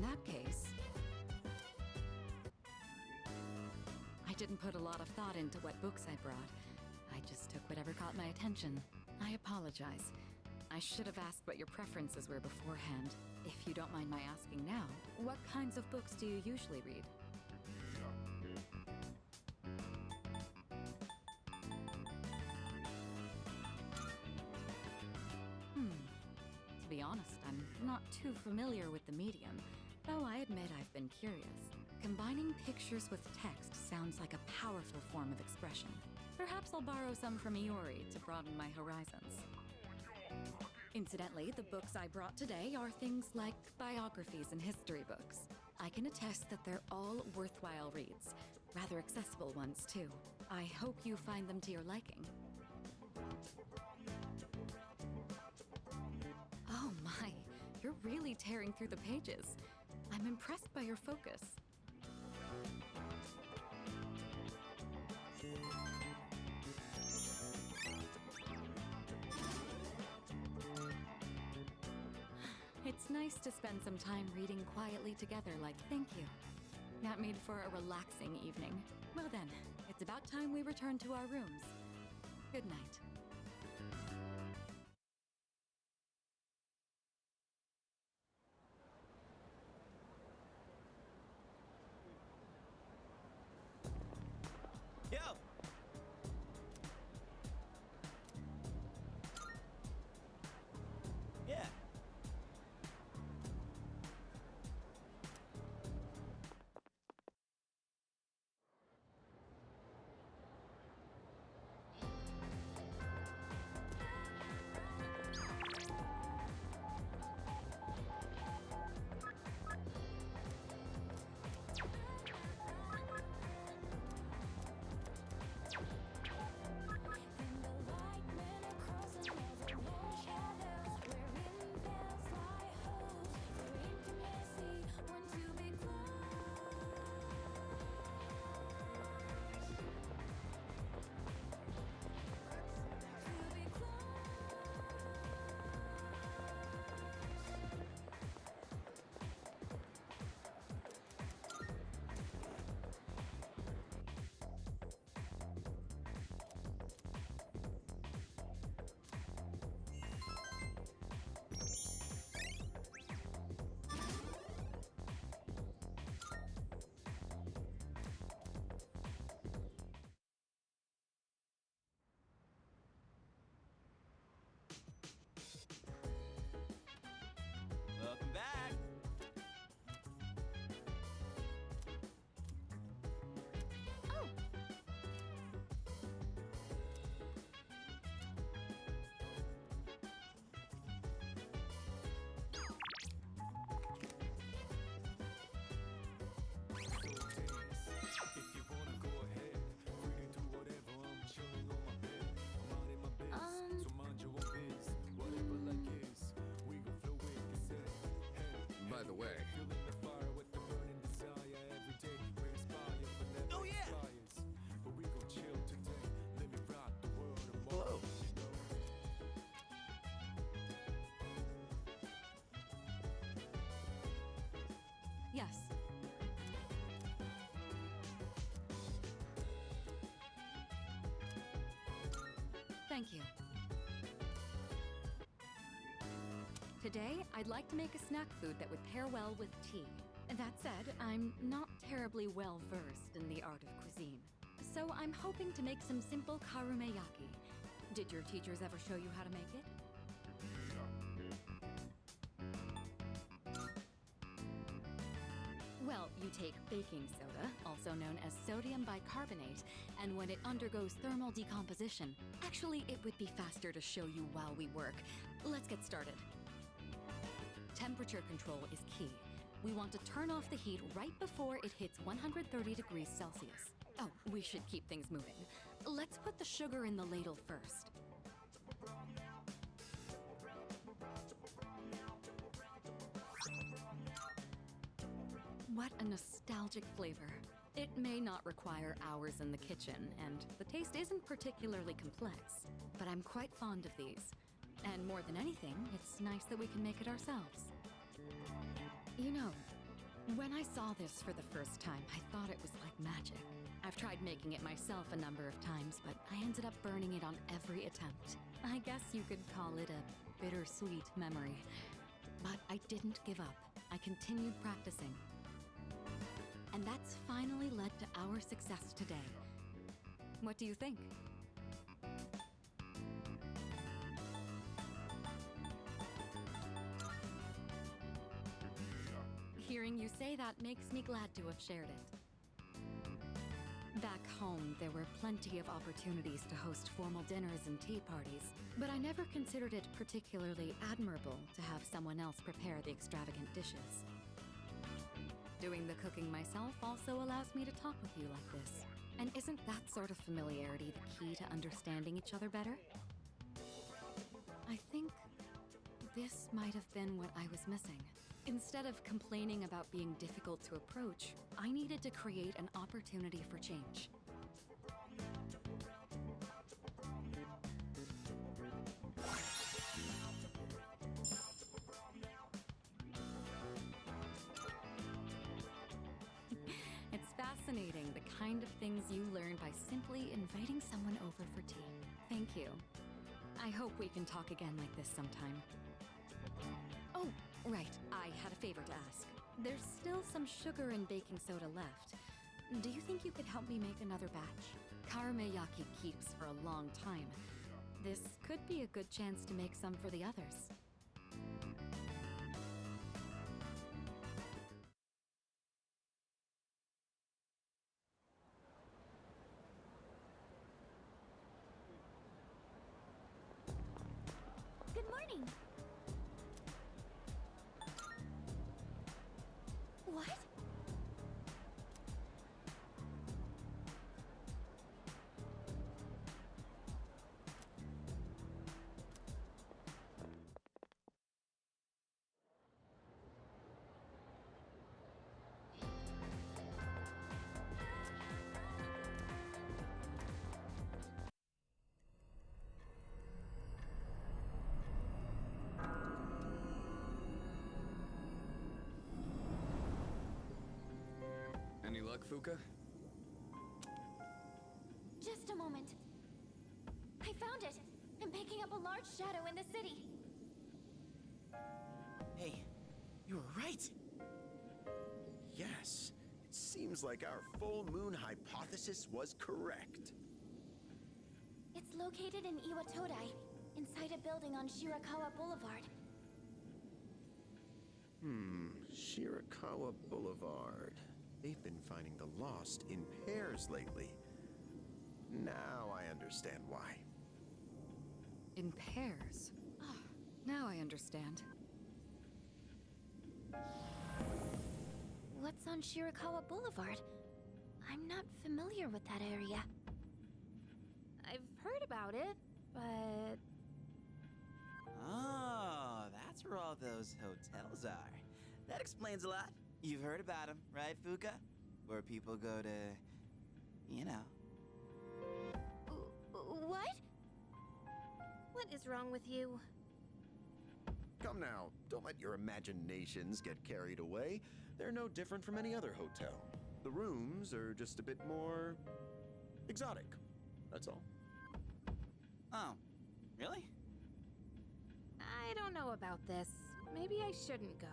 that case... I didn't put a lot of thought into what books I brought. I just took whatever caught my attention. I apologize. I should have asked what your preferences were beforehand. If you don't mind my asking now, what kinds of books do you usually read? To be honest, I'm not too familiar with the medium, though I admit I've been curious. Combining pictures with text sounds like a powerful form of expression. Perhaps I'll borrow some from Iori to broaden my horizons. Incidentally, the books I brought today are things like biographies and history books. I can attest that they're all worthwhile reads. Rather accessible ones, too. I hope you find them to your liking. Oh my, you're really tearing through the pages. I'm impressed by your focus. It's nice to spend some time reading quietly together thank you. That made for a relaxing evening. Well then, it's about time we return to our rooms. Good night. Yo! Yeah. Welcome back! Oh! If you wanna go ahead, free to do whatever. I'm chilling on my bed, minding my biz. So mind your own biz, whatever like is. We gon' flow with the set. Hey, By the way, feeling the fire with the burning desire every day. We inspire, but never Oh, yeah. expires. But we gon' chill today. Let me rock the world of Hello. Yes. Thank you. Today, I'd like to make a snack food that would pair well with tea. That said, I'm not terribly well-versed in the art of cuisine. So I'm hoping to make some simple karumeyaki. Did your teachers ever show you how to make it? Well, you take baking soda, also known as sodium bicarbonate, and when it undergoes thermal decomposition, actually, it would be faster to show you while we work. Let's get started. Temperature control is key. We want to turn off the heat right before it hits 130 degrees Celsius. Oh, we should keep things moving. Let's put the sugar in the ladle first. What a nostalgic flavor. It may not require hours in the kitchen, and the taste isn't particularly complex, but I'm quite fond of these. And more than anything, it's nice that we can make it ourselves. You know, When I saw this for the first time, I thought it was like magic. I've tried making it myself a number of times, but I ended up burning it on every attempt. I guess you could call it a bittersweet memory. But I didn't give up. I continued practicing. And that's finally led to our success today. What do you think? Hearing you say that makes me glad to have shared it. Back home, there were plenty of opportunities to host formal dinners and tea parties, but I never considered it particularly admirable to have someone else prepare the extravagant dishes. Doing the cooking myself also allows me to talk with you like this. And isn't that sort of familiarity the key to understanding each other better? I think this might have been what I was missing. Instead of complaining about being difficult to approach, I needed to create an opportunity for change. It's fascinating the kind of things you learn by simply inviting someone over for tea. Thank you. I hope we can talk again like this sometime. Oh, right, I had a favor to ask. There's still some sugar and baking soda left. Do you think you could help me make another batch? Karameyaki keeps for a long time. This could be a good chance to make some for the others. Good morning. What? Any luck, Fuka? Just a moment. I found it. I'm picking up a large shadow in the city. Hey, you were right. Yes, it seems like our full moon hypothesis was correct. It's located in Iwatodai, inside a building on Shirakawa Boulevard. Shirakawa Boulevard. They've been finding the lost in pairs lately. Now I understand why. In pairs? Ah, now I understand. What's on Shirakawa Boulevard? I'm not familiar with that area. I've heard about it, but... Oh, that's where all those hotels are. That explains a lot. You've heard about them, right, Fuka? Where people go to, you know. What? What is wrong with you? Come now, don't let your imaginations get carried away. They're no different from any other hotel. The rooms are just a bit more exotic. That's all. Oh, really? I don't know about this. Maybe I shouldn't go.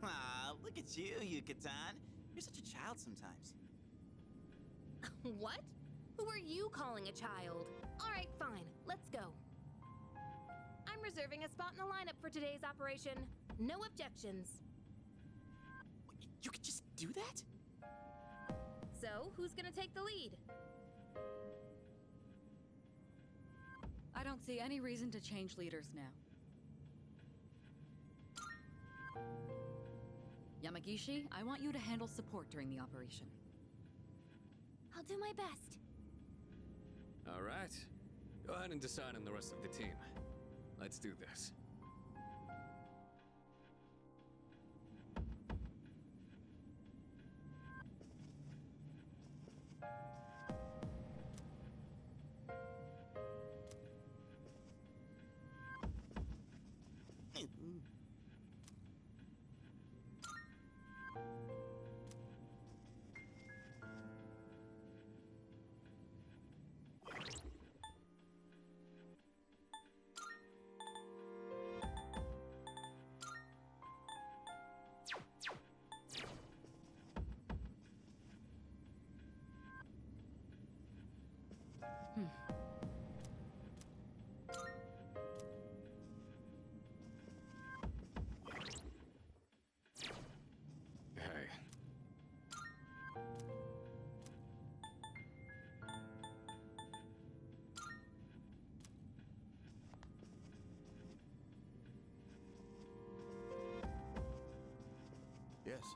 Ah, look at you, Yucatan. You're such a child sometimes. What? Who are you calling a child? All right, fine. Let's go. I'm reserving a spot in the lineup for today's operation. No objections. You could just do that? So, who's gonna take the lead? I don't see any reason to change leaders now. Yamagishi, I want you to handle support during the operation. I'll do my best. All right. Go ahead and decide on the rest of the team. Let's do this. Hey. Yes.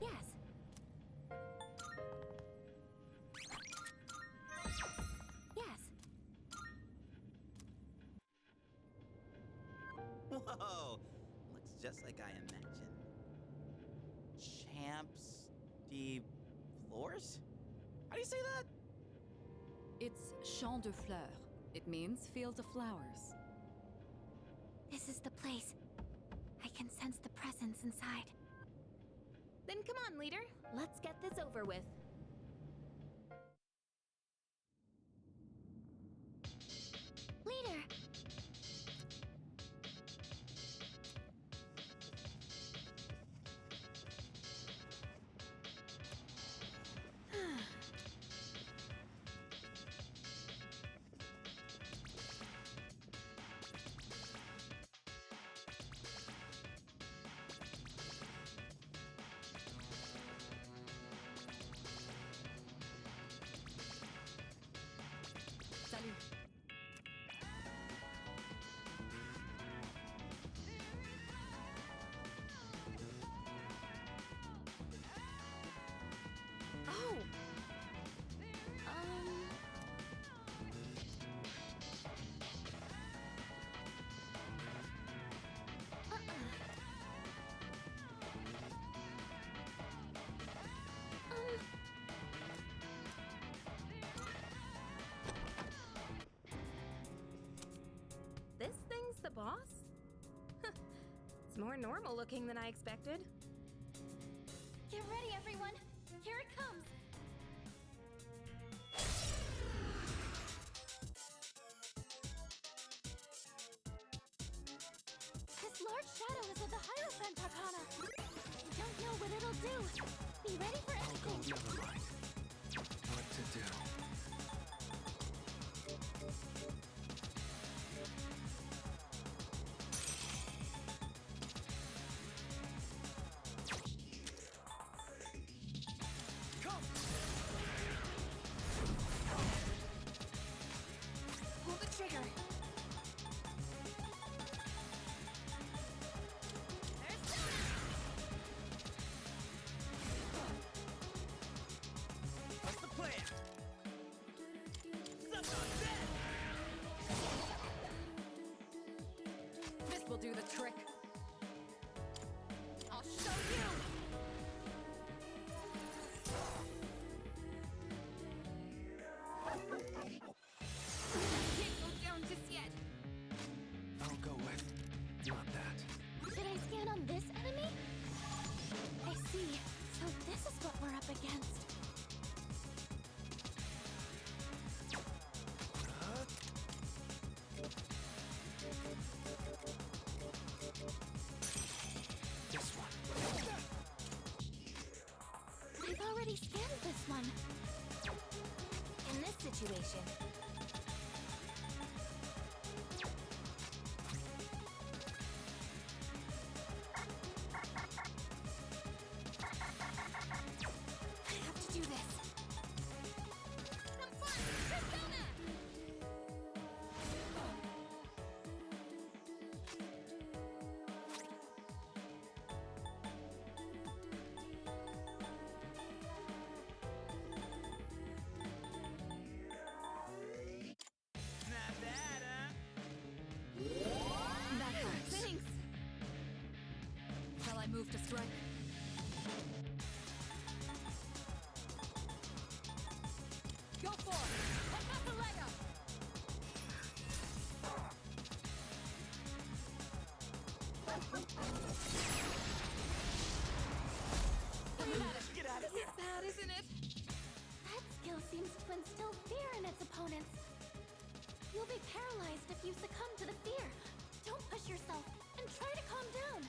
Yes. Yes. Whoa! Looks just like I imagined. Champs de floors? How do you say that? It's Champ de Fleurs. It means field of flowers. This is the place. I can sense the presence inside. Then come on, leader. Let's get this over with. Leader! Salut. Oh! This thing's the boss? It's more normal looking than I expected. Get ready, everyone! Here it comes! This large shadow is of the Hierophant Arcana. We don't know what it'll do. Be ready for anything. Never mind. What to do? Pull the trigger. What's the plan? Suck on that! This will do the trick. I'll show you. Can't go down just yet. I'll go with not that. Should I scan on this enemy? I see. So this is what we're up against. This one. I've already scanned this one. In this situation, I have to do this. Some fun! Persona! Not bad, huh? That hurts. Thanks. Shall I move to strike? Go for it! I got the leg up! Get out of This is bad, isn't it? That skill seems to instill fear in its opponents. You'll be paralyzed if you succumb to the fear. Don't push yourself and try to calm down.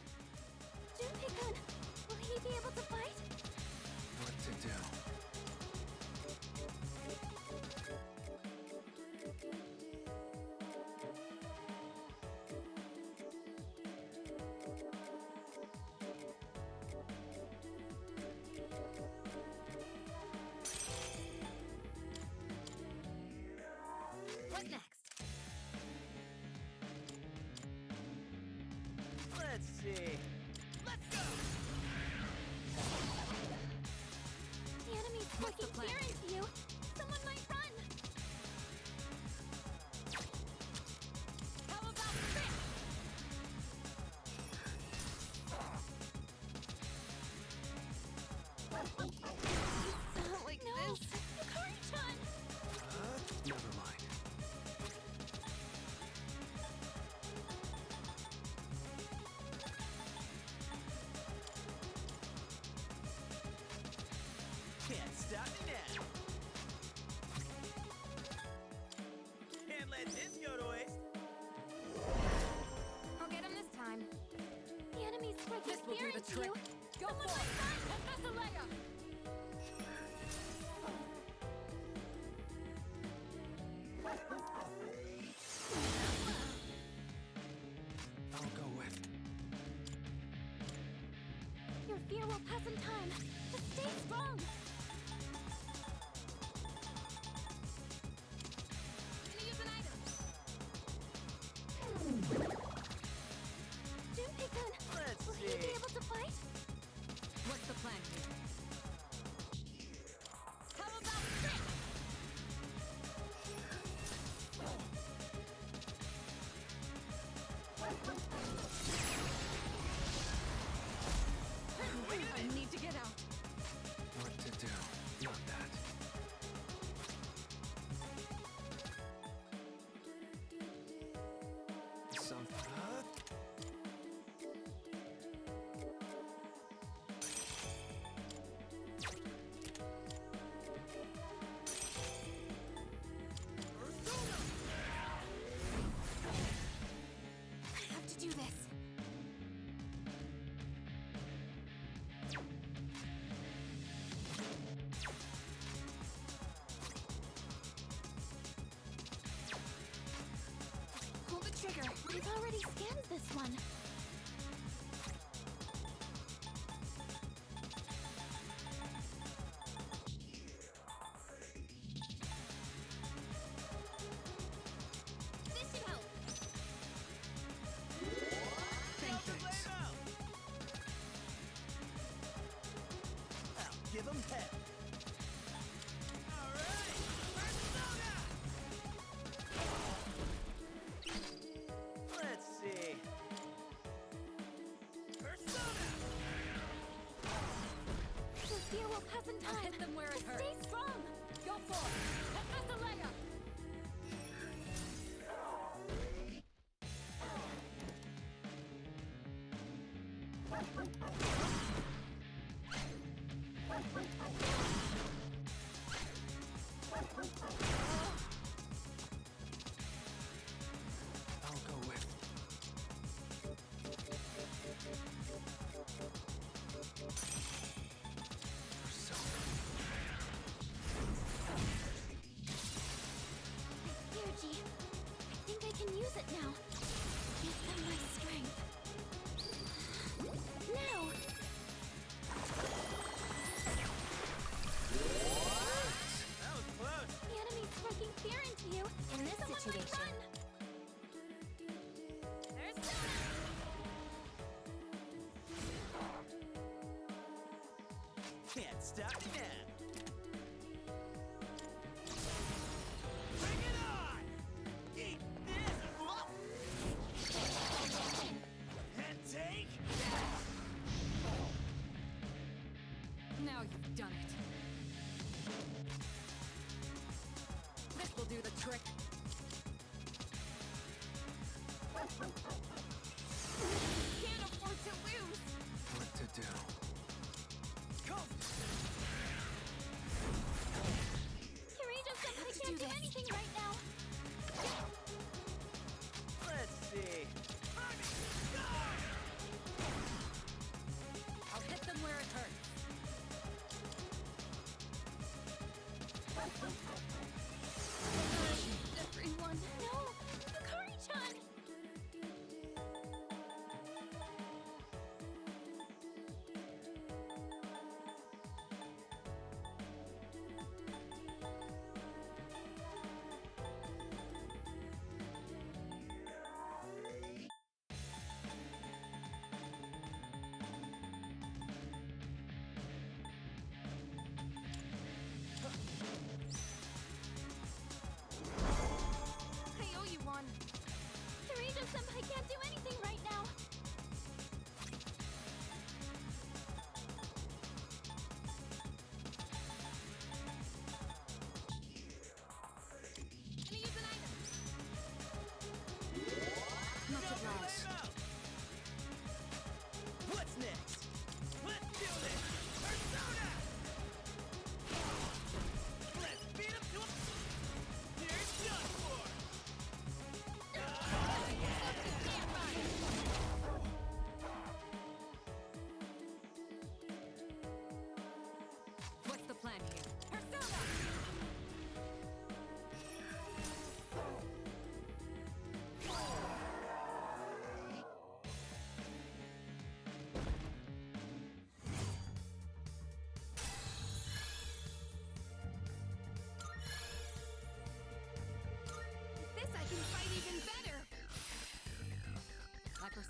see. Let's go! The enemy's What's the working plan? fear into you. Someone might run. How about this? Not like No, this. Yukari-chan! Never mind. Can't stop me now. Can't let this go to waste. I'll get him this time. The enemy's working This will fear do the into trick. you. Go Someone for might it! run. And that's a layup! I'll go with. Your fear will pass in time. Just stay strong. Gonna use an item. Junpei-kun, Let's will he see. be able to fight? What's the plan here? How about this? I need to get out. What to do? Not that. Some. I have to do this. Pull the trigger. We've already scanned this one. This should help. Thanks. I'll give him hell. All right, Persona! Let's see. Persona! Your fear will pass in I'll time. hit them where it Just hurts. stay strong. Go for it! And that's a layup! I'll go with. Persona. Yuji, I think I can use it now. Give them my strength. Now! That was close. The enemy's working fear into you. In this Someone situation. might run. There's Can't stop me now. Bring it on! Eat this! Whoop! And take that! Now you've done it. This will do the trick. Can't afford to lose. What to do? Come! Kirito-senpai to can't do do this. anything right now. Let's see. I'll hit them where it hurts.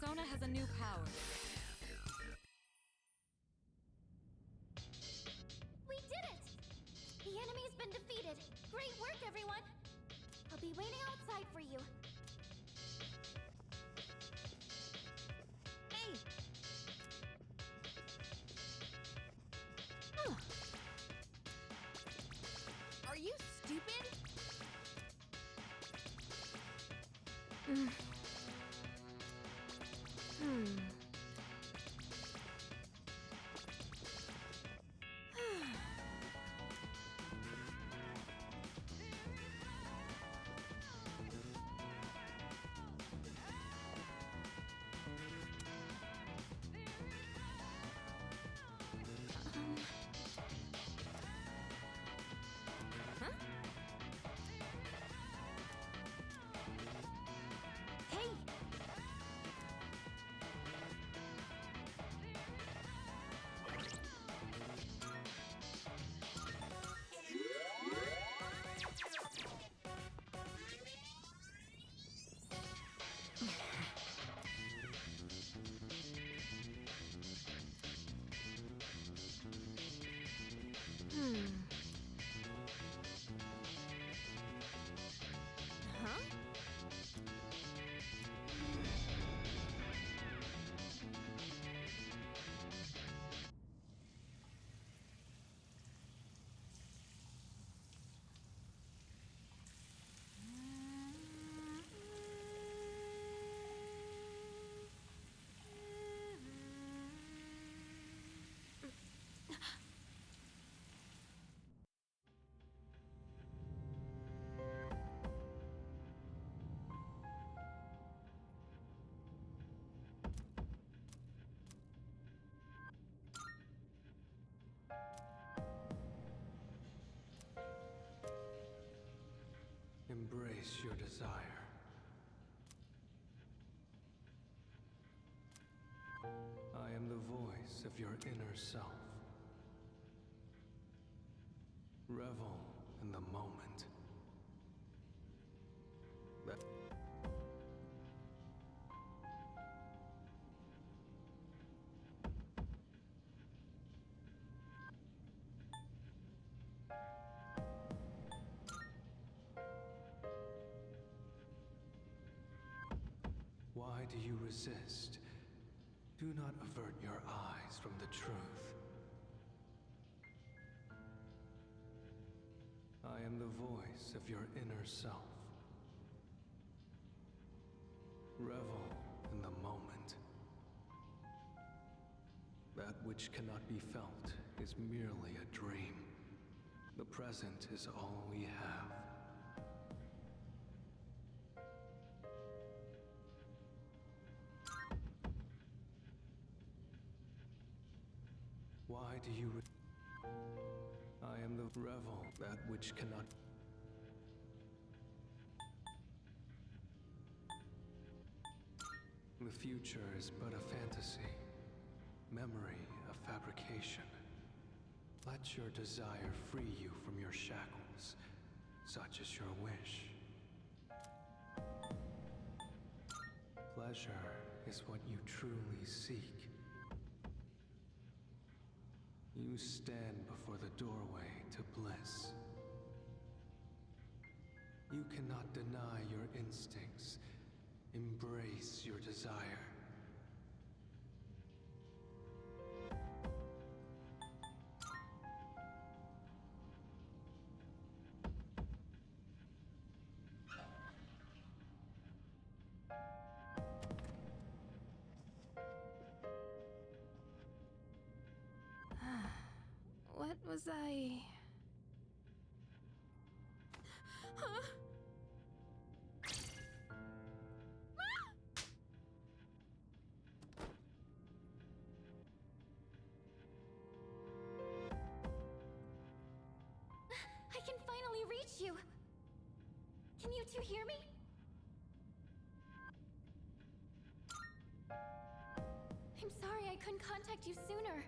persona has a new power. We did it! The enemy's been defeated. Great work, everyone! I'll be waiting outside for you. Hey! Are you stupid? Huh? Hey! Huh? Embrace your desire. I am the voice of your inner self. Revel in the moment. That Why do you resist? Do not avert your eyes from the truth. I am the voice of your inner self. Revel in the moment. That which cannot be felt is merely a dream. The present is all we have. Why do you I am the revel, that which cannot. The future is but a fantasy, memory a fabrication. Let your desire free you from your shackles, such is your wish. Pleasure is what you truly seek. You stand before the doorway to bliss. You cannot deny your instincts. Embrace your desire. What was I... Huh? I can finally reach you! Can you two hear me? I'm sorry I couldn't contact you sooner.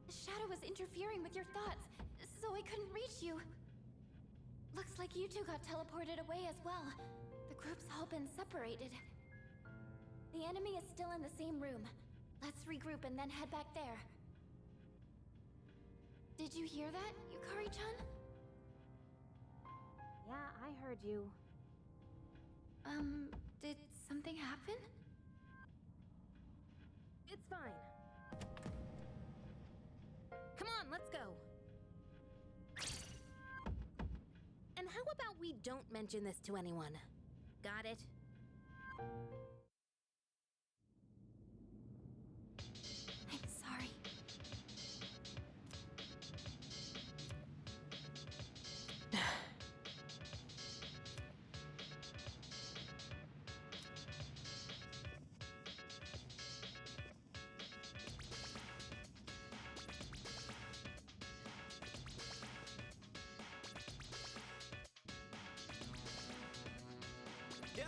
The shadow was interfering with your thoughts, so I couldn't reach you. Looks like you two got teleported away as well. The group's all been separated. The The enemy is still in the same room. Let's regroup and then head back there. Did you hear that, Yukari-chan? Yeah, I heard you. Did something happen? It's fine. Come on, let's go. And how about we don't mention this to anyone? Got it? I'm sorry. Yo!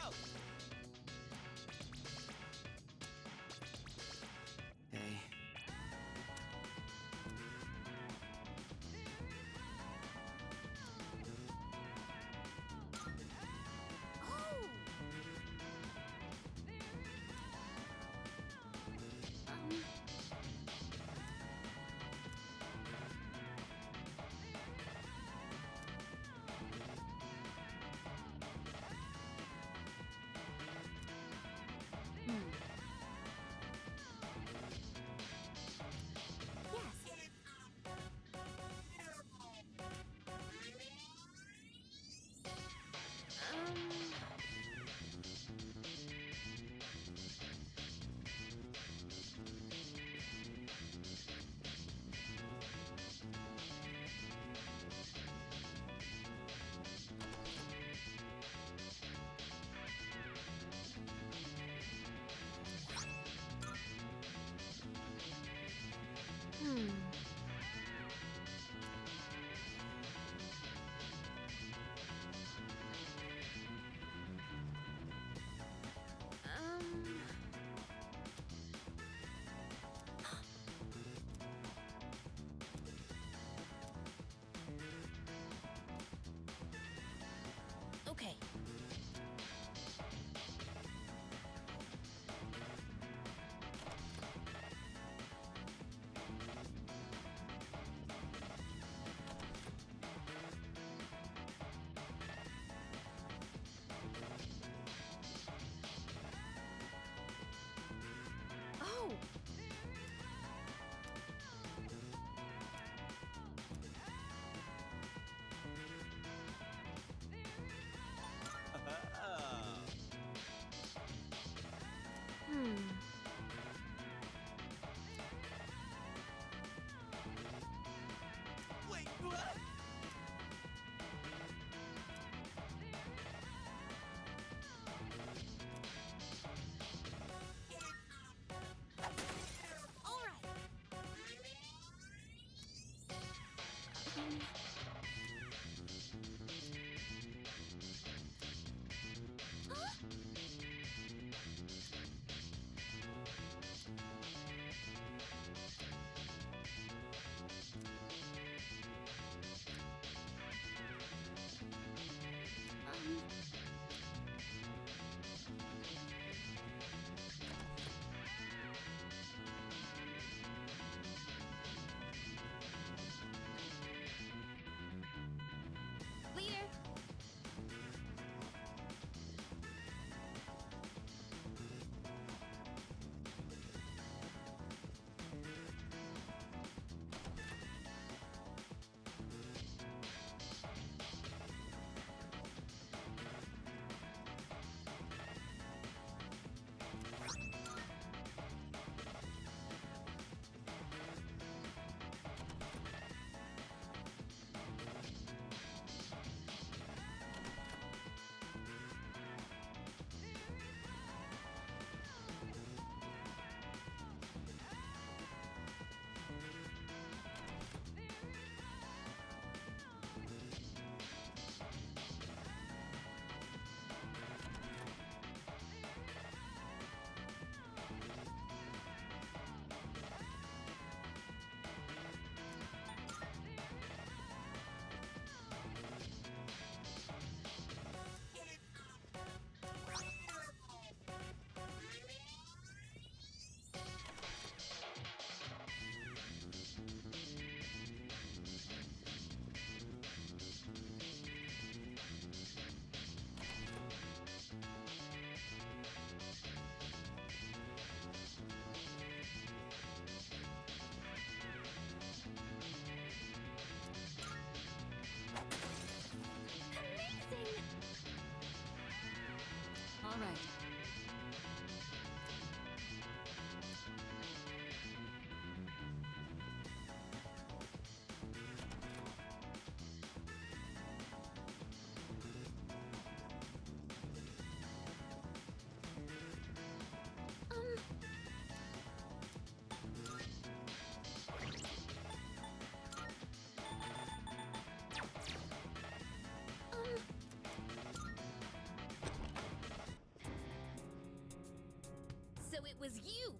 So it was you!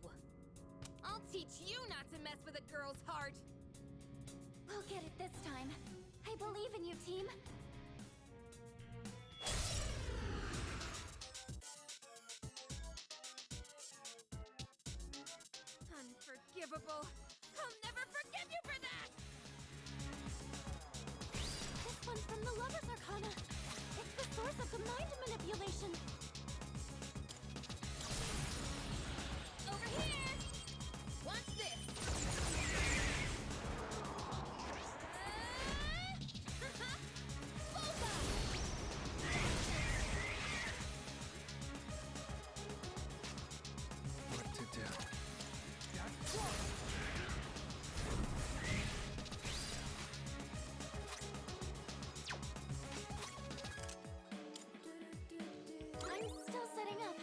I'll teach you not to mess with a girl's heart! We'll get it this time. I believe in you, team. Unforgivable! I'll never forgive you for that! This one's from the Lover's Arcana. It's the source of the mind manipulation. Over here! Watch this! What to do? I'm still setting up.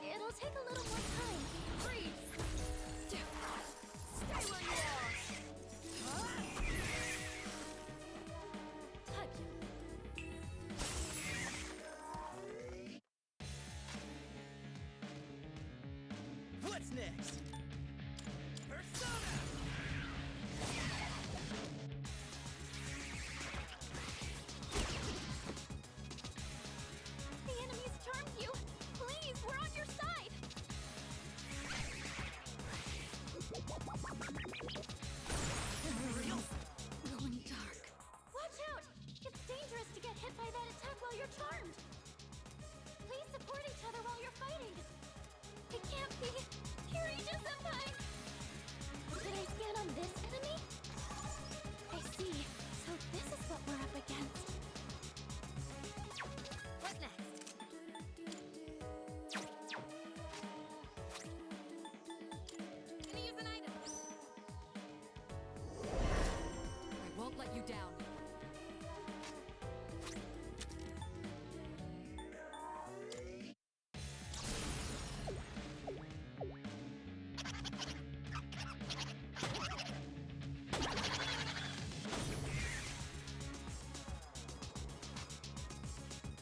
It'll take a little more time. Freeze! Stay where you are! Touch. What's next? Persona! The enemy's charmed you. Please, we're on your side. Going dark. Watch out! It's dangerous to get hit by that attack while you're charmed. Please support each other while you're fighting. It can't be. Kiriju-senpai! Did I scan on this enemy? I see. So this is what we're up against. What next? Gonna use an item. I won't let you down.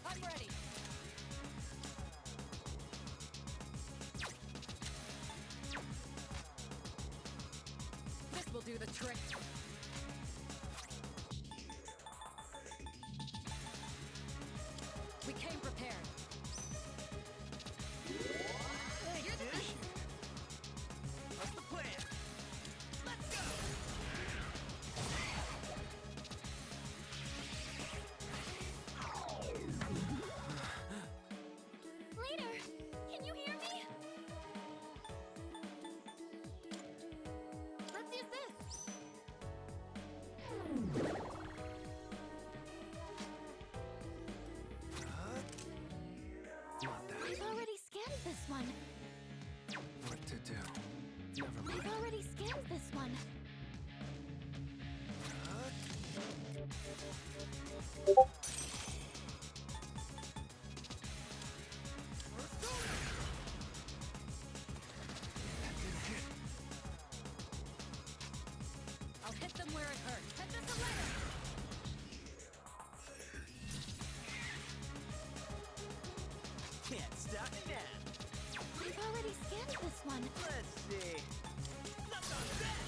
I'm ready. This will do the trick. We came prepared. You're the What's the plan? Let's go! Leader, can you hear me? Let's use this. Not that. I've already scanned this one. What to do? Never mind. I've already scanned this one. I'll hit them where it hurts. Hit this later. Can't stop me now. I've already scanned this one. Let's see. Not on that!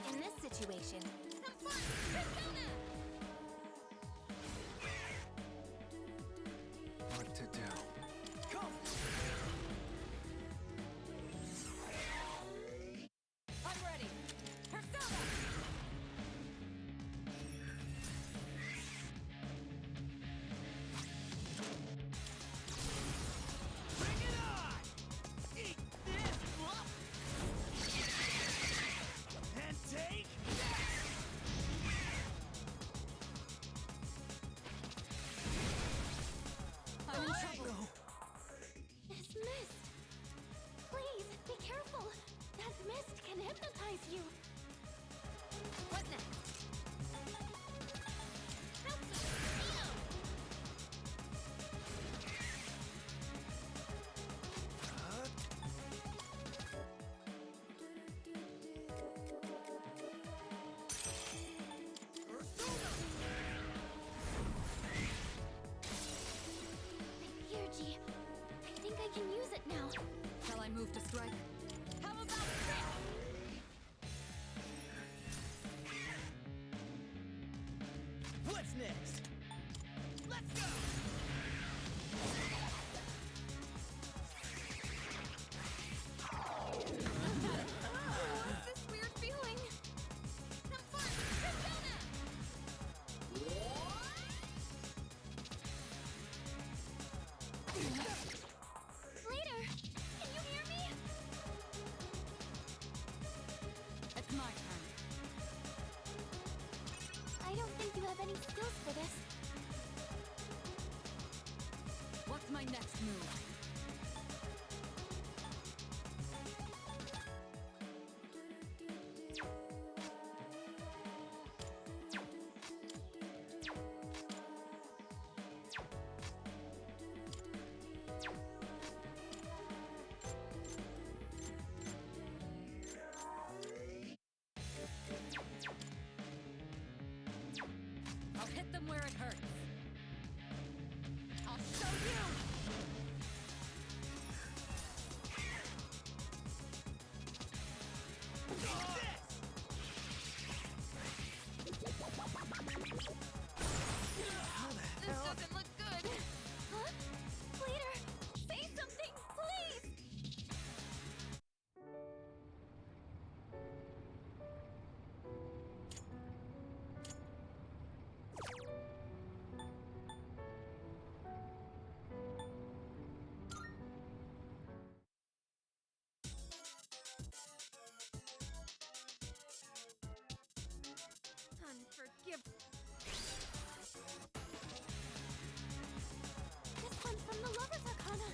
In this situation, have fun! Persona! What to do? Come! I'm ready. Persona! Bring it on! Eat this! And take that! move. I'll hit them where it hurts. I'll show you! This doesn't look good. Huh? Leader, say something, please! Unforgivable. This one's from the Lover's Arcana.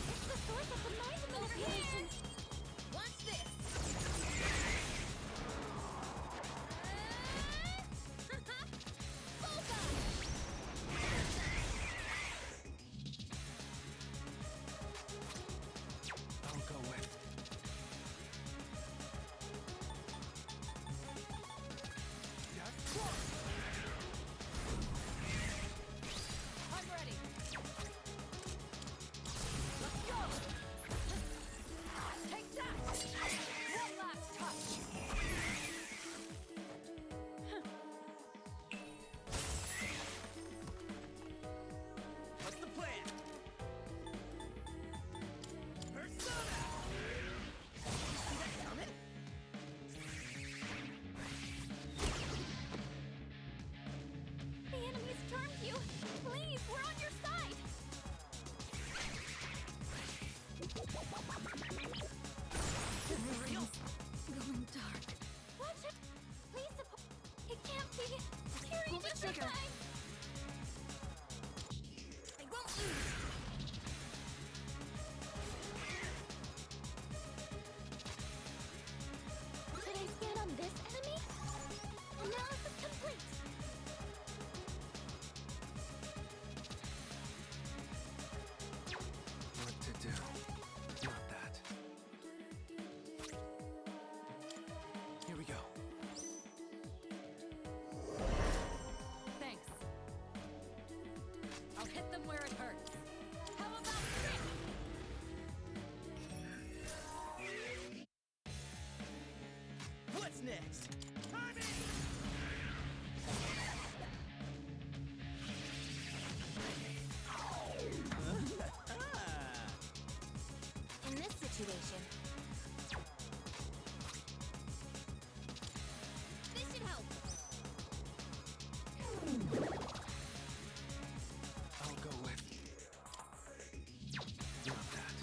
It's the source of the mind manipulation. Watch this. I'll go with. I'm ready. Let's go! Take that! One last touch! What's the plan? Persona! You see that coming? The enemy's charmed you. Please, we're on your side. Real? Going dark. Watch it. Please support. It can't be. Carry Pull the just in trigger. time. I won't lose. Should I scan on this enemy? Analysis complete. What to do? Not that. Here we go. Thanks. I'll hit them where it hurts. How about this? What's next? In this situation, this should help. I'll go with. Not that.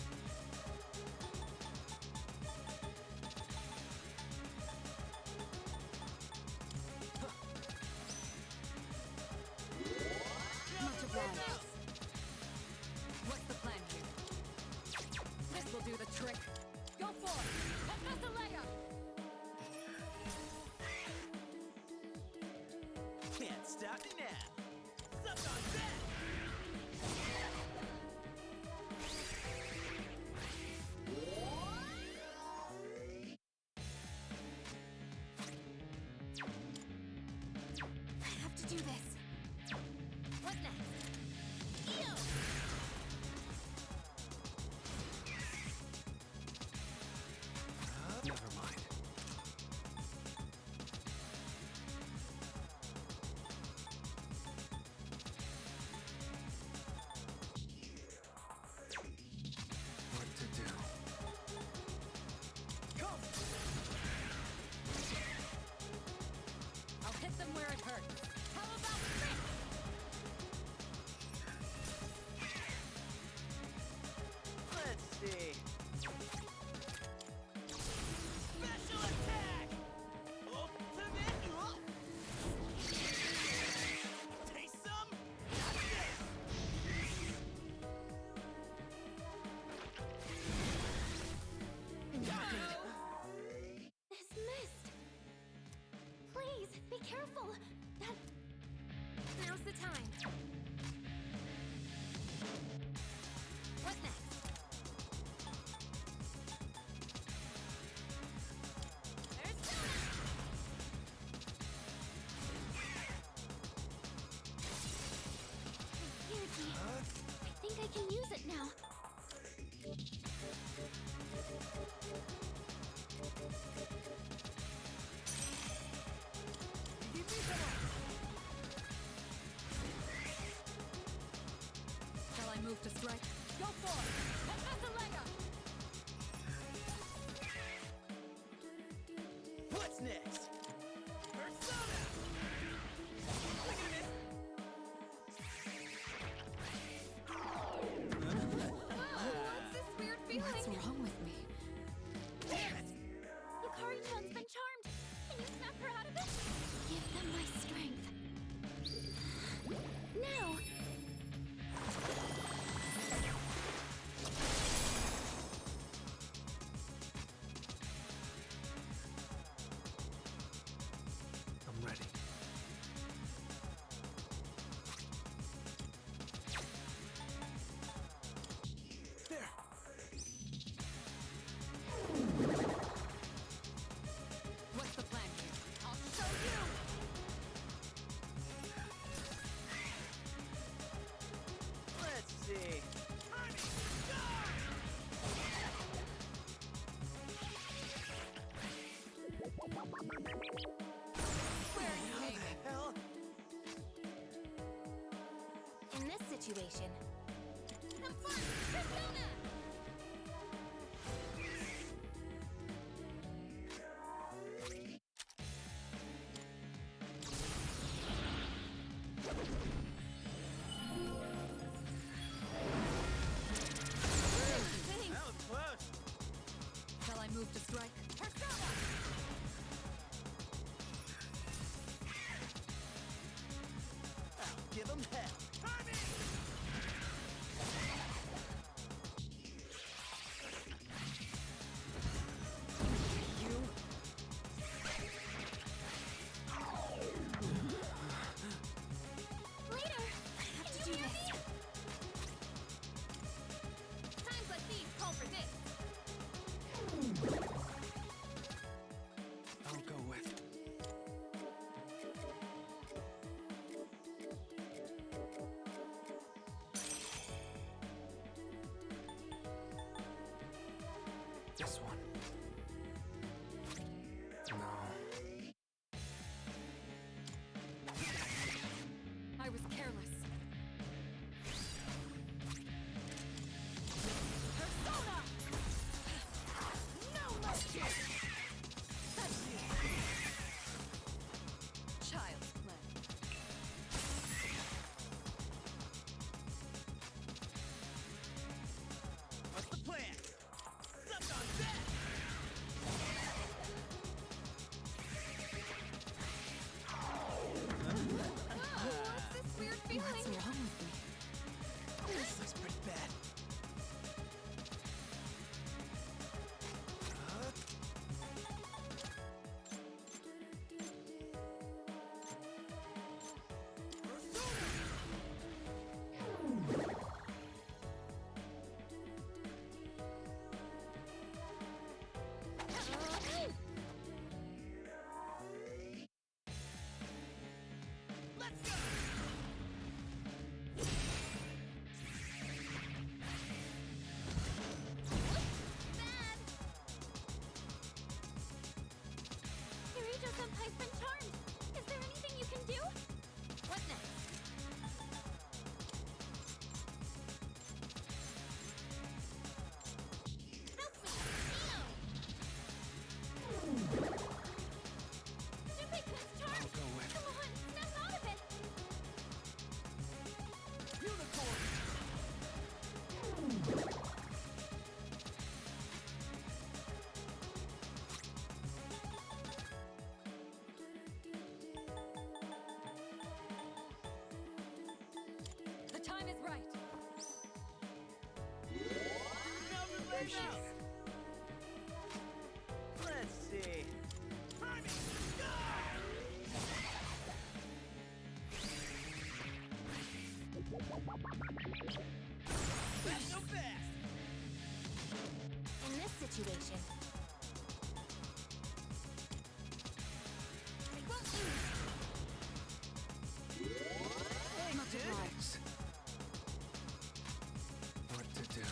Be careful! That... Now's the time. What next? Persona! Yuki, I think I can use it now. Shall I move to strike? Go for it! Athalia! What's next? Persona! Look at this! What's this weird feeling? What's wrong with me? Damn it! Yukari-chan's been charmed. Can you snap her out of it? Give them my strength. Now! I'm ready. There! What's the plan here? I'll show you! Let's see. Where are you aiming? Hell? In this situation, have fun, Persona! That was close. Shall I move to strike? Persona! I'll give them hell. You? Later! I have to Can do you hear this. me? Times like these call for this. I'll go with. This one. No. I was careless. Persona! No mercy! Child's play. What's the plan? Suck on that! What's this weird feeling? What's wrong with me? This looks pretty bad. Let's go! Bad! Kirito-senpai's been charmed. Is there anything you can do? What next? Help me! Junpei-kun's charmed. I'll go with. Come on, snap out of it. Unicorn! The time is right. Let's see. situation. They won't lose. Much obliged. What to do?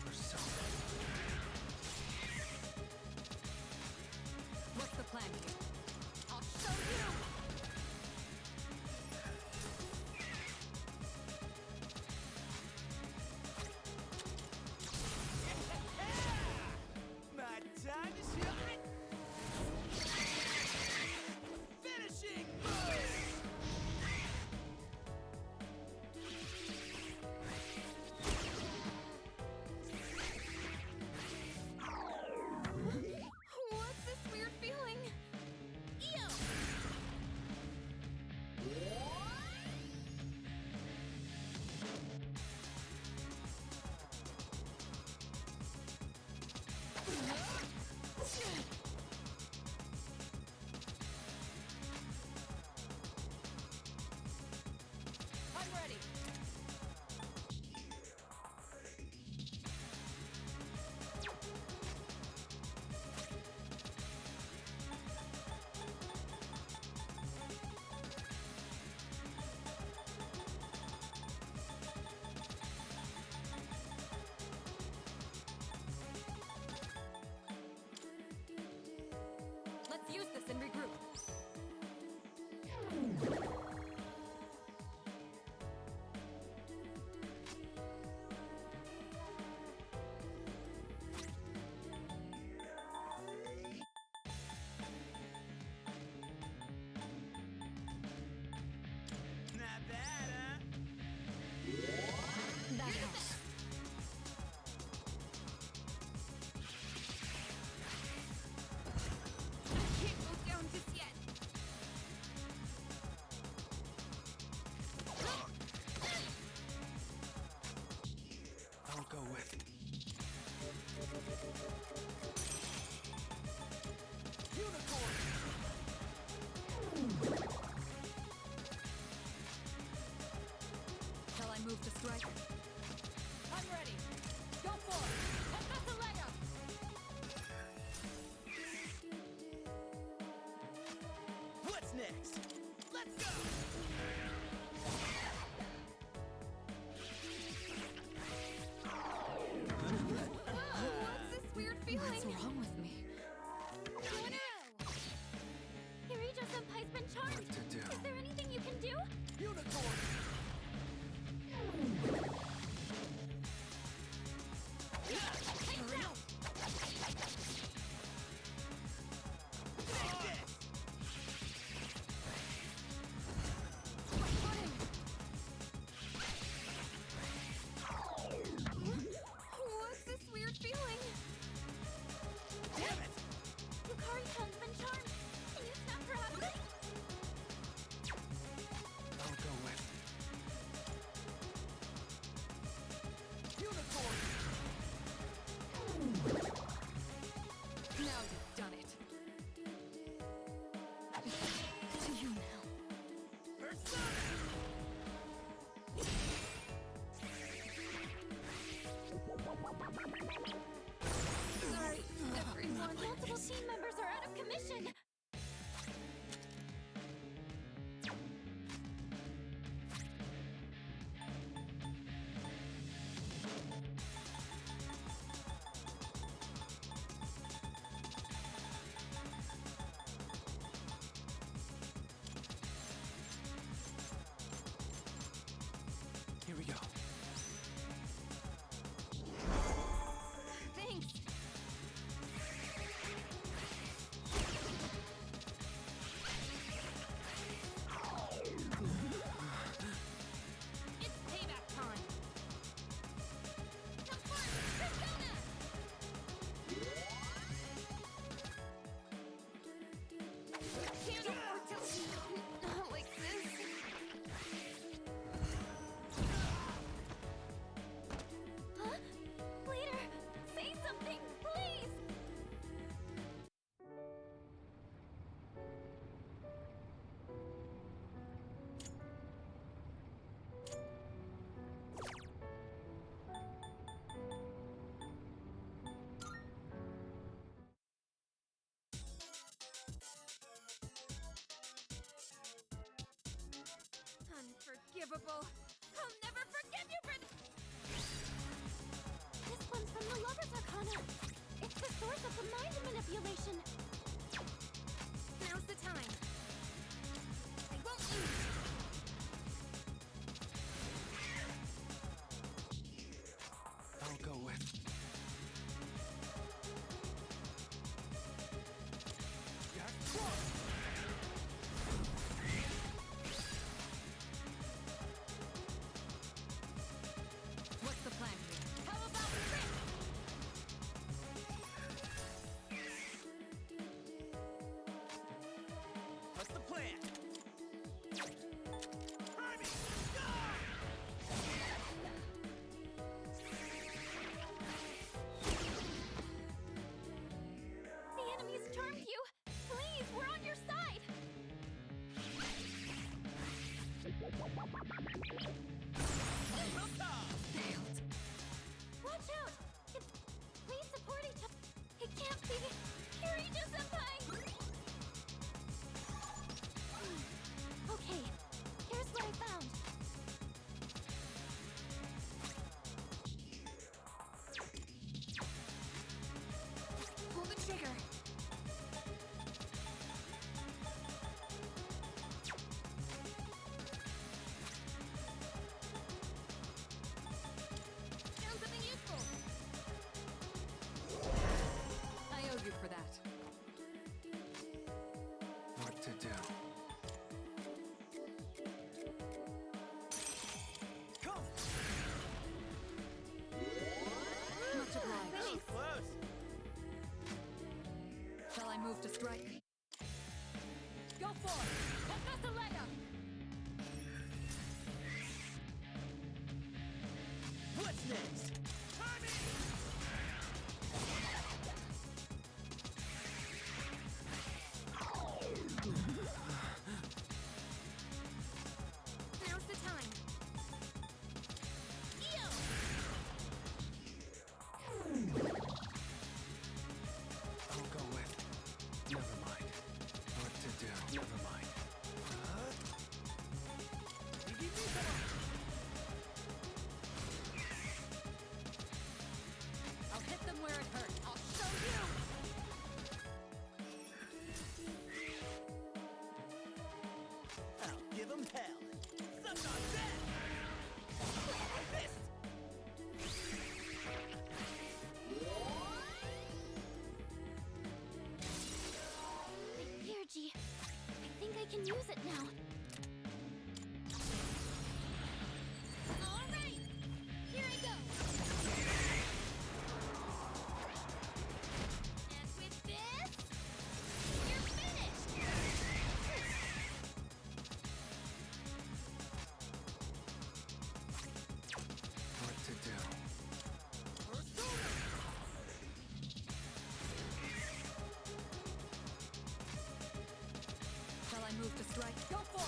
Persona. What's the plan here? I'll show you. My time to shine! Finishing move! What's this weird feeling? Ew! I'm ready. Let's use this and regroup. Not bad, huh? That helps. I can't go down just yet. I'll go with. Shall I move to strike? I'm ready. Go for it. And that's a layup. What's next? Let's go! What's this weird feeling? What's wrong with me? Two in a row. Hirija-senpai's been charmed. What to do? Is there anything you can do? Unicorn! Lights out. Take this! What's this weird feeling? Damn it! Yukari-chan's been charmed. Can you snap her out of it? I'll go with. Unicorn! Now you've done it. To you now. Persona! Sorry, everyone. Multiple team members are out of commission. Here we go. Thanks. unforgivable. I'll never forgive you for This one's from the Lover's Arcana. It's the source of the mind manipulation. Now's the time. I won't lose. I'll go with. What's the plan here? How about this? What's the plan? The enemy's charmed you. Please, we're on your side. Failed. Watch out. Please support each other. It can't be. Kiryu-senpai! Okay, here's what I found. Pull the trigger. Found something useful. I owe you for that. What to do? Come! Much obliged. So close! Shall I move to strike? Go for it! Pekasalea! What's next? Now's the time. Yo! I'll go with. Never mind. What to do? Never mind. I'll hit them where it hurts. I'll show you! I'll give 'em hell. Suck on that! Fist! Virgie, I think I can use it now. All right. Here I go. And with this, you're finished. What to do? Shall I move to strike? Go for it!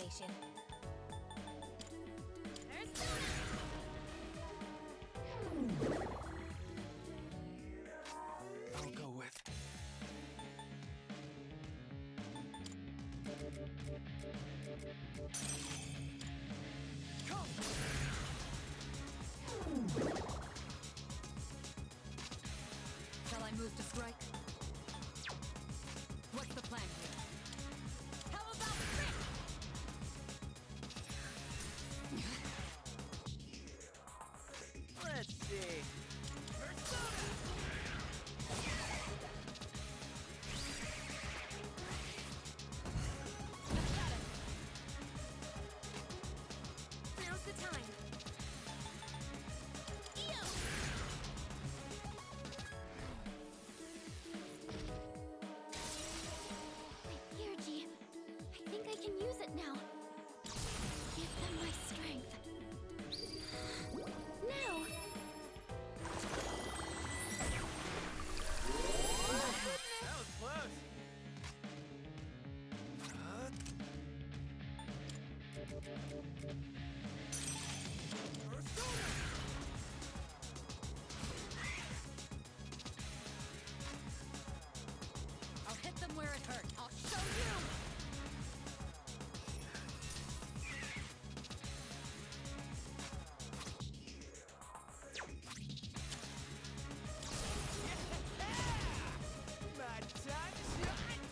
situation. Persona! I'll go with. Shall I move to strike? What's the plan here? How about Rick? Let's see. Now's the time. Eo! My energy. I think I can use it now. Give them my strength. Now! That was close. I'll hit them where it hurts. I'll show you! My time to shine!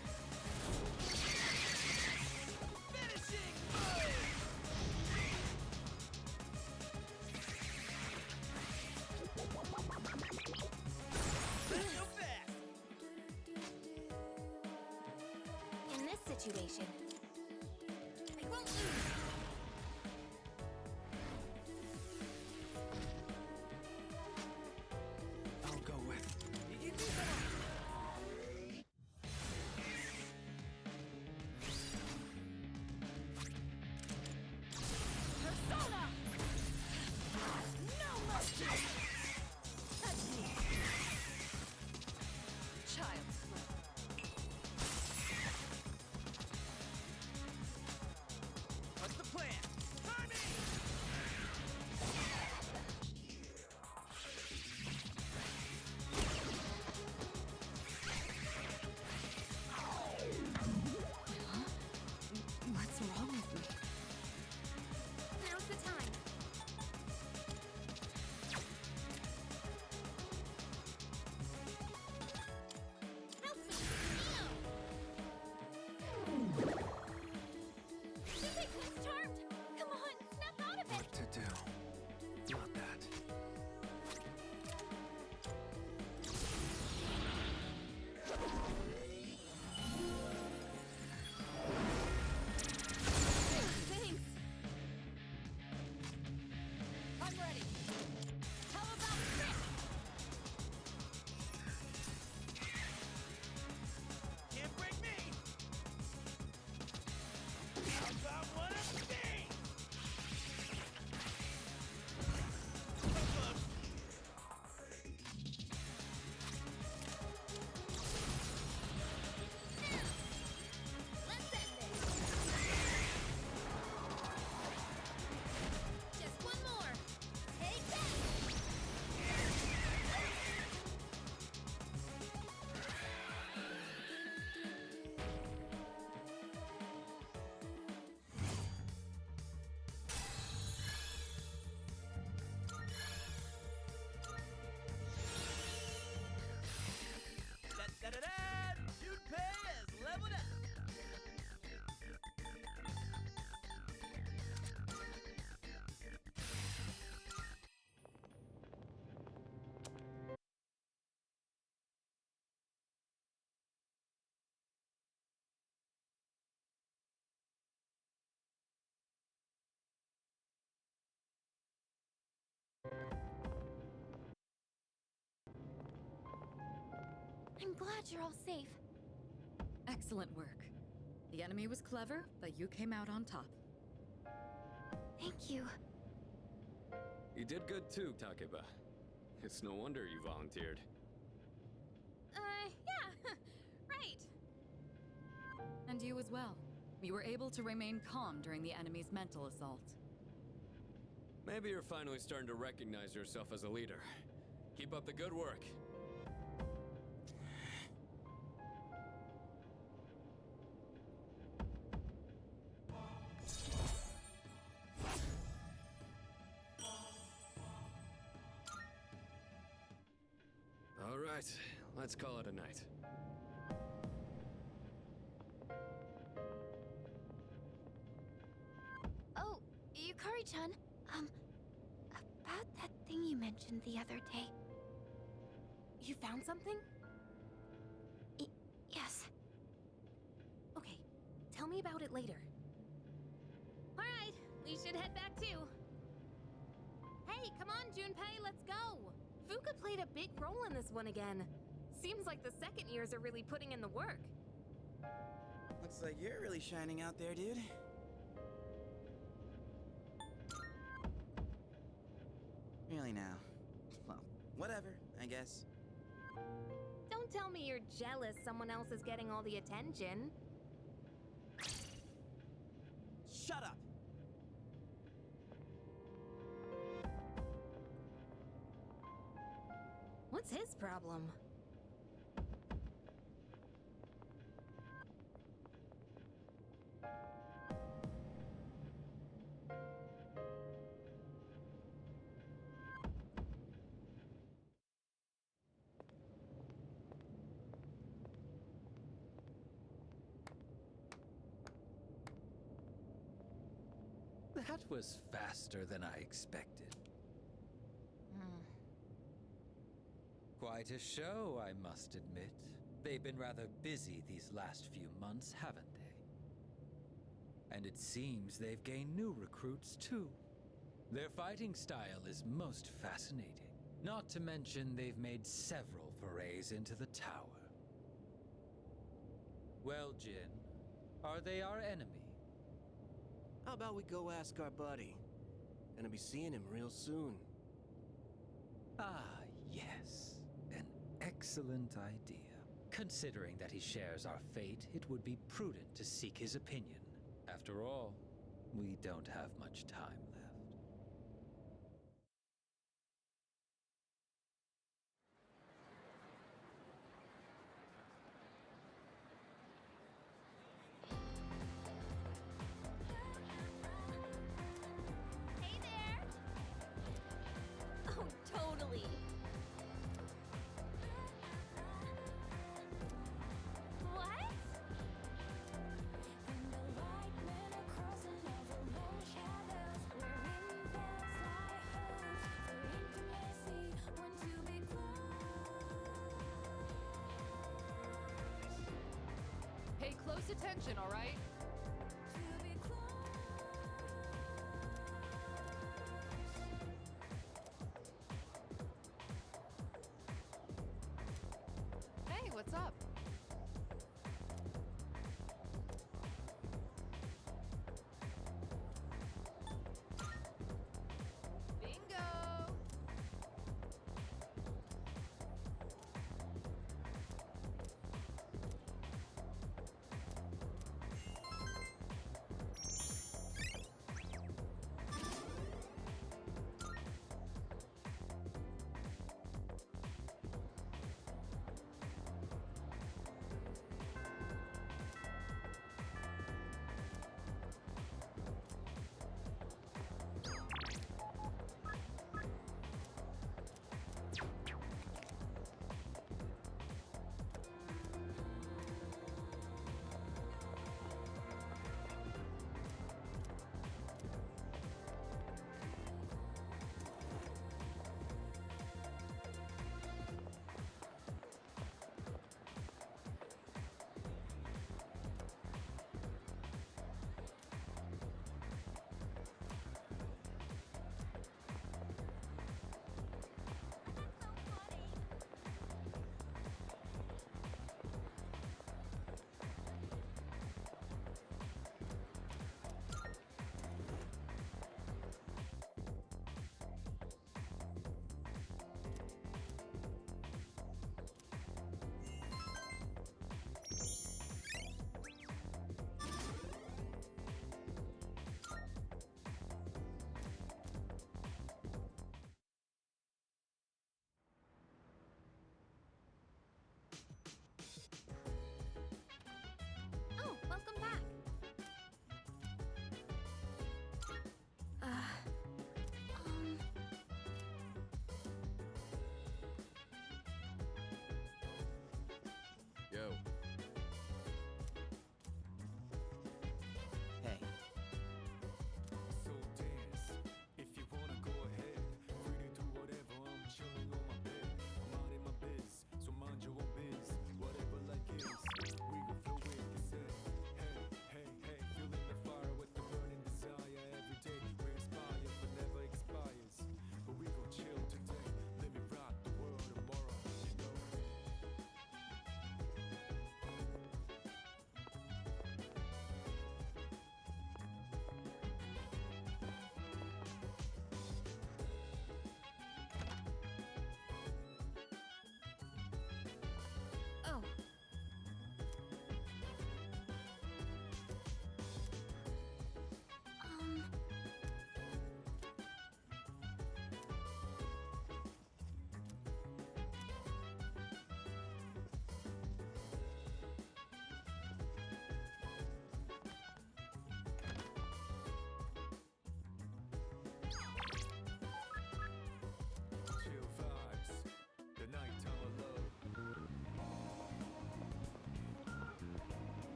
Finishing move! Let's go fast! In this situation, I won't lose. I'll go with. Persona! No mercy! That's me. Child's play. What's the plan? Timing! What's wrong with me? Now's the time. Help me! Eo! Physics was charmed! Come on, snap out of it! What to do? Not that. Thanks! I'm ready. How about Rick? Can't break me! How about one of these? So close. Let's end this! Just one more! Take that! Da-da-da-da! Junpei has leveled up! I'm glad you're all safe. Excellent work. The enemy was clever, but you came out on top. Thank you. You did good too, Takeba. It's no wonder you volunteered. Yeah, right. And you as well. We were able to remain calm during the enemy's mental assault. Maybe you're finally starting to recognize yourself as a leader. Keep up the good work. All right, let's call it a night. Oh, Yukari-chan, about that thing you mentioned the other day. You found something? Yes. Okay, tell me about it later. All right, we should head back too. Hey, come on, Junpei, let's go! Fuka played a big role in this one again. Seems like the second years are really putting in the work. Looks like you're really shining out there, dude. Really now. Well, whatever, I guess. Don't tell me you're jealous someone else is getting all the attention. Shut up! What's his problem? That was faster than I expected. Quite a show, I must admit. They've been rather busy these last few months, haven't they? And it seems they've gained new recruits, too. Their fighting style is most fascinating. Not to mention they've made several forays into the tower. Well, Jin, are they our enemy? How about we go ask our buddy? Gonna be seeing him real soon. Ah, yes. An excellent idea. Considering that he shares our fate, it would be prudent to seek his opinion. After all, we don't have much time left. Hey there! Oh, totally. What? Pay close attention, all right? Hey, what's up? Bingo!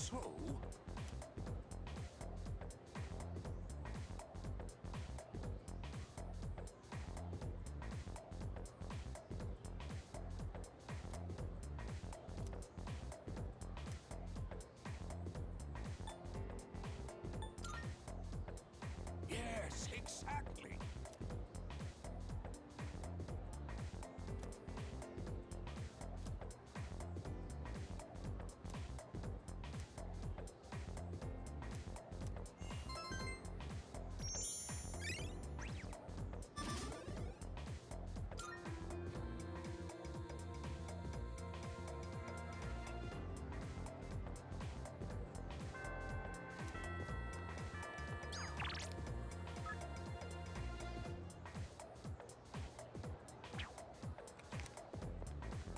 So, yes, exactly.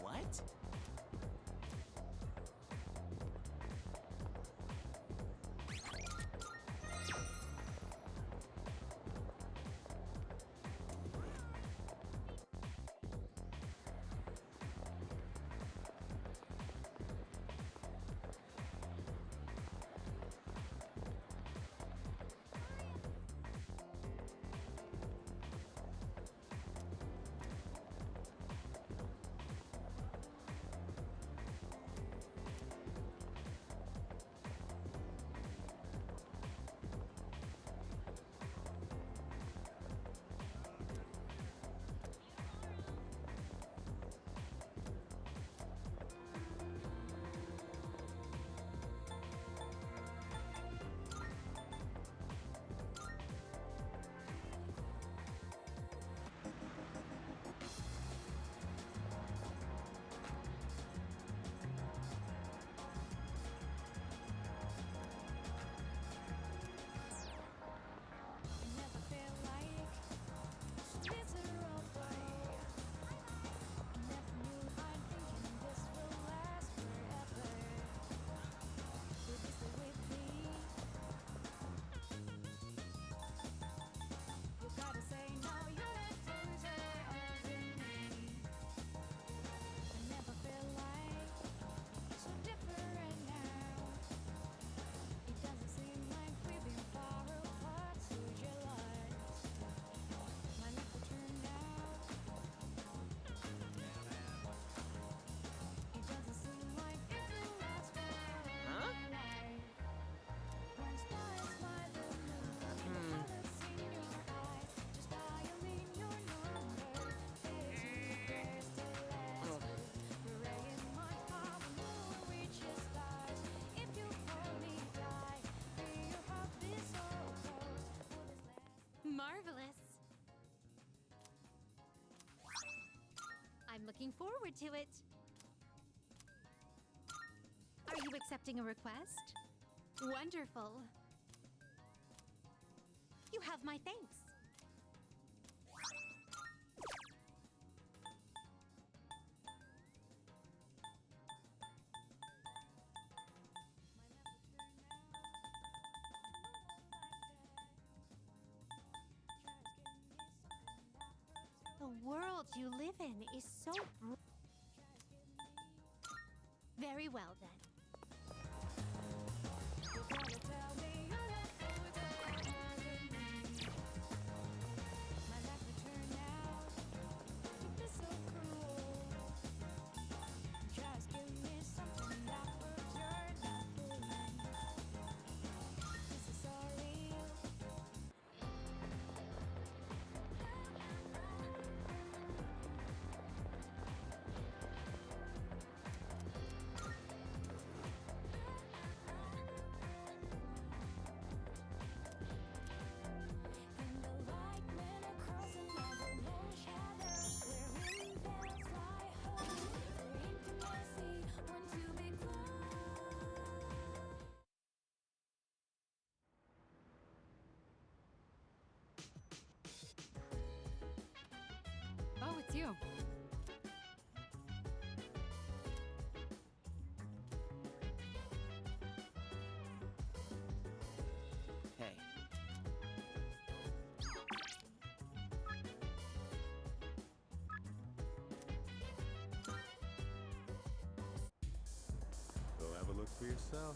What? Never feel like miserable. Never knew I'm thinking this will last forever. Will you stay with me? You gotta say no, you have to turn over me. I never feel like so different now. It doesn't seem like we've been far apart, so jealous. My life will turn out. It doesn't seem like it will last forever. Huh? Once was by the moon, colors in your eyes, just dialing your number. There's to last. Praying my heart will reach the stars. If you only die, feel your heart is so close. Will this last? Marvelous. I'm looking forward to it. Are you accepting a request? Wonderful. You have my thanks. The world you live in is so very well then. You gotta tell me you have to turn over me. My life will turn out to be so cruel. Just give me something that will turn out feeling. This is so real. And the light went across another long shadow, wherein bells fly home. For intimacy, want to be close. Oh, it's you. Hey. Go have a look for yourself.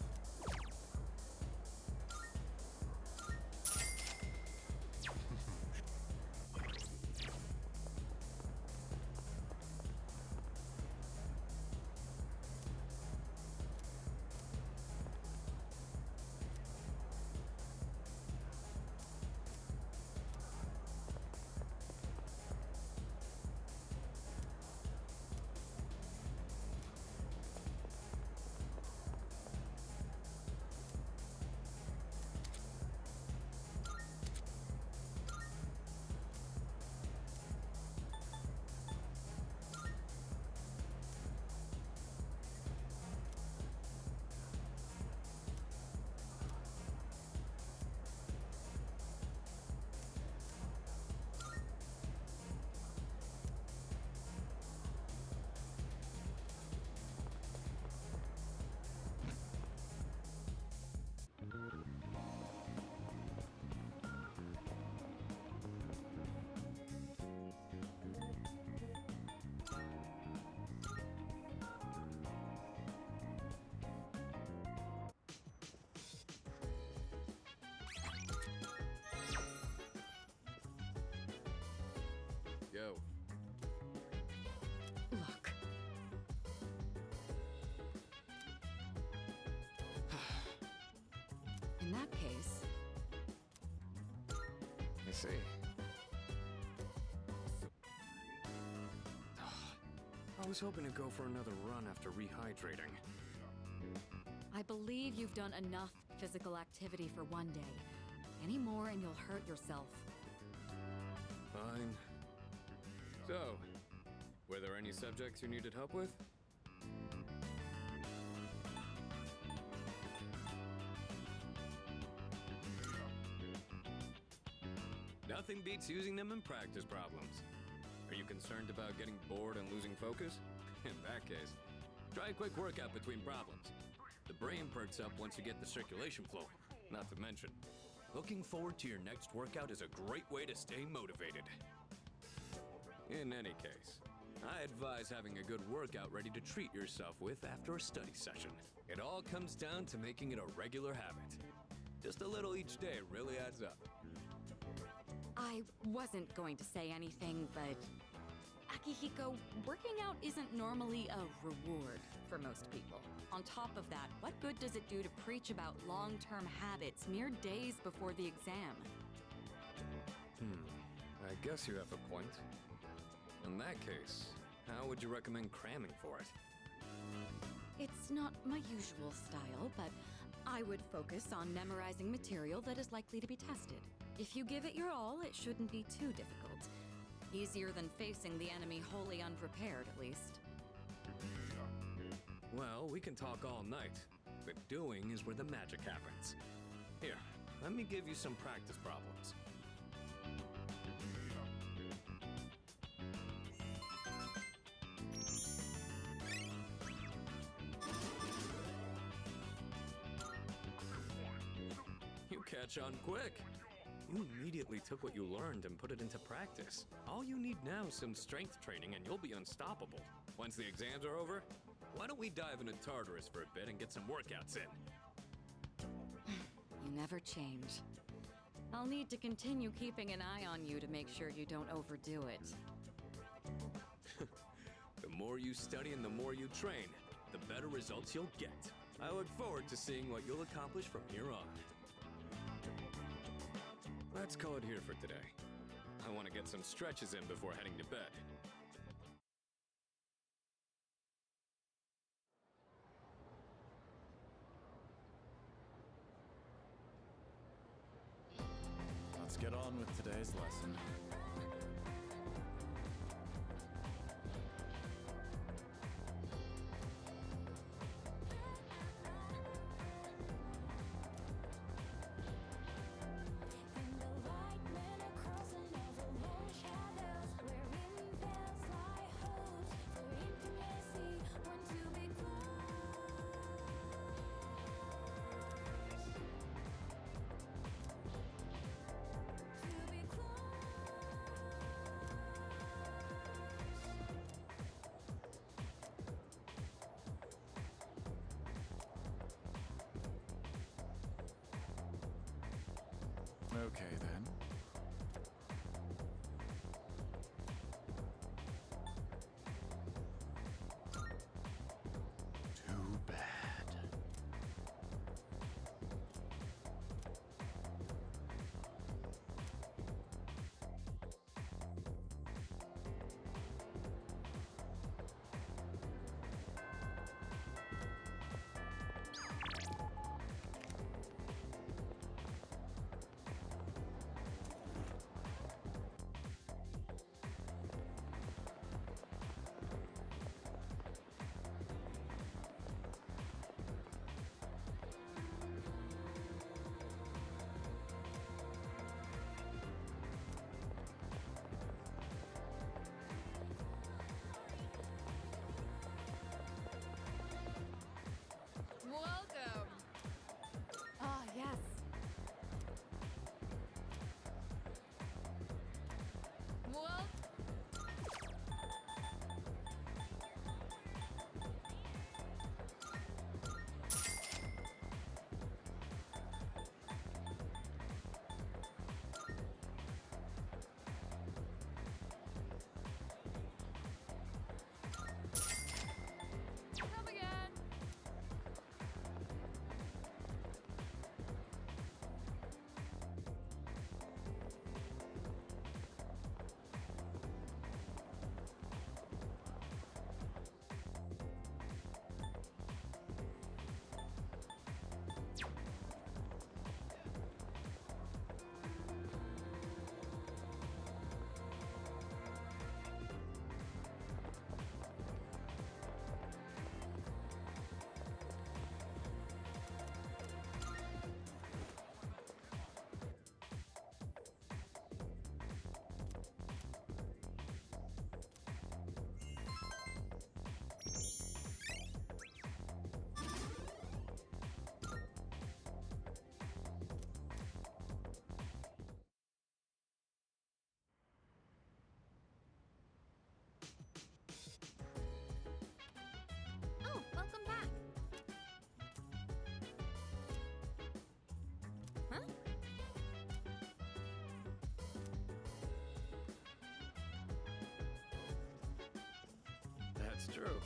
see. I was hoping to go for another run after rehydrating. I believe you've done enough physical activity for one day. Any more and you'll hurt yourself. Fine. So, were there any subjects you needed help with? Nothing beats using them in practice problems. Are you concerned about getting bored and losing focus? In that case, try a quick workout between problems. The brain perks up once you get the circulation flowing. Not to mention, looking forward to your next workout is a great way to stay motivated. In any case, I advise having a good workout ready to treat yourself with after a study session. It all comes down to making it a regular habit. Just a little each day really adds up. I wasn't going to say anything, but Akihiko, working out isn't normally a reward for most people. On top of that, what good does it do to preach about long-term habits mere days before the exam? I guess you have a point. In that case, how would you recommend cramming for it? It's not my usual style, but I would focus on memorizing material that is likely to be tested. If you give it your all, it shouldn't be too difficult. Easier than facing the enemy wholly unprepared, at least. Well, we can talk all night, but doing is where the magic happens. Here, let me give you some practice problems. You catch on quick. You immediately took what you learned and put it into practice. All you need now is some strength training and you'll be unstoppable. Once the exams are over, why don't we dive into Tartarus for a bit and get some workouts in? You never change. I'll need to continue keeping an eye on you to make sure you don't overdo it. The more you study and the more you train, the better results you'll get. I look forward to seeing what you'll accomplish from here on. Let's call it here for today. I want to get some stretches in before heading to bed. Let's get on with today's lesson. It's true.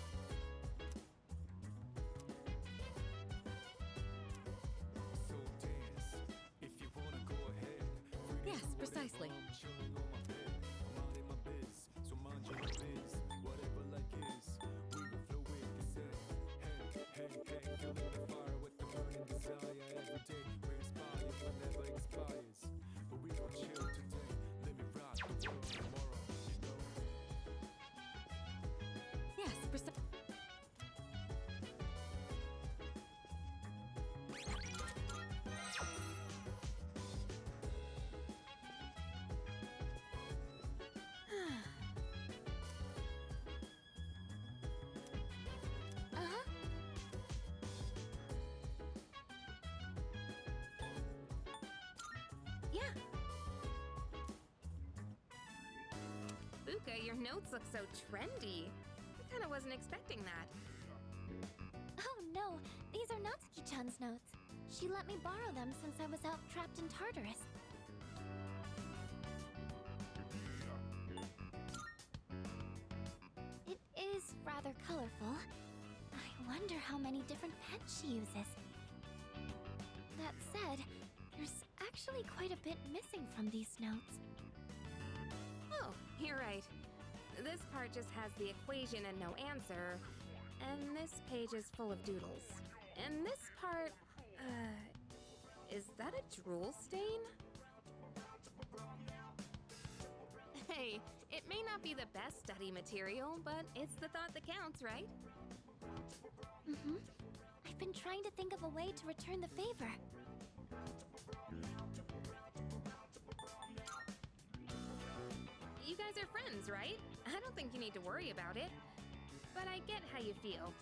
So dance if you wanna go ahead. Yes, precisely. I'm chilling on my bed. I'm out in my biz, so mind your biz. Whatever like is, we gon' flow with cassette. Hey, hey, hey, feeling the fire with the burning desire every day. We inspire but never expires. But we gon' chill today. Let me rock the world tomorrow, you know. Yes, precisely. Uh-huh. Yeah. Fuka, your notes look so trendy. I kinda wasn't expecting that. Oh no, these are Natsuki-chan's notes. She let me borrow them since I was out trapped in Tartarus. It is rather colorful. I wonder how many different pens she uses. That said, there's actually quite a bit missing from these notes. Oh, you're right. This part just has the equation and no answer. And this page is full of doodles. And this part, is that a drool stain? Hey, it may not be the best study material, but it's the thought that counts, right? Mm-hmm. I've been trying to think of a way to return the favor. You guys are friends, right? I don't think you need to worry about it. But I get how you feel.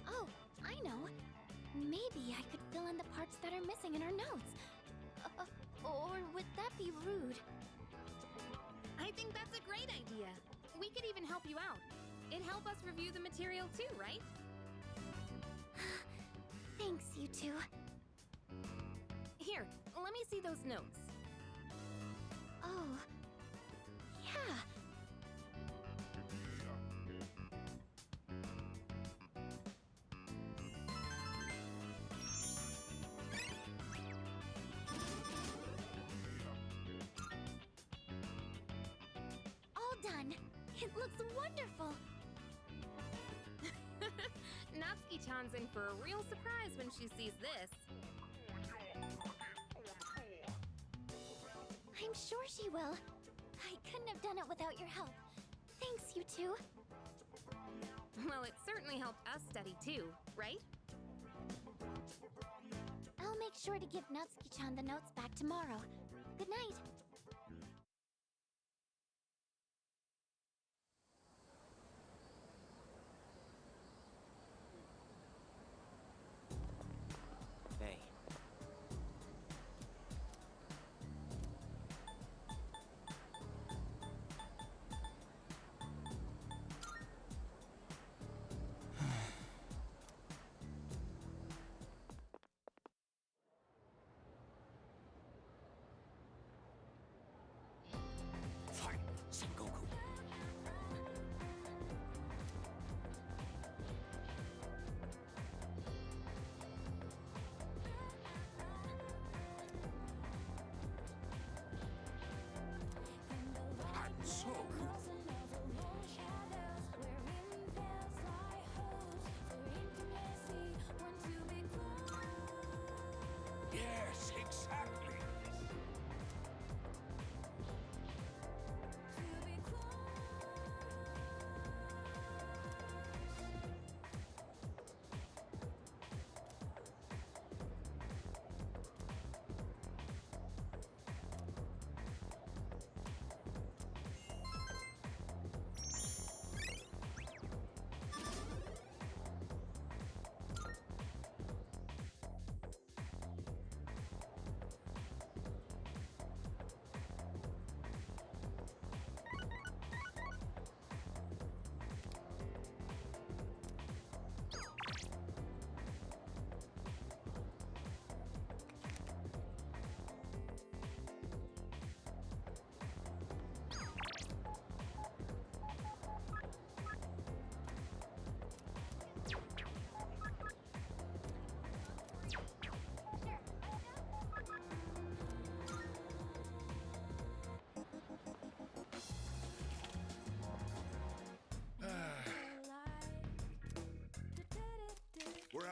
Oh, I know. Maybe I could fill in the parts that are missing in our notes. Or would that be rude? I think that's a great idea. We could even help you out. It'd help us review the material too, right? Thanks, you two. Here, let me see those notes. Oh, yeah. All done. It looks wonderful. Natsuki-chan's in for a real surprise when she sees this. I'm sure she will. I couldn't have done it without your help. Thanks, you two. Well, it certainly helped us study too, right? I'll make sure to give Natsuki-chan the notes back tomorrow. Good night. Hey.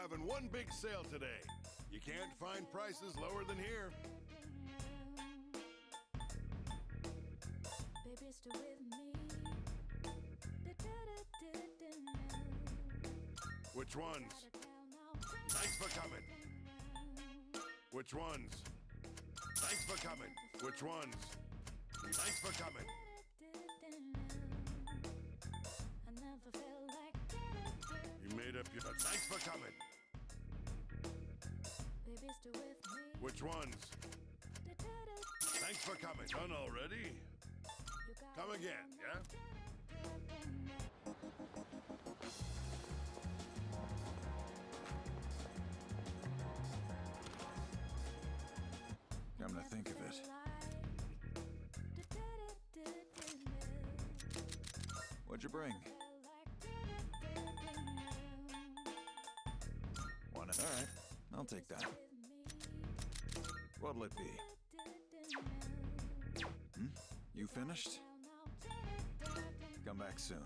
having one big sale today. You can't find prices lower than here. Baby, stay with me. Which ones? Thanks for coming. Which ones? Thanks for coming. Which ones? Thanks for coming. I never felt like You made up your... Thanks for coming. baby, stay with me. Which ones? Thanks for coming. Done already? Come again, yeah? Come to think of it, what'd you bring? Want it? All right, I'll take that. What'll it be? You finished? Come back soon.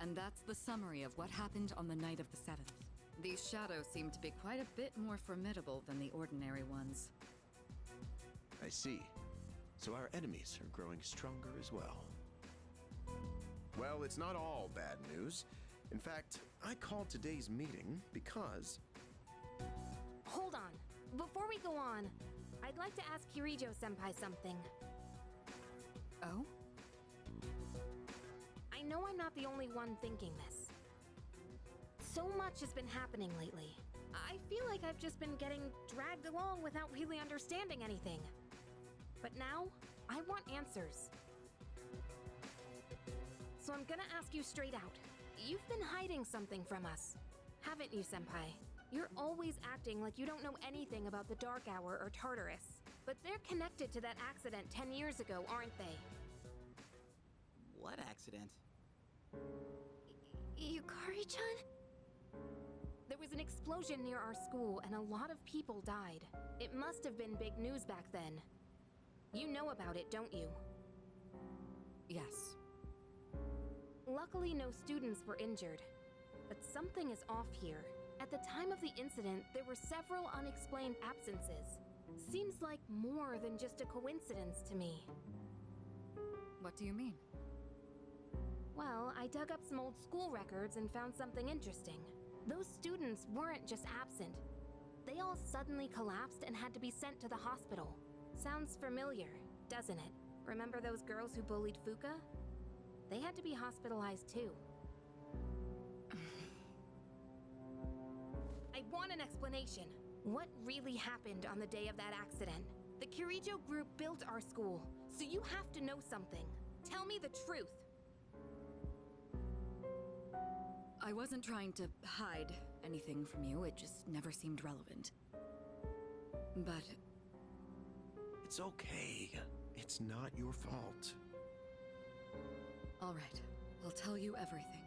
And that's the summary of what happened on the night of the 7th. These shadows seem to be quite a bit more formidable than the ordinary ones. I see. So our enemies are growing stronger as well. Well, it's not all bad news. In fact, I called today's meeting because... Hold on. Before we go on, I'd like to ask Kirijo-senpai something. Oh? I know I'm not the only one thinking this. So much has been happening lately. I feel like I've just been getting dragged along without really understanding anything. But now, I want answers. So I'm gonna ask you straight out. You've been hiding something from us, haven't you, Senpai? You're always acting like you don't know anything about the Dark Hour or Tartarus. But they're connected to that accident 10 years ago, aren't they? What accident? Yukari-chan? There was an explosion near our school and a lot of people died. It must have been big news back then. You know about it, don't you? Yes. Luckily, no students were injured. But something is off here. At the time of the incident, there were several unexplained absences. Seems like more than just a coincidence to me. What do you mean? Well, I dug up some old school records and found something interesting. Those students weren't just absent. They all suddenly collapsed and had to be sent to the hospital. Sounds familiar, doesn't it? Remember those girls who bullied Fuka? They had to be hospitalized too. I want an explanation. What really happened on the day of that accident? The Kirijo group built our school, so you have to know something. Tell me the truth. I wasn't trying to hide anything from you, it just never seemed relevant. But It's okay. It's not your fault. all right, I'll tell you everything.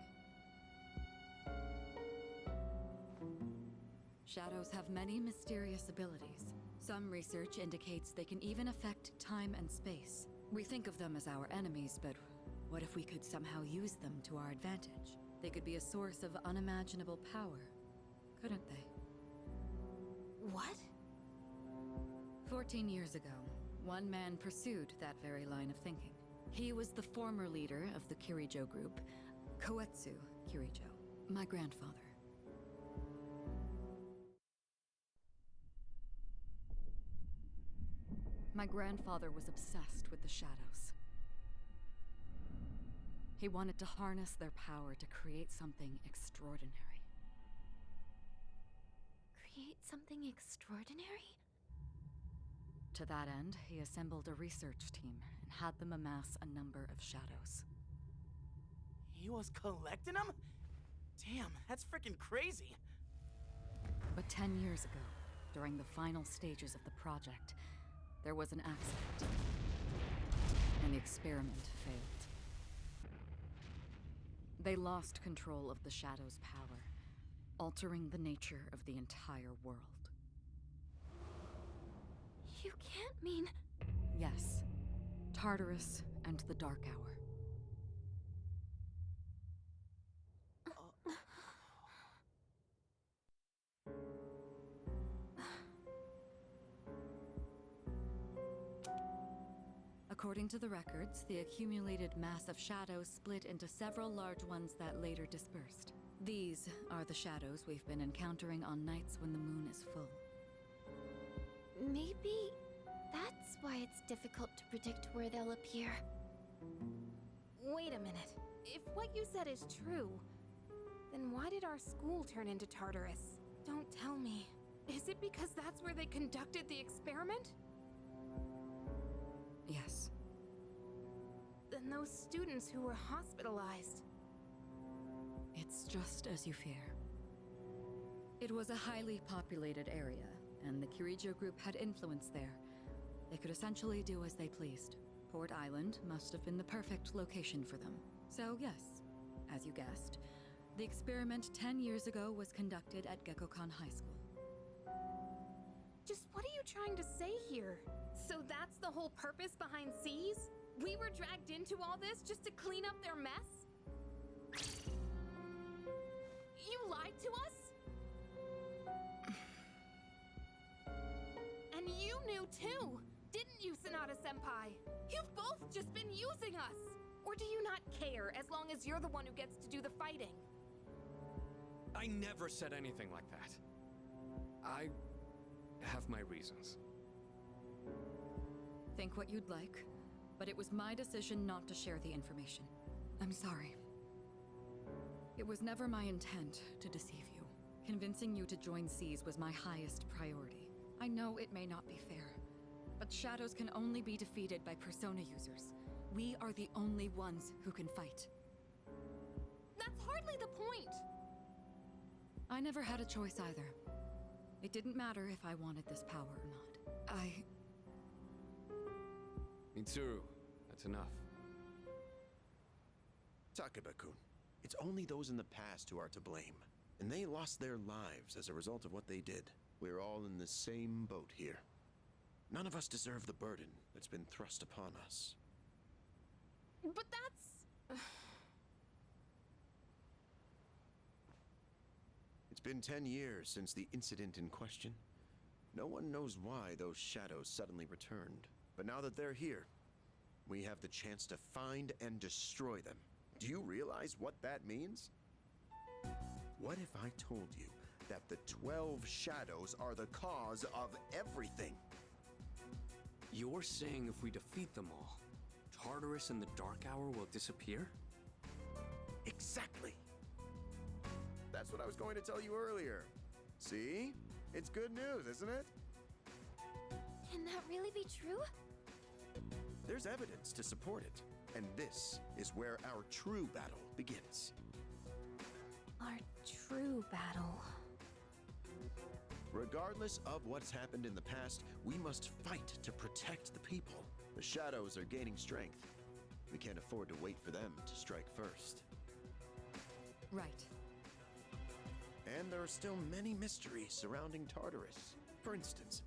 Shadows have many mysterious abilities. Some research indicates they can even affect time and space. We think of them as our enemies, but what if we could somehow use them to our advantage? They could be a source of unimaginable power, couldn't they? What? 14 years ago, one man pursued that very line of thinking. He was the former leader of the Kirijo group, Koetsu Kirijo, my grandfather. My grandfather was obsessed with the shadows. He wanted to harness their power to create something extraordinary. Create something extraordinary? To that end, he assembled a research team and had them amass a number of shadows. He was collecting them? Damn, that's freaking crazy. But 10 years ago, during the final stages of the project, there was an accident, and the experiment failed. They lost control of the Shadow's power, altering the nature of the entire world. You can't mean... Yes, Tartarus and the Dark Hour. According to the records, the accumulated mass of shadows split into several large ones that later dispersed. These are the shadows we've been encountering on nights when the moon is full. Maybe that's why it's difficult to predict where they'll appear. Wait a minute. If what you said is true, then why did our school turn into Tartarus? Don't tell me. Is it because that's where they conducted the experiment? Yes. Then those students who were hospitalized... It's just as you fear. It was a highly populated area, and the Kirijo group had influence there. They could essentially do as they pleased. Port Island must have been the perfect location for them. So yes, as you guessed, the experiment 10 years ago was conducted at Gekkokan High School. Just what are you trying to say here? So that's the whole purpose behind C's? We were dragged into all this just to clean up their mess? You lied to us? And you knew too, didn't you, Sanada-senpai? You've both just been using us! Or do you not care as long as you're the one who gets to do the fighting? I never said anything like that. I have my reasons. Think what you'd like, but it was my decision not to share the information. I'm sorry. It was never my intent to deceive you. Convincing you to join C's was my highest priority. I know it may not be fair, but shadows can only be defeated by persona users. We are the only ones who can fight. That's hardly the point! I never had a choice either. It didn't matter if I wanted this power or not. Mitsuru, that's enough. Takeba-kun, it's only those in the past who are to blame. And they lost their lives as a result of what they did. We're all in the same boat here. None of us deserve the burden that's been thrust upon us. But that's... It's been 10 years since the incident in question. No one knows why those shadows suddenly returned. But now that they're here, we have the chance to find and destroy them. Do you realize what that means? What if I told you that the 12 shadows are the cause of everything? You're saying if we defeat them all, Tartarus and the Dark Hour will disappear? Exactly. That's what I was going to tell you earlier. See? It's good news, isn't it? Can that really be true? There's evidence to support it. And this is where our true battle begins. Our true battle. Regardless of what's happened in the past, we must fight to protect the people. The shadows are gaining strength. We can't afford to wait for them to strike first. Right. And there are still many mysteries surrounding Tartarus. For instance,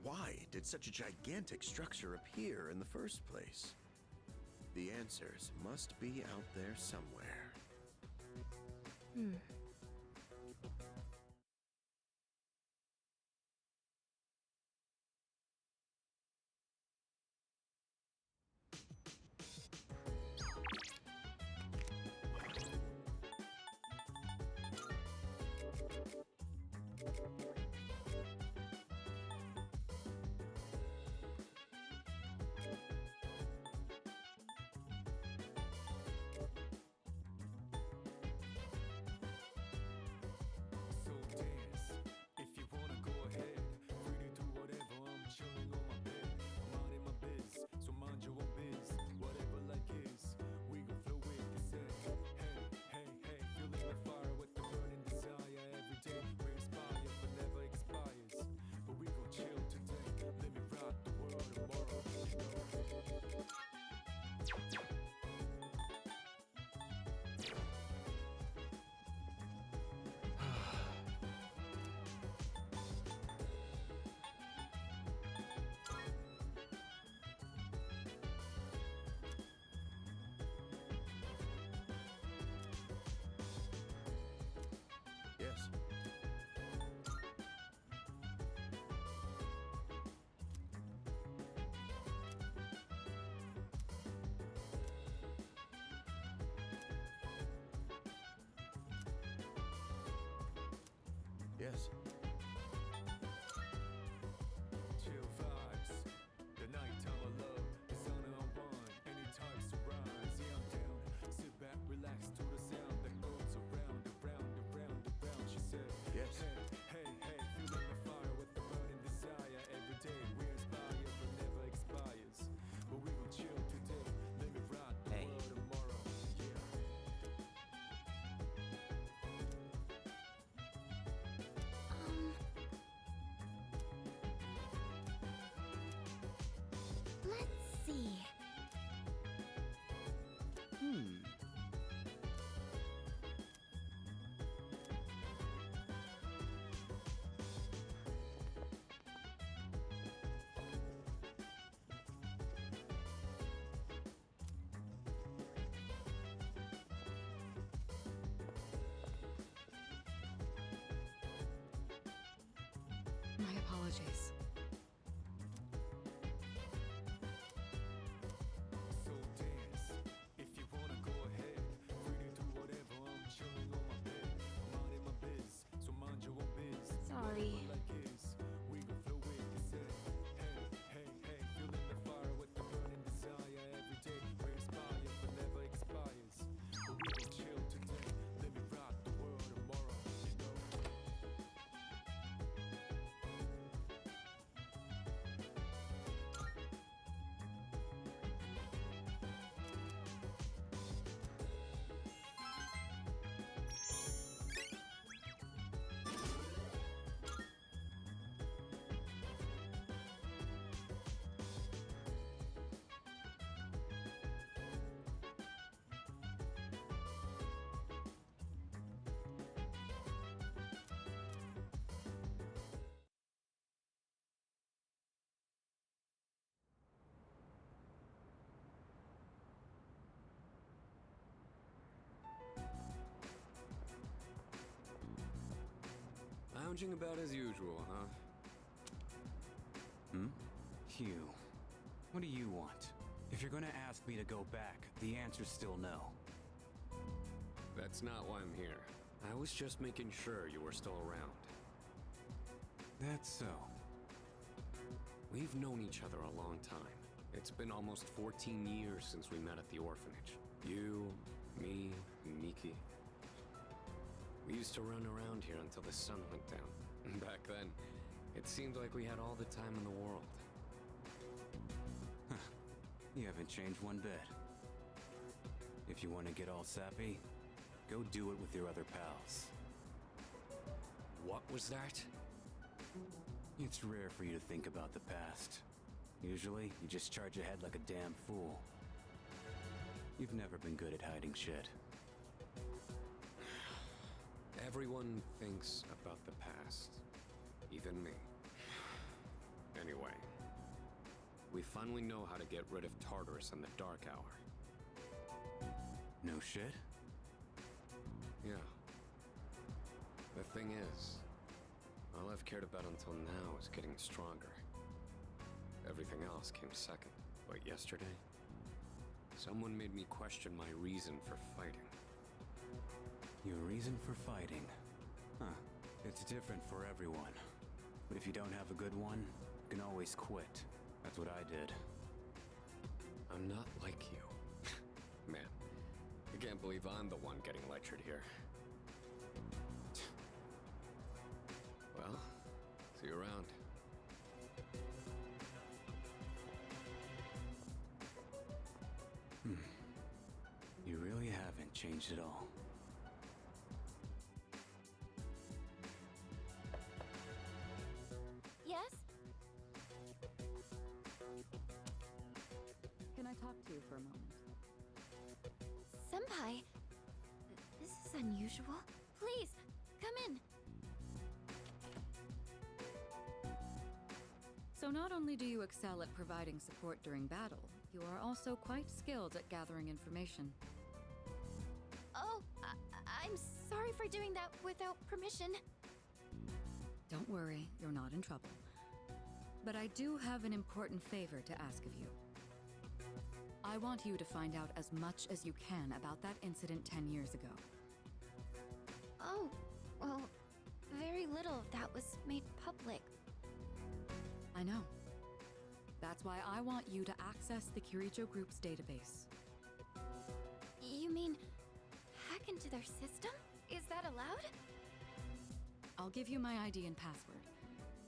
why did such a gigantic structure appear in the first place? The answers must be out there somewhere. So dance, if you wanna go ahead. Free to do whatever, I'm chilling on my bed. I'm minding my biz, so mind your own biz. Whatever like is, we gon' flow with the set. Hey, hey, hey, feeling the fire with the burning desire. Every day we inspire, but never expires. But we gon' chill today, let me rock the world tomorrow, you know. Yes. Yes. Chill vibes, the nighttime I love, the sun unwind, anytime surprise. Yeah, I'm down. Sit back, relax to the sound that goes around, around, around, around. She said, Yes. Hey, hey, hey, feeling the fire with the burning desire. Every day we inspire, but never expires. But we gon' chill today. Let me rock the Hey. world tomorrow. Yeah. Let's see. My apologies. So dance, if you wanna go ahead. Free to do whatever, I'm chilling on my bed. I'm minding my biz, so mind your own biz. Sorry. Whatever like is, we gon' flow with the set. Hey, hey, hey, feeling the fire with the burning desire. Every day we inspire, but never expires. But we gon' chill today, let me rock the world tomorrow, you know. Lounging about as usual, huh? Hugh, what do you want? If you're gonna ask me to go back, the answer's still no. That's not why I'm here. I was just making sure you were still around. That's so. We've known each other a long time. It's been almost 14 years since we met at the orphanage. You, me, Miki. We used to run around here until the sun went down. Back then, it seemed like we had all the time in the world. You haven't changed one bit. If you want to get all sappy, Go do it with your other pals. What was that? It's rare for you to think about the past. Usually, you just charge ahead like a damn fool. You've never been good at hiding shit. Everyone thinks about the past. Even me. Anyway, we finally know how to get rid of Tartarus in the Dark Hour. No shit? Yeah. The thing is, all I've cared about until now is getting stronger. Everything else came second. But yesterday, someone made me question my reason for fighting. Your reason for fighting? Huh. It's different for everyone. But if you don't have a good one, you can always quit. That's what I did. I'm not like you. Man, I can't believe I'm the one getting lectured here. Well, see you around. You really haven't changed at all. Yes? Can I talk to you for a moment? Senpai, this is unusual. Please, come in. So not only do you excel at providing support during battle, you are also quite skilled at gathering information. Oh, I'm sorry for doing that without permission. Don't worry, you're not in trouble. But I do have an important favor to ask of you. I want you to find out as much as you can about that incident 10 years ago. Oh, well, very little of that was made public. I know. That's why I want you to access the Kirijo Group's database. You mean hack into their system? Is that allowed? I'll give you my ID and password.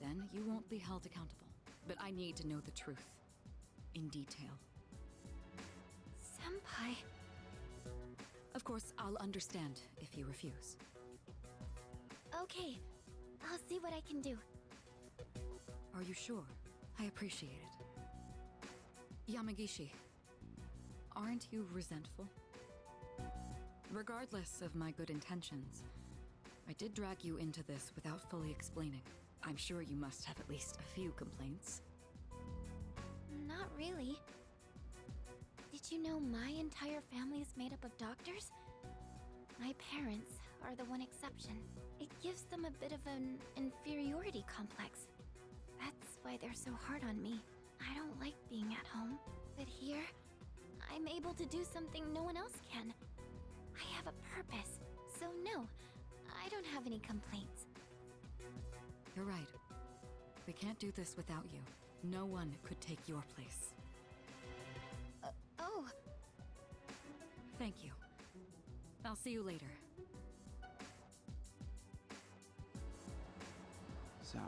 Then you won't be held accountable. But I need to know the truth. In detail. Senpai. Of course, I'll understand if you refuse. Okay, I'll see what I can do. Are you sure? I appreciate it. Yamagishi, aren't you resentful? Regardless of my good intentions, I did drag you into this without fully explaining. I'm sure you must have at least a few complaints. Not really. Did you know my entire family is made up of doctors? My parents are the one exception. It gives them a bit of an inferiority complex. That's why they're so hard on me. I don't like being at home. But here, I'm able to do something no one else can. I have a purpose. So no, I don't have any complaints. You're right. We can't do this without you. No one could take your place. Oh. Thank you. I'll see you later. So,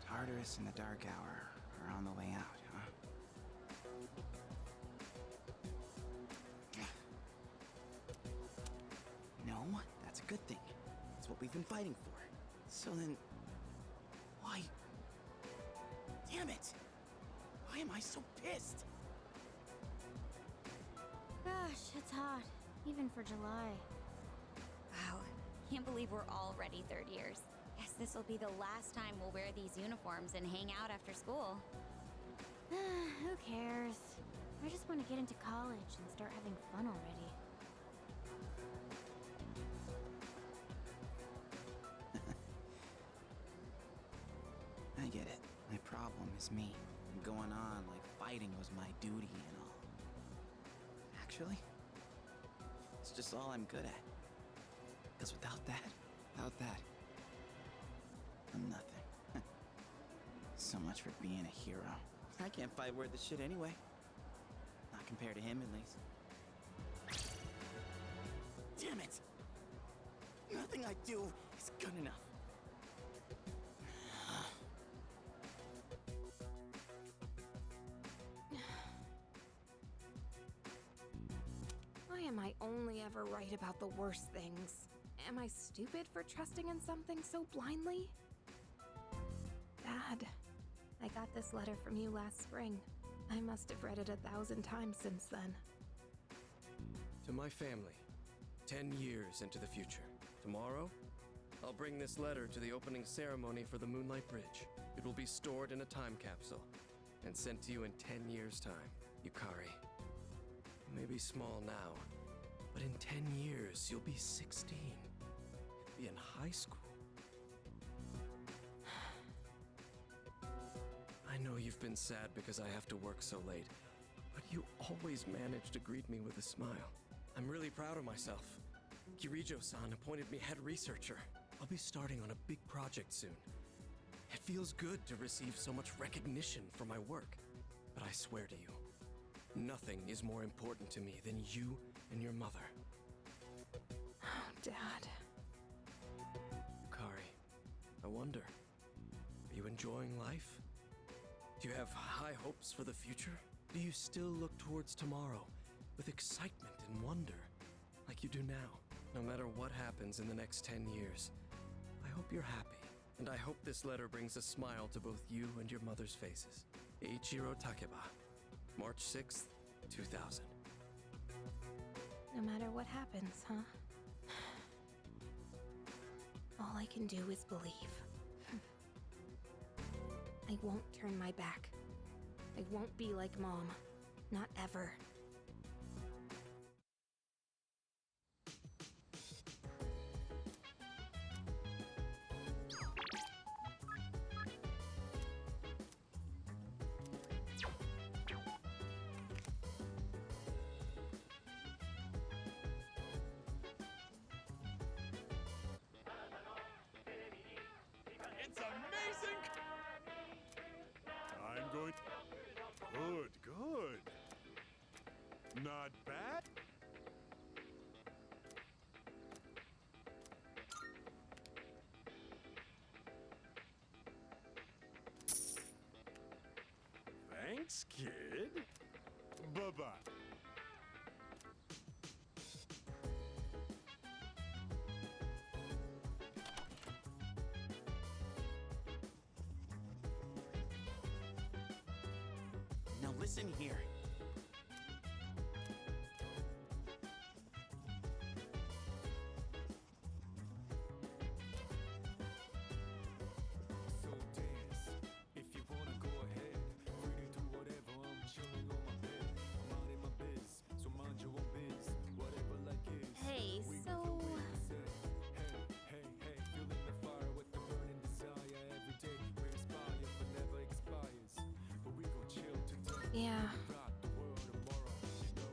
Tartarus and the Dark Hour are on the way out, huh? No, that's a good thing. That's what we've been fighting for. So then... why? Damn it! Why am I so pissed? Gosh, it's hot. Even for July. Wow, can't believe we're already third years. Guess this will be the last time we'll wear these uniforms and hang out after school. Who cares? I just want to get into college and start having fun already. I get it. My problem is me. I'm going on like fighting was my duty and all. Actually, it's just all I'm good at. Because without that, I'm nothing. So much for being a hero. I can't fight worth the shit anyway. Not compared to him, at least. Damn it! Nothing I do is good enough. I am I only ever right about the worst things? Am I stupid for trusting in something so blindly? Dad, I got this letter from you last spring. I must have read it 1,000 times since then. To my family, 10 years into the future. Tomorrow, I'll bring this letter to the opening ceremony for the Moonlight Bridge. It will be stored in a time capsule and sent to you in 10 years' time. Yukari, you may be small now, but in 10 years, you'll be 16. You'll be in high school. I know you've been sad because I have to work so late, but you always manage to greet me with a smile. I'm really proud of myself. Kirijo-san appointed me head researcher. I'll be starting on a big project soon. It feels good to receive so much recognition for my work. But I swear to you, nothing is more important to me than you and your mother. Oh, Dad. Yukari, I wonder, are you enjoying life? Do you have high hopes for the future? Do you still look towards tomorrow with excitement and wonder, like you do now? No matter what happens in the next 10 years, I hope you're happy. And I hope this letter brings a smile to both you and your mother's faces. Eiichiro Takeba, March 6th, 2000. No matter what happens, huh? All I can do is believe. I won't turn my back. I won't be like Mom. Not ever. It's amazing! I'm going... Good, good. Not bad? Thanks, kid. Bye-bye. Now listen here. So dance, if you wanna go ahead. Free to do whatever, I'm chilling on my bed. I'm minding my biz, so mind your own biz. Whatever like is. Hey, we so... go the way we say. Hey, hey, hey, feeling the fire with the burning desire. Every day we inspire, but never expires. But we gon' chill today. Yeah. Rock the world tomorrow, you know.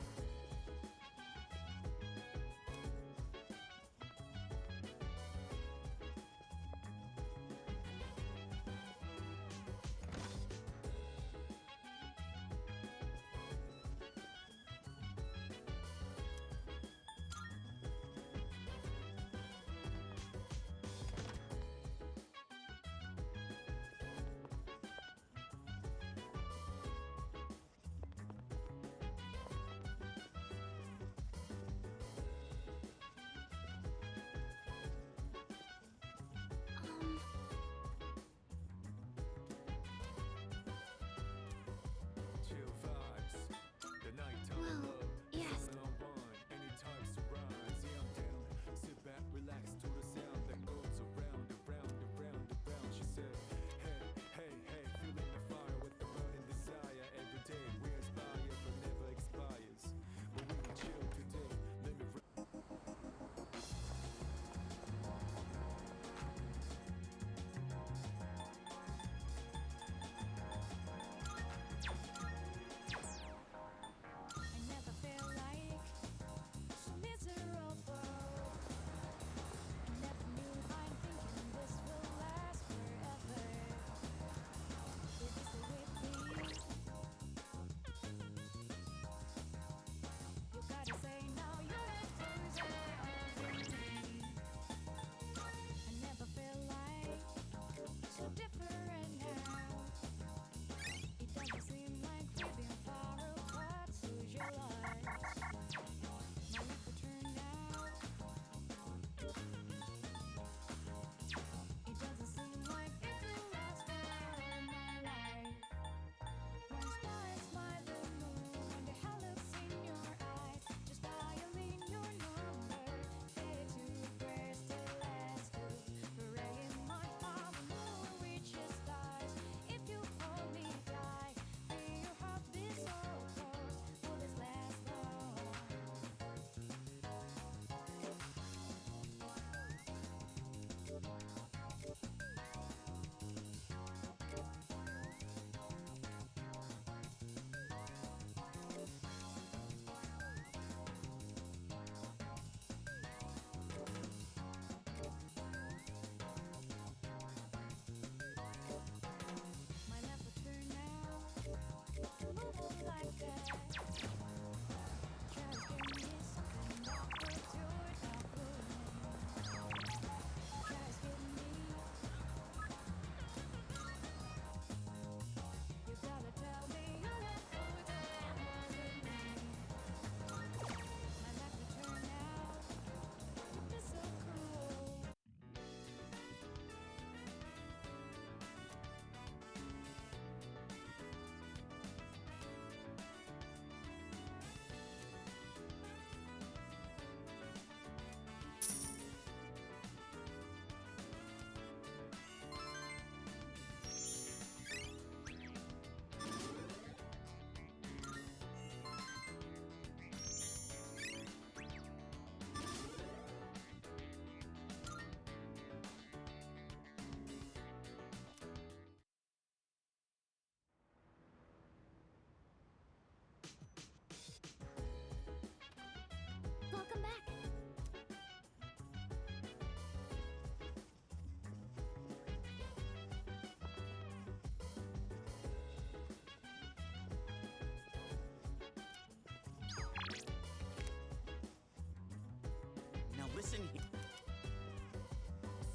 person here.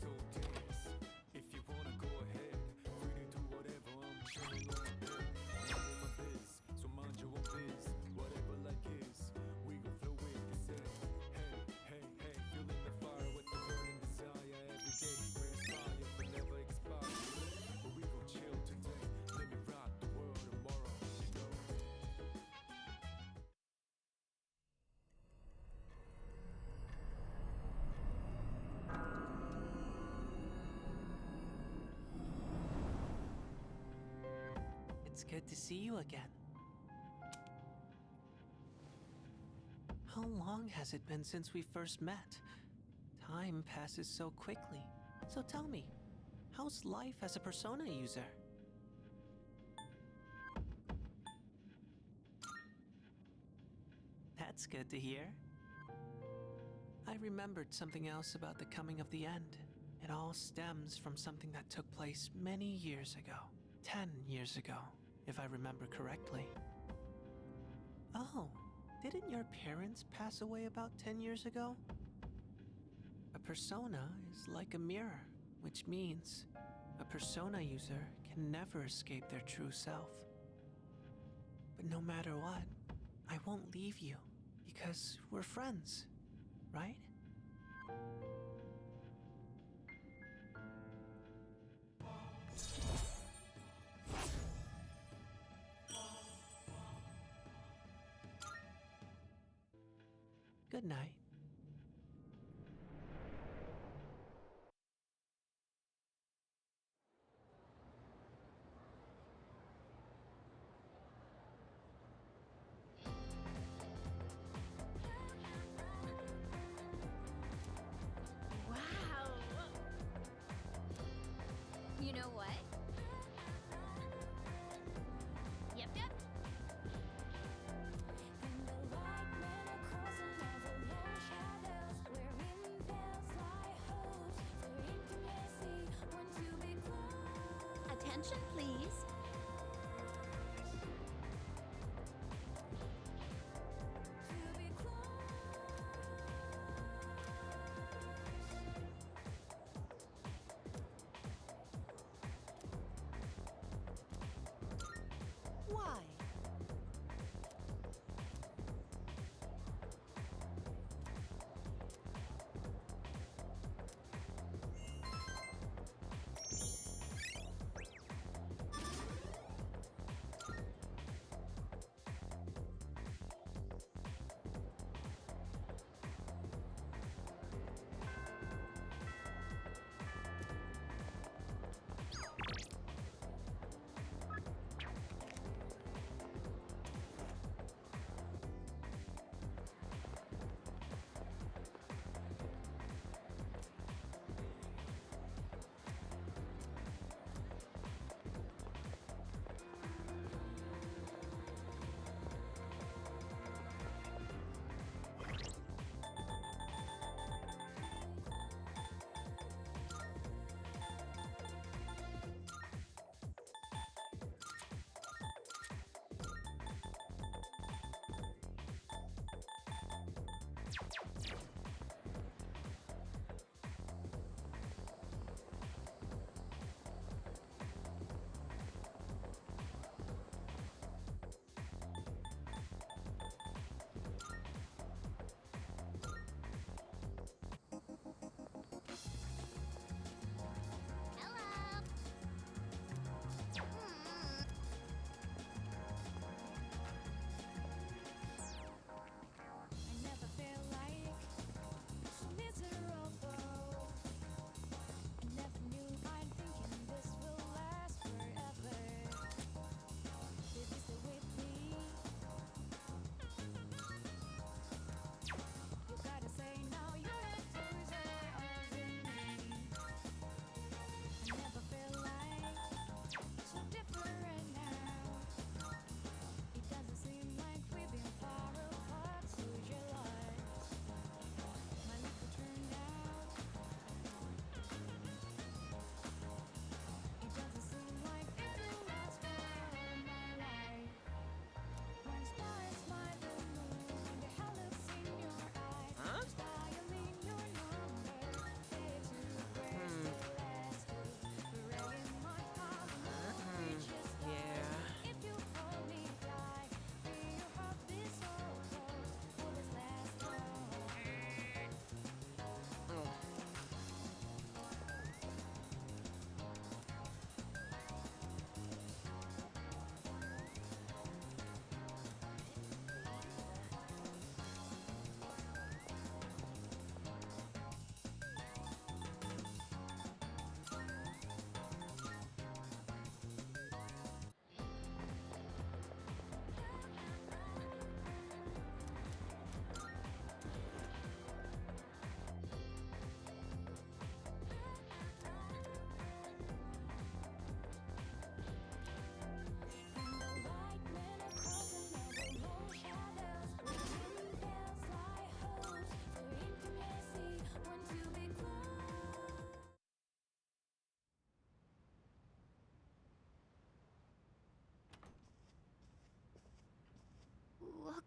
So dance. If you wanna go ahead, free to do whatever. I'm chilling on my bed. Minding my biz, so mind your own biz. Whatever like is, we gon' flow with the set. Hey, hey, hey, feeling the fire with the burning desire every day. Brings fire but never expires. But we gon' chill today. Let me rock the world tomorrow. You know. It's good to see you again. How long has it been since we first met? Time passes so quickly. So tell me, how's life as a Persona user? That's good to hear. I remembered something else about the coming of the end. It all stems from something that took place many years ago. 10 years ago, if I remember correctly. Oh, didn't your parents pass away about 10 years ago? A persona is like a mirror, which means a persona user can never escape their true self. But no matter what, I won't leave you, because we're friends, right? Good night. Wow! You know what? Yep, yep.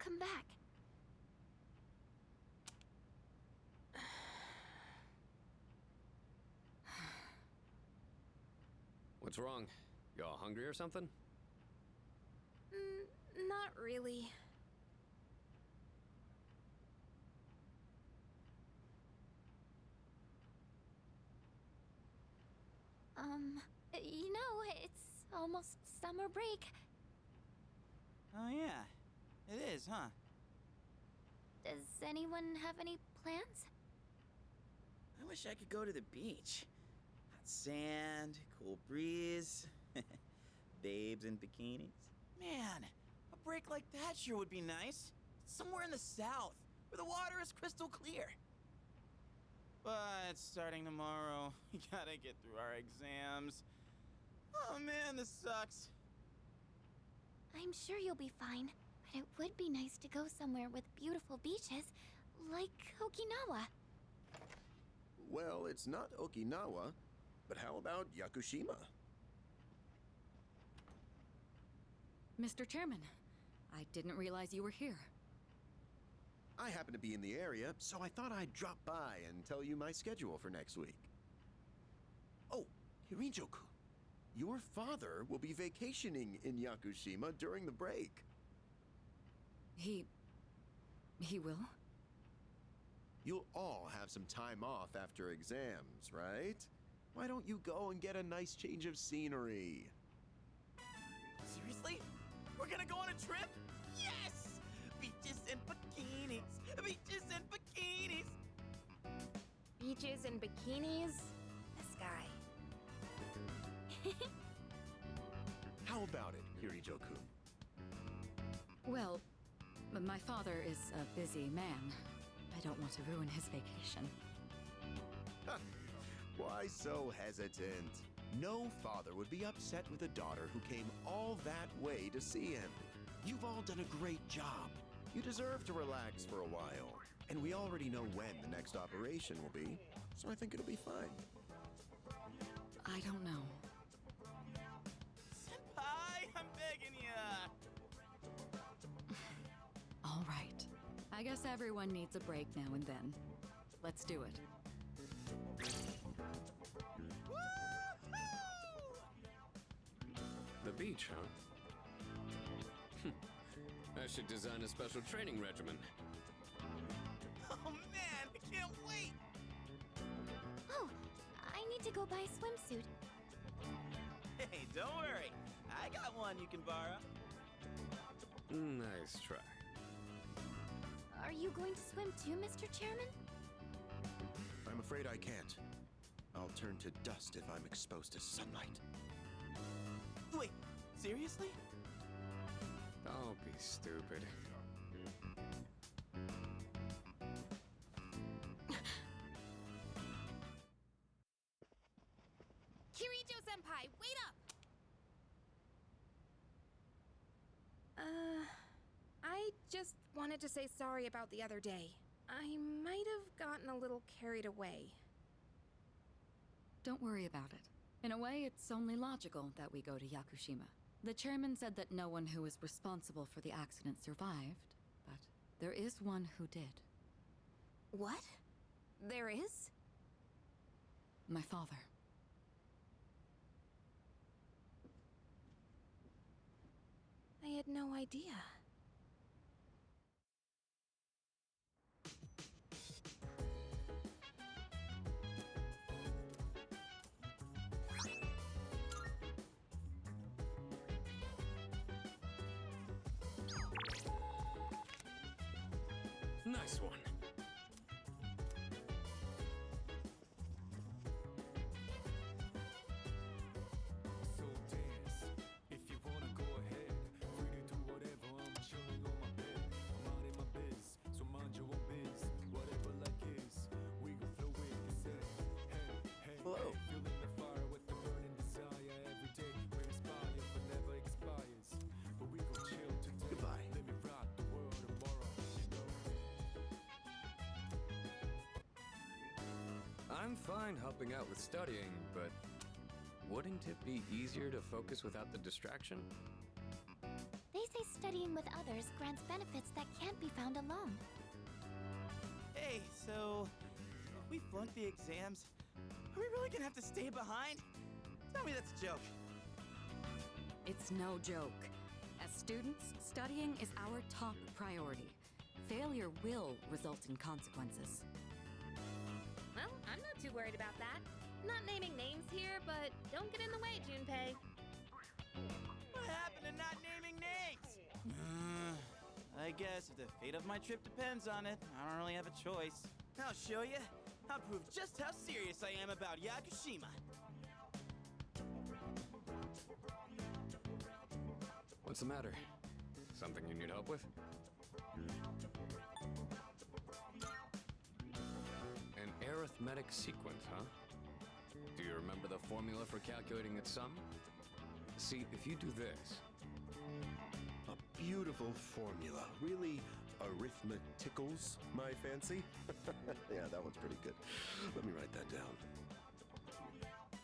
come back. What's wrong? You all hungry or something? Not really. It's almost summer break. Oh, yeah. It is, huh? Does anyone have any plans? I wish I could go to the beach. Hot sand, cool breeze, babes in bikinis. Man, a break like that sure would be nice. Somewhere in the south, where the water is crystal clear. But starting tomorrow, we gotta get through our exams. Oh man, this sucks. I'm sure you'll be fine, but it would be nice to go somewhere with beautiful beaches, like Okinawa. Well, it's not Okinawa, but how about Yakushima? Mr. Chairman, I didn't realize you were here. I happen to be in the area, so I thought I'd drop by and tell you my schedule for next week. Oh, Hirijo-kun, your father will be vacationing in Yakushima during the break. He will? You'll all have some time off after exams, right? Why don't you go and get a nice change of scenery? Seriously? We're gonna go on a trip? Yes! Beaches and bikinis! Beaches and bikinis! Beaches and bikinis? This guy. How about it, Hirijo-kun? Well, my father is a busy man. I don't want to ruin his vacation. Why so hesitant? No father would be upset with a daughter who came all that way to see him. You've all done a great job. You deserve to relax for a while. And we already know when the next operation will be, so I think it'll be fine. I don't know. Senpai, I'm begging ya! All right. I guess everyone needs a break now and then. Let's do it. The beach, huh? I should design a special training regimen. Oh man, I can't wait! Oh, I need to go buy a swimsuit. Hey, don't worry. I got one you can borrow. Nice try. Are you going to swim too, Mr. Chairman? I'm afraid I can't. I'll turn to dust if I'm exposed to sunlight. Wait, seriously? Don't be stupid. Kirijo-senpai, wait up! I just wanted to say sorry about the other day. I might have gotten a little carried away. Don't worry about it. In a way, it's only logical that we go to Yakushima. The chairman said that no one who was responsible for the accident survived, but there is one who did. What? There is? My father. I had no idea. Nice one. So dance, if you wanna go ahead. Free to do whatever, I'm chilling on my bed. I'm out in my biz, so mind your own biz. Whatever like is, we gon' flow with the set. Hey, hey, Hello. hey, feeling the fire with the burning desire. Every day we inspire, but never expires. But we gon' chill today. Goodbye. Let me rock the world tomorrow, you know. I'm fine helping out with studying, but wouldn't it be easier to focus without the distraction? They say studying with others grants benefits that can't be found alone. Hey, so if we flunk the exams, are we really gonna have to stay behind? Tell me that's a joke. It's no joke. As students, studying is our top priority. Failure will result in consequences. Well, I'm not too worried about that. Not naming names here, but don't get in the way, Junpei. What happened to not naming names? I guess if the fate of my trip depends on it, I don't really have a choice. I'll show you. I'll prove just how serious I am about Yakushima. What's the matter? Something you need help with? An arithmetic sequence, huh? Do you remember the formula for calculating its sum? See, if you do this... A beautiful formula. Really arithmeticals, my fancy. Yeah, that one's pretty good. Let me write that down.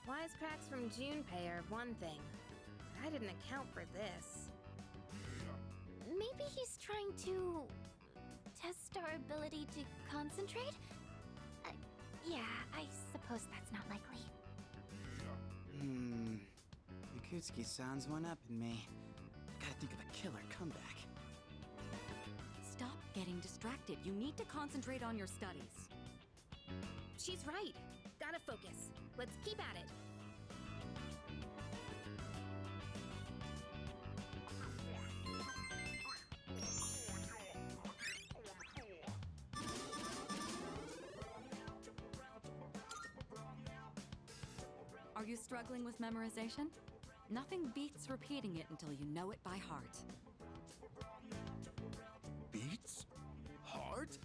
Wisecracks from Junpei are one thing, but I didn't account for this. Maybe he's trying to test our ability to concentrate? Yeah, I suppose that's not likely. Yakutsuki-san's one up in me. Gotta think of a killer comeback. Stop getting distracted. You need to concentrate on your studies. She's right. Gotta focus. Let's keep at it. Are you struggling with memorization? Nothing beats repeating it until you know it by heart. Beats? Heart?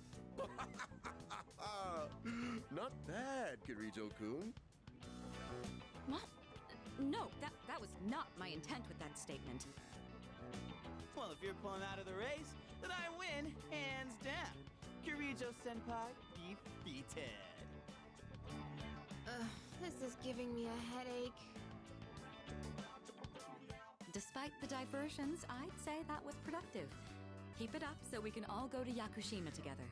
Not bad, Kirijo-kun. What? No, that was not my intent with that statement. Well, if you're pulling out of the race, then I win, hands down. Kirijo-senpai defeated. This is giving me a headache. Despite the diversions, I'd say that was productive. Keep it up so we can all go to Yakushima together.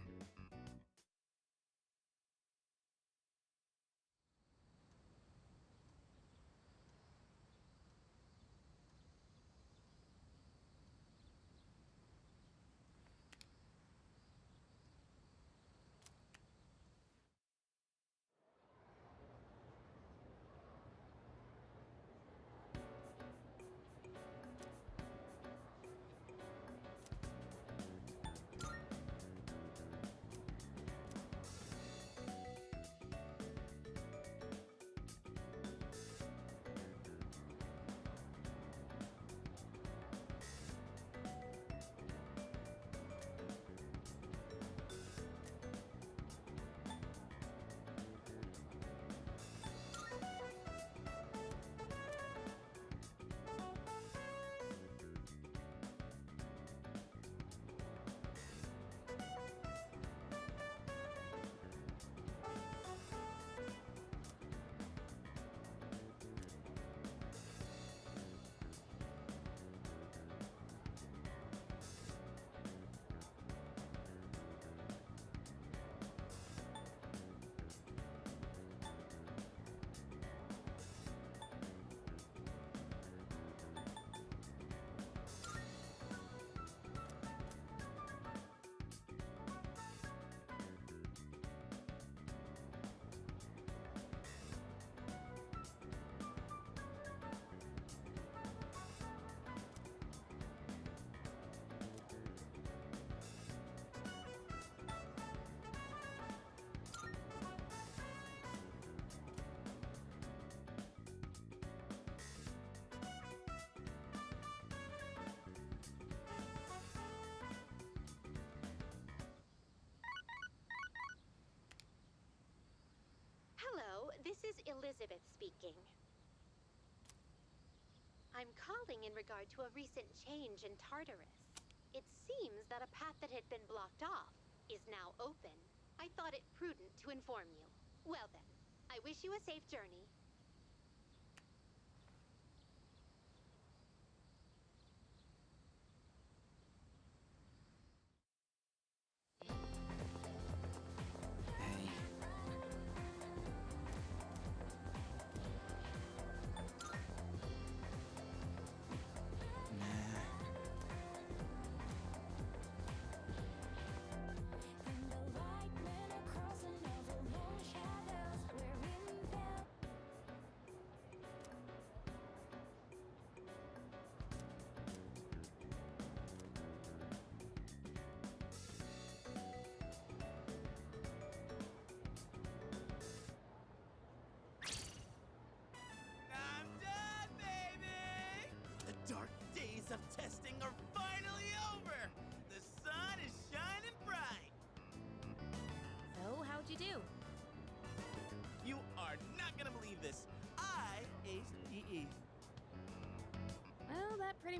Hello, this is Elizabeth speaking. I'm calling in regard to a recent change in Tartarus. It seems that a path that had been blocked off is now open. I thought it prudent to inform you. Well then, I wish you a safe journey.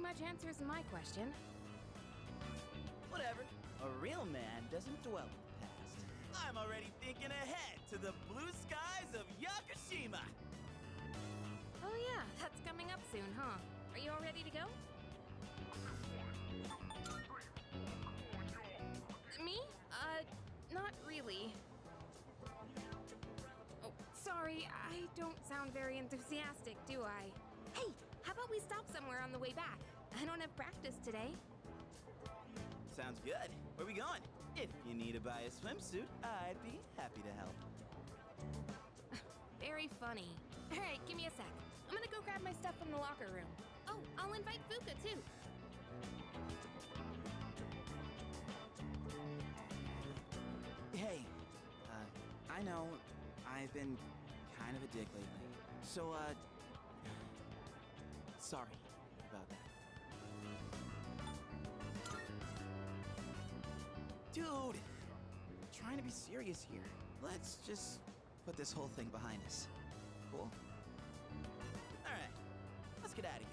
much answers my question. Whatever. A real man doesn't dwell in the past. I'm already thinking ahead to the blue skies of Yakushima. Oh yeah, that's coming up soon, huh? Are you all ready to go? Me? Not really. Oh, sorry, I don't sound very enthusiastic, do I? Hey, how about we stop somewhere on the way back? I don't have practice today. Sounds good. Where we going? If you need to buy a swimsuit, I'd be happy to help. Very funny. All right, give me a sec. I'm gonna go grab my stuff from the locker room. Oh, I'll invite Fuka too. Hey, I know I've been kind of a dick lately. So, sorry about that. Dude! Trying to be serious here. Let's just put this whole thing behind us. Cool? Alright, let's get out of here.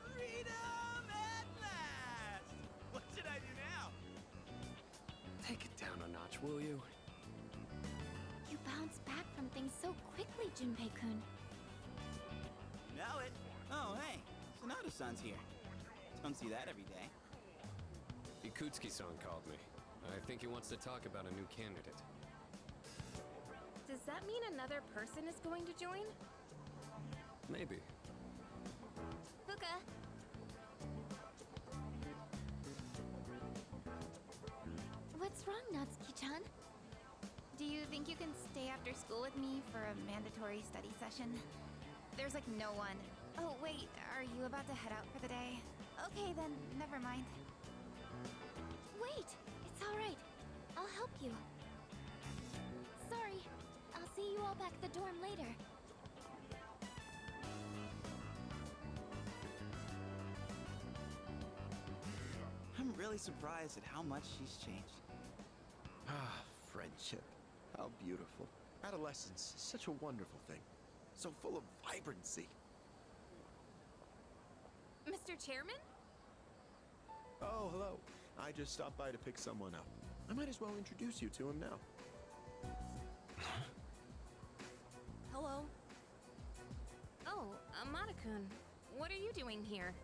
Freedom at last! What should I do now? Take it down a notch, will you? You bounce back from things so quickly, Junpei-kun. Know it. Oh, hey, Sonata-san's here. Don't see that every day. Ikutsuki-san called me. I think he wants to talk about a new candidate. Does that mean another person is going to join? Maybe. Fuka! What's wrong, Natsuki-chan? Do you think you can stay after school with me for a mandatory study session? There's like no one. Oh, wait, are you about to head out for the day? Okay, then, never mind. Wait! It's alright. I'll help you. Sorry. I'll see you all back at the dorm later. I'm really surprised at how much she's changed. Ah, friendship. How beautiful. Adolescence is such a wonderful thing. So full of vibrancy. Mr. Chairman? Oh, hello. I just stopped by to pick someone up. I might as well introduce you to him now. Hello. Oh, Amada-kun, what are you doing here?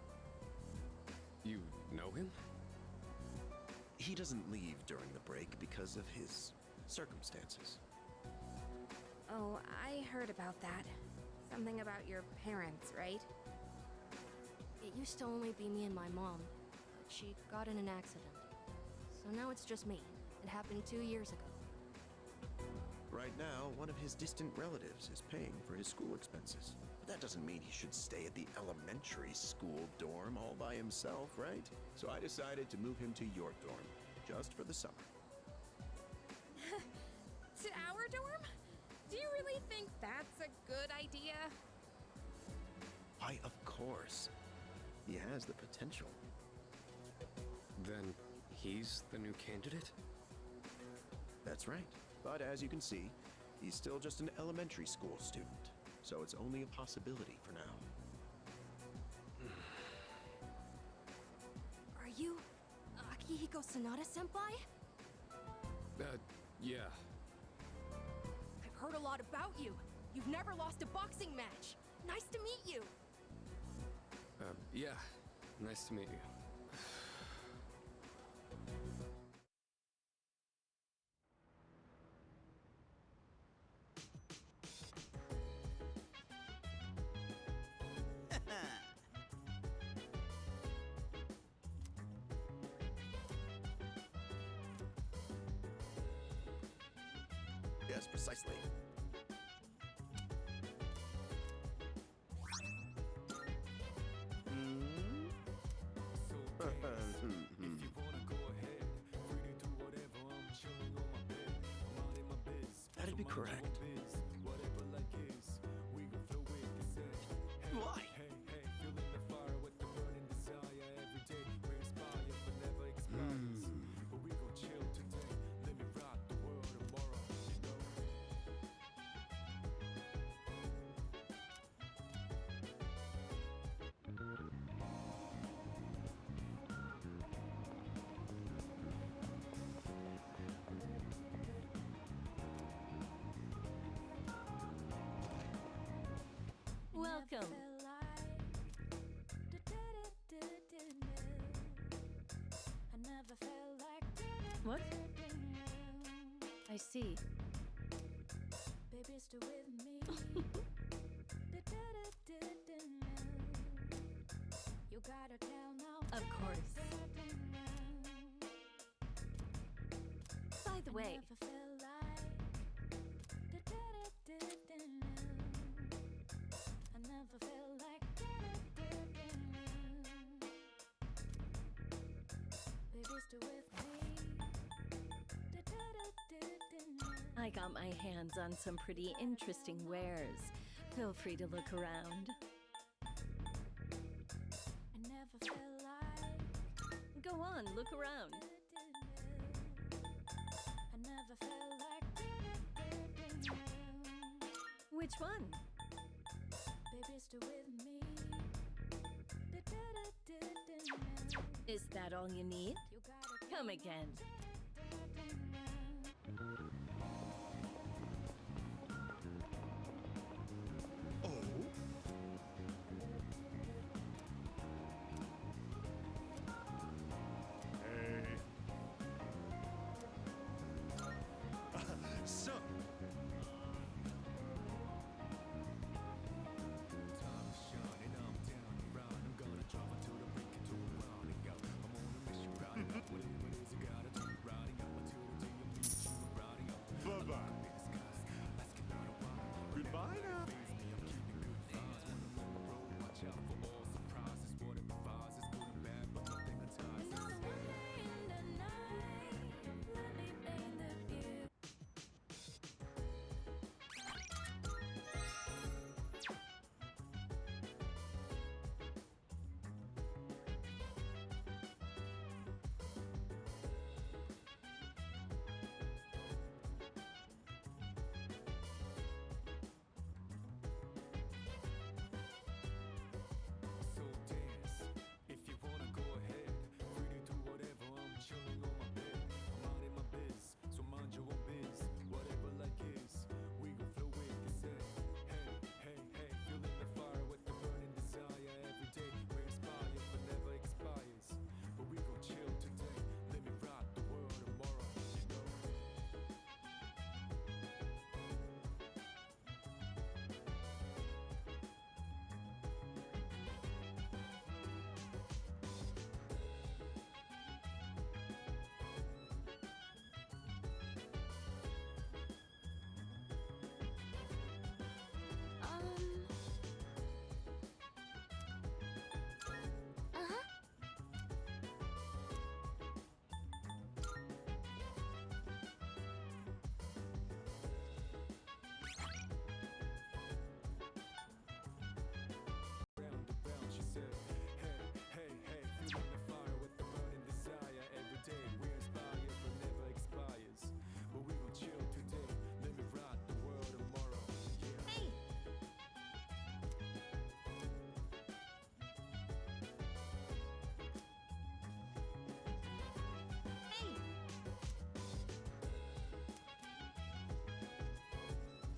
You know him? He doesn't leave during the break because of his circumstances. Oh, I heard about that. Something about your parents, right? It used to only be me and my mom, but she got in an accident. So now it's just me. It happened 2 years ago. Right now, one of his distant relatives is paying for his school expenses. But that doesn't mean he should stay at the elementary school dorm all by himself, right? So I decided to move him to your dorm, just for the summer. To our dorm? Do you really think that's a good idea? Why, of course. He has the potential. Then he's the new candidate? That's right. But as you can see, he's still just an elementary school student. So it's only a possibility for now. Are you Akihiko Sanada-senpai? Yeah. I've heard a lot about you. You've never lost a boxing match. Nice to meet you. Yeah. Nice to meet you. Yes, precisely. That'd be correct. Why? Welcome. What? I see. Of course. By the way, I got my hands on some pretty interesting wares. Feel free to look around. Go on, look around. Which one? Is that all you need? Come again. So, bye-bye. Goodbye now.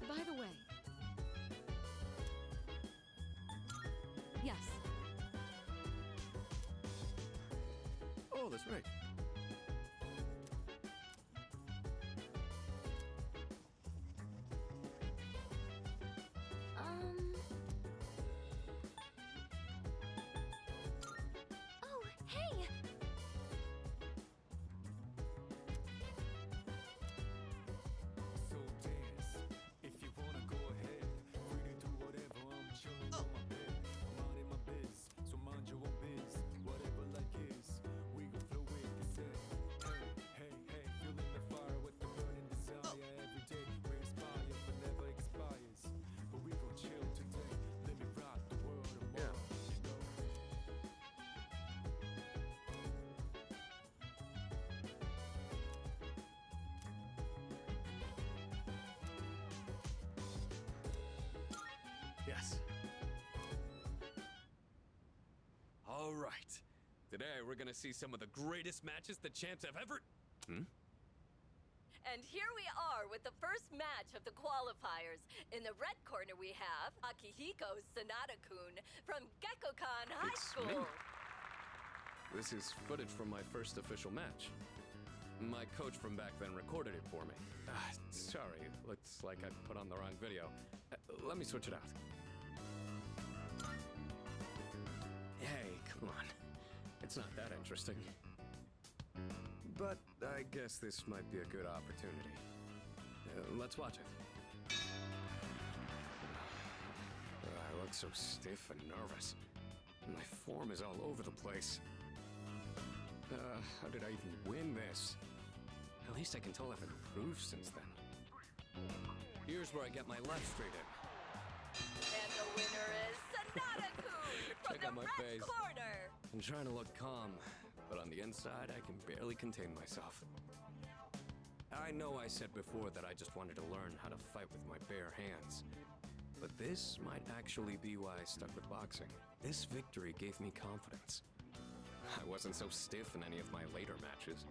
By the way. Yes. Oh, that's right. Oh, hey! So dance, if you wanna go ahead. Free to do whatever, I'm chilling on my bed. I'm out in my biz, so mind your own biz. Whatever like is, we gon' flow with the set. Hey, hey, hey, feeling the fire with the burning desire. Every day we're inspired, but never expires. But we gon' chill today, let me rock the world tomorrow, you know? Yes. All right. Today we're gonna see some of the greatest matches the champs have ever. And here we are with the first match of the qualifiers. In the red corner we have Akihiko Sanada-kun from Gekkokan High It's School. me. This is footage from my first official match. My coach from back then recorded it for me. Sorry, looks like I put on the wrong video. Let me switch it out. Hey, come on. It's not that interesting. But I guess this might be a good opportunity. Let's watch it. I look so stiff and nervous. My form is all over the place. How did I even win this? At least I can tell I've improved since then. Here's where I get my left straight in. And the winner is Sanada-kun from Check out the my red face. corner. I'm trying to look calm, but on the inside, I can barely contain myself. I know I said before that I just wanted to learn how to fight with my bare hands. But this might actually be why I stuck with boxing. This victory gave me confidence. I wasn't so stiff in any of my later matches.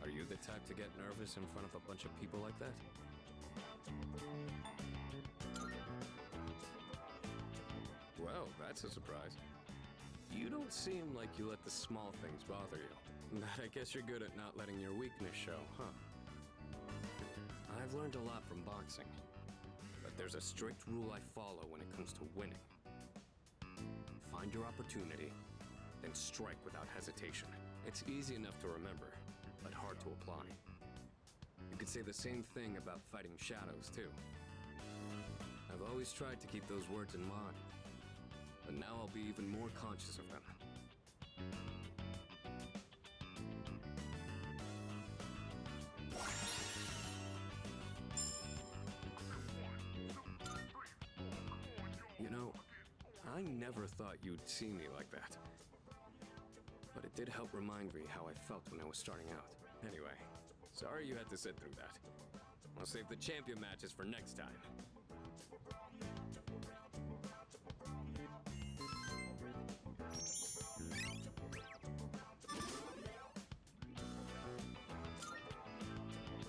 Are you the type to get nervous in front of a bunch of people like that? Well, that's a surprise. You don't seem like you let the small things bother you. But I guess you're good at not letting your weakness show, huh? I've learned a lot from boxing. But there's a strict rule I follow when it comes to winning. Find your opportunity, then strike without hesitation. It's easy enough to remember, but hard to apply. You could say the same thing about fighting shadows, too. I've always tried to keep those words in mind, but now I'll be even more conscious of them. You know, I never thought you'd see me like that. But it did help remind me how I felt when I was starting out. Anyway, sorry you had to sit through that. I'll save the champion matches for next time.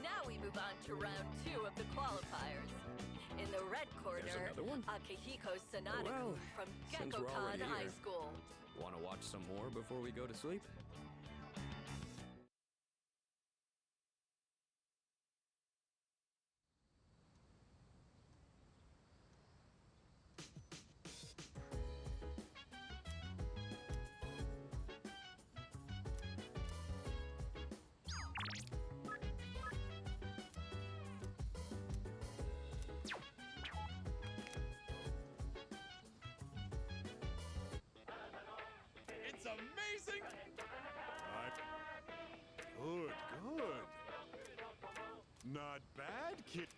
Now we move on to round 2 of the qualifiers. In the red corner, another one? Akihiko Sanada-kun Well, from since we're Gekkokan already High here. School. Want to watch some more before we go to sleep? It's amazing! Good, good. Not bad, kid.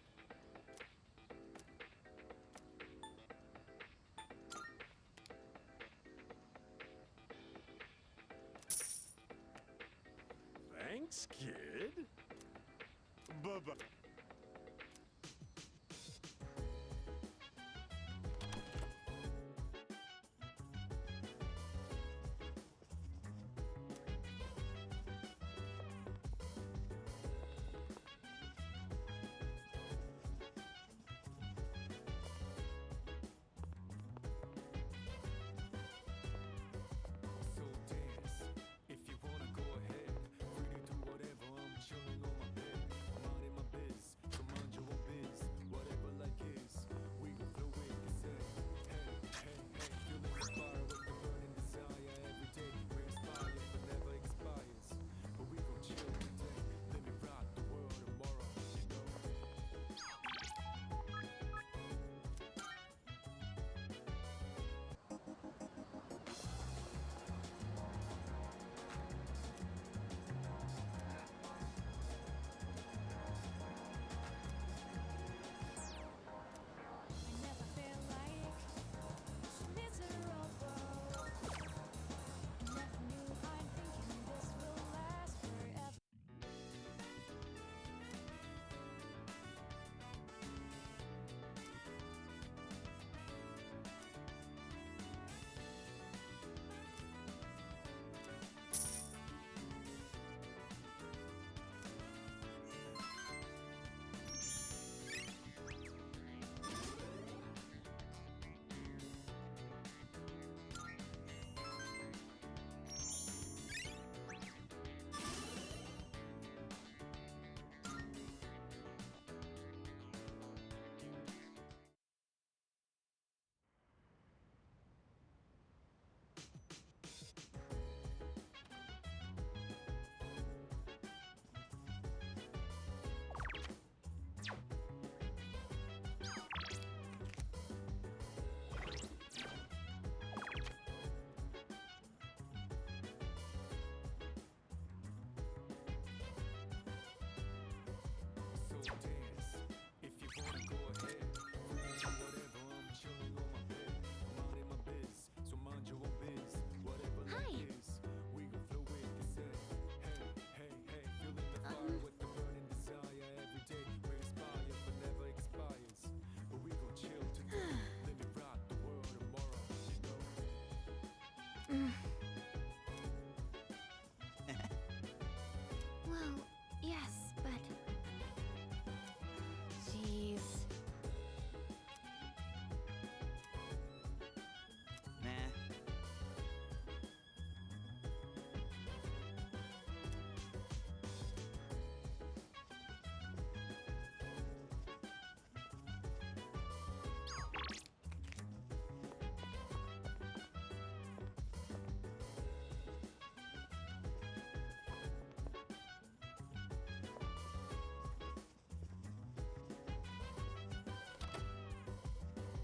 Thanks, kid. Bye-bye. So dance, if you wanna go ahead. Free to do whatever, I'm chilling on my bed. Minding my biz, Well, yes, but... Jeez. Nah.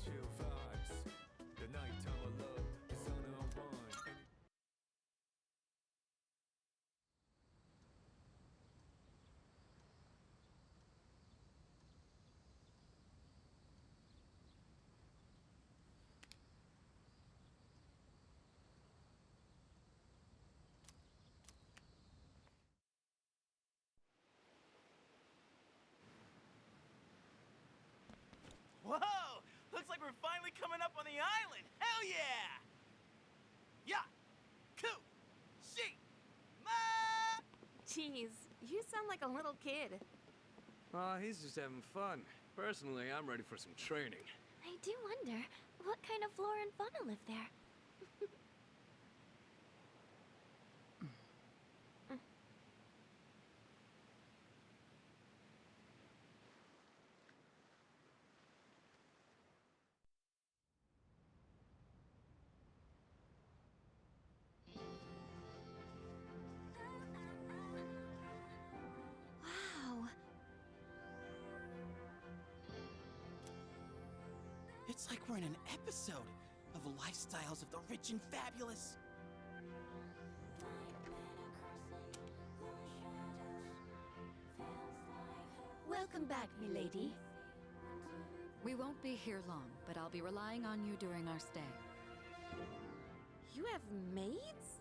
Chill vibes. The nighttime of love is on and unwind. Whoa! Looks like we're finally coming up on the island! Hell yeah! Yeah! Coo! She! Ma! Jeez, you sound like a little kid. He's just having fun. Personally, I'm ready for some training. I do wonder, what kind of flora and fauna live there? Wow. It's like we're in an episode of Lifestyles of the Rich and Fabulous. Welcome back, milady. We won't be here long, but I'll be relying on you during our stay. You have maids?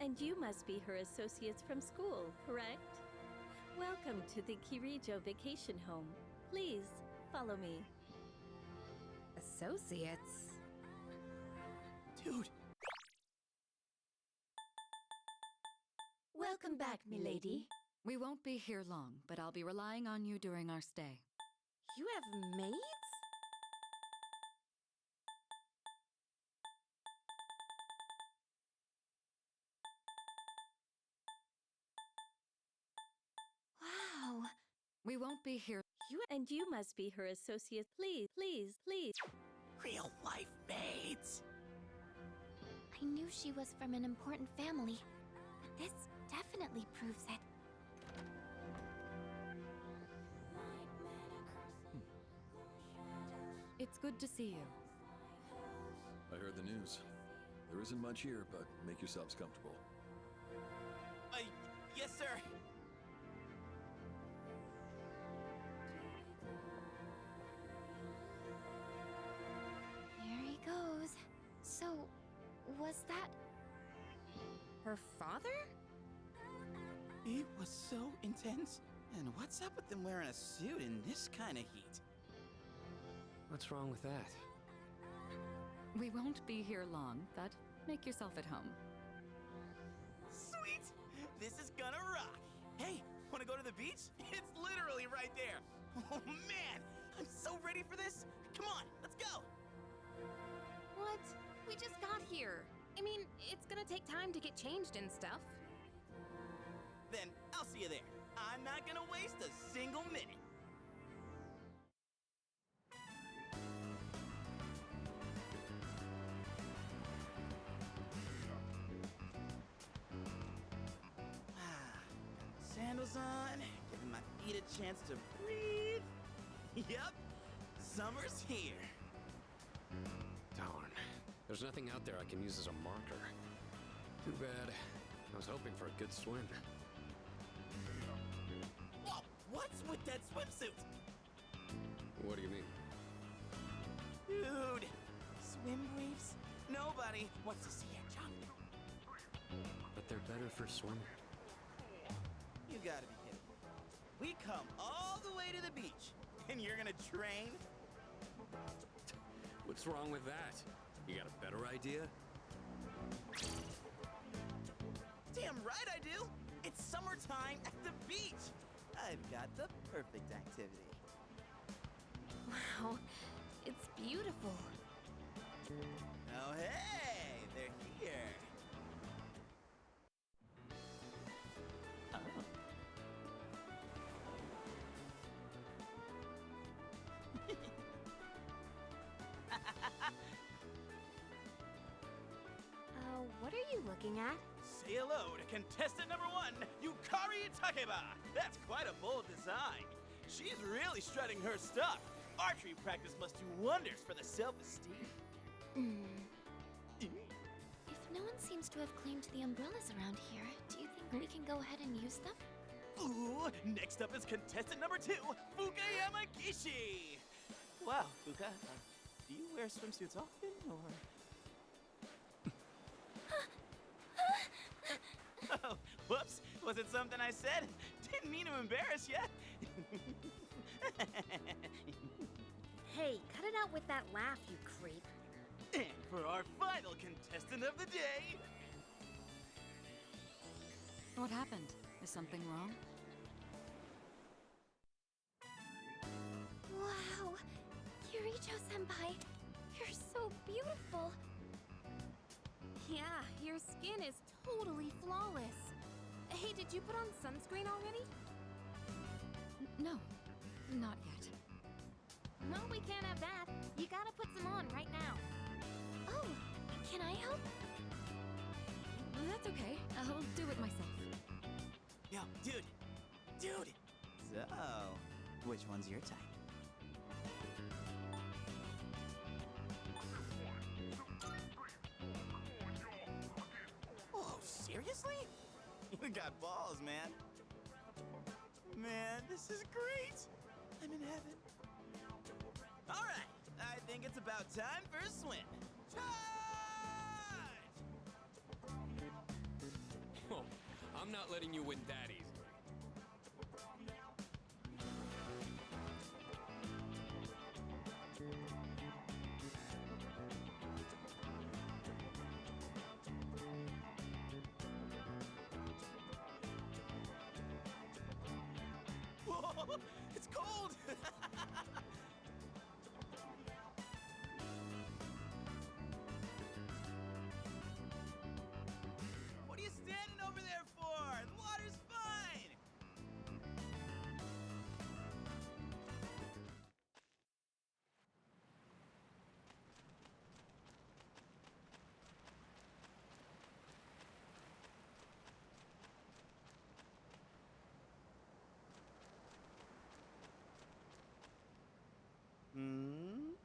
And you must be her associates from school, correct? Welcome to the Kirijo vacation home. Please, follow me. Associates? Dude. Welcome back, milady. We won't be here long, but I'll be relying on you during our stay. You have maids? Wow. We won't be here. And you must be her associates. Please, please, please. Real life maids. I knew she was from an important family, but this definitely proves it. It's good to see you. I heard the news. There isn't much here, but make yourselves comfortable. Yes, sir. Here he goes. So, was that... her father? It was so intense. And what's up with them wearing a suit in this kind of heat? What's wrong with that? We won't be here long, but make yourself at home. Sweet! This is gonna rock! Hey, wanna go to the beach? It's literally right there! Oh man! I'm so ready for this! Come on, let's go! What? We just got here. I mean, it's gonna take time to get changed and stuff. Then I'll see you there. I'm not gonna waste a single minute. Sandals on, giving my feet a chance to breathe. Yep, summer's here. Darn. There's nothing out there I can use as a marker. Too bad. I was hoping for a good swim. Whoa, what's with that swimsuit? What do you mean? Dude, swim briefs? Nobody wants to see your junk. But they're better for swimming. You gotta be kidding me. We come all the way to the beach, and you're gonna train? What's wrong with that? You got a better idea? Damn right I do! It's summertime at the beach! I've got the perfect activity. Wow, it's beautiful. Oh, hey! They're here! Oh. What are you looking at? Say hello to contestant number 1, Yukari Takeba! That's quite a bold design. She's really strutting her stuff. Archery practice must do wonders for the self-esteem. If no one seems to have claimed the umbrellas around here, do you think we can go ahead and use them? Ooh, next up is contestant number 2, Fuka Yamagishi! Wow, Fuka, do you wear swimsuits often, or...? Oh, whoops, was it something I said? Didn't mean to embarrass ya. Hey, cut it out with that laugh, you creep. And for our final contestant of the day... What happened? Is something wrong? Wow! Kirijo-senpai, you're so beautiful! Yeah, your skin is totally flawless. Hey, did you put on sunscreen already? No, not yet. No, we can't have that. You gotta put some on right now. Oh, can I help? That's okay. I'll do it myself. Yo, dude! Dude! So, which one's your type? Oh, seriously? You got balls, man. Man, this is great! I'm in heaven. Alright, I think it's about time for a swim. Charge! Oh, I'm not letting you win that easily. Whoa, it's cold! What are you standing over there for? The water's fine! Hmm?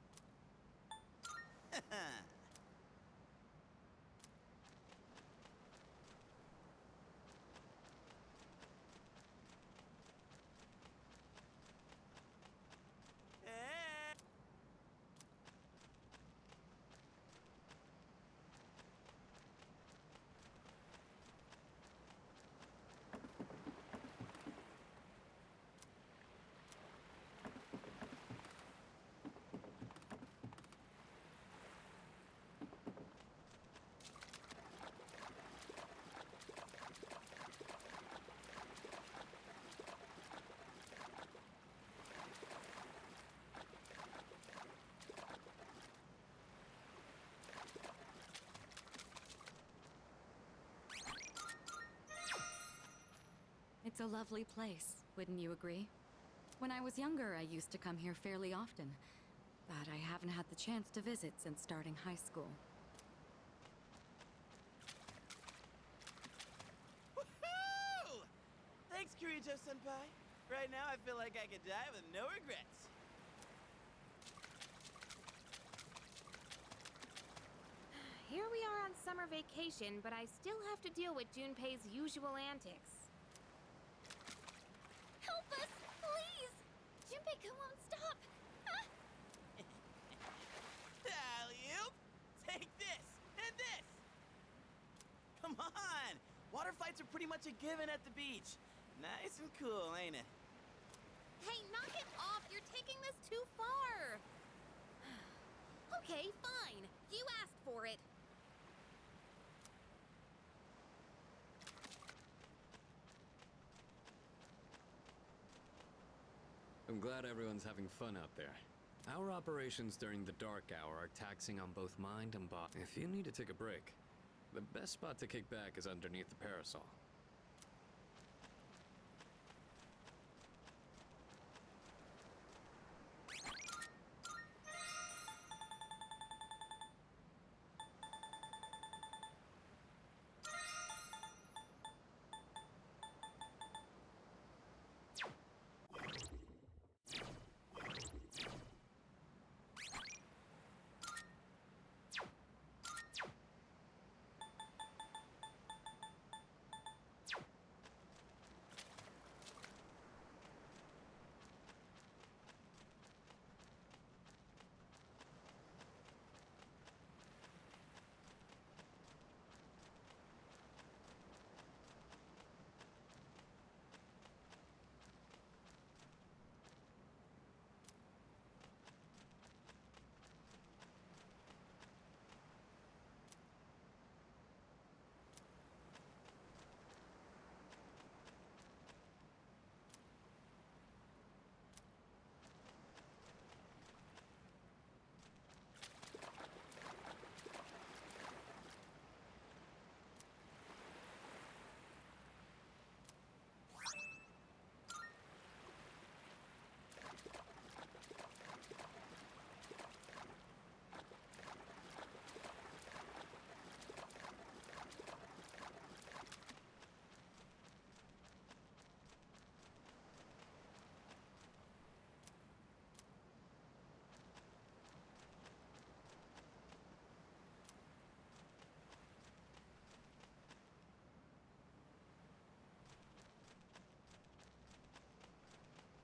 It's a lovely place, wouldn't you agree? When I was younger, I used to come here fairly often, but I haven't had the chance to visit since starting high school. Woohoo! Thanks, Kirijo-senpai. Right now, I feel like I could die with no regrets. Here we are on summer vacation, but I still have to deal with Junpei's usual antics. Help us, please! Junpei-kun won't stop! Ah! Alley-oop! Take this, and this! Come on! Water fights are pretty much a given at the beach. Nice and cool, ain't it? Hey, knock it off! You're taking this too far! Okay, fine. You asked for it. I'm glad everyone's having fun out there. Our operations during the dark hour are taxing on both mind and body. If you need to take a break, the best spot to kick back is underneath the parasol.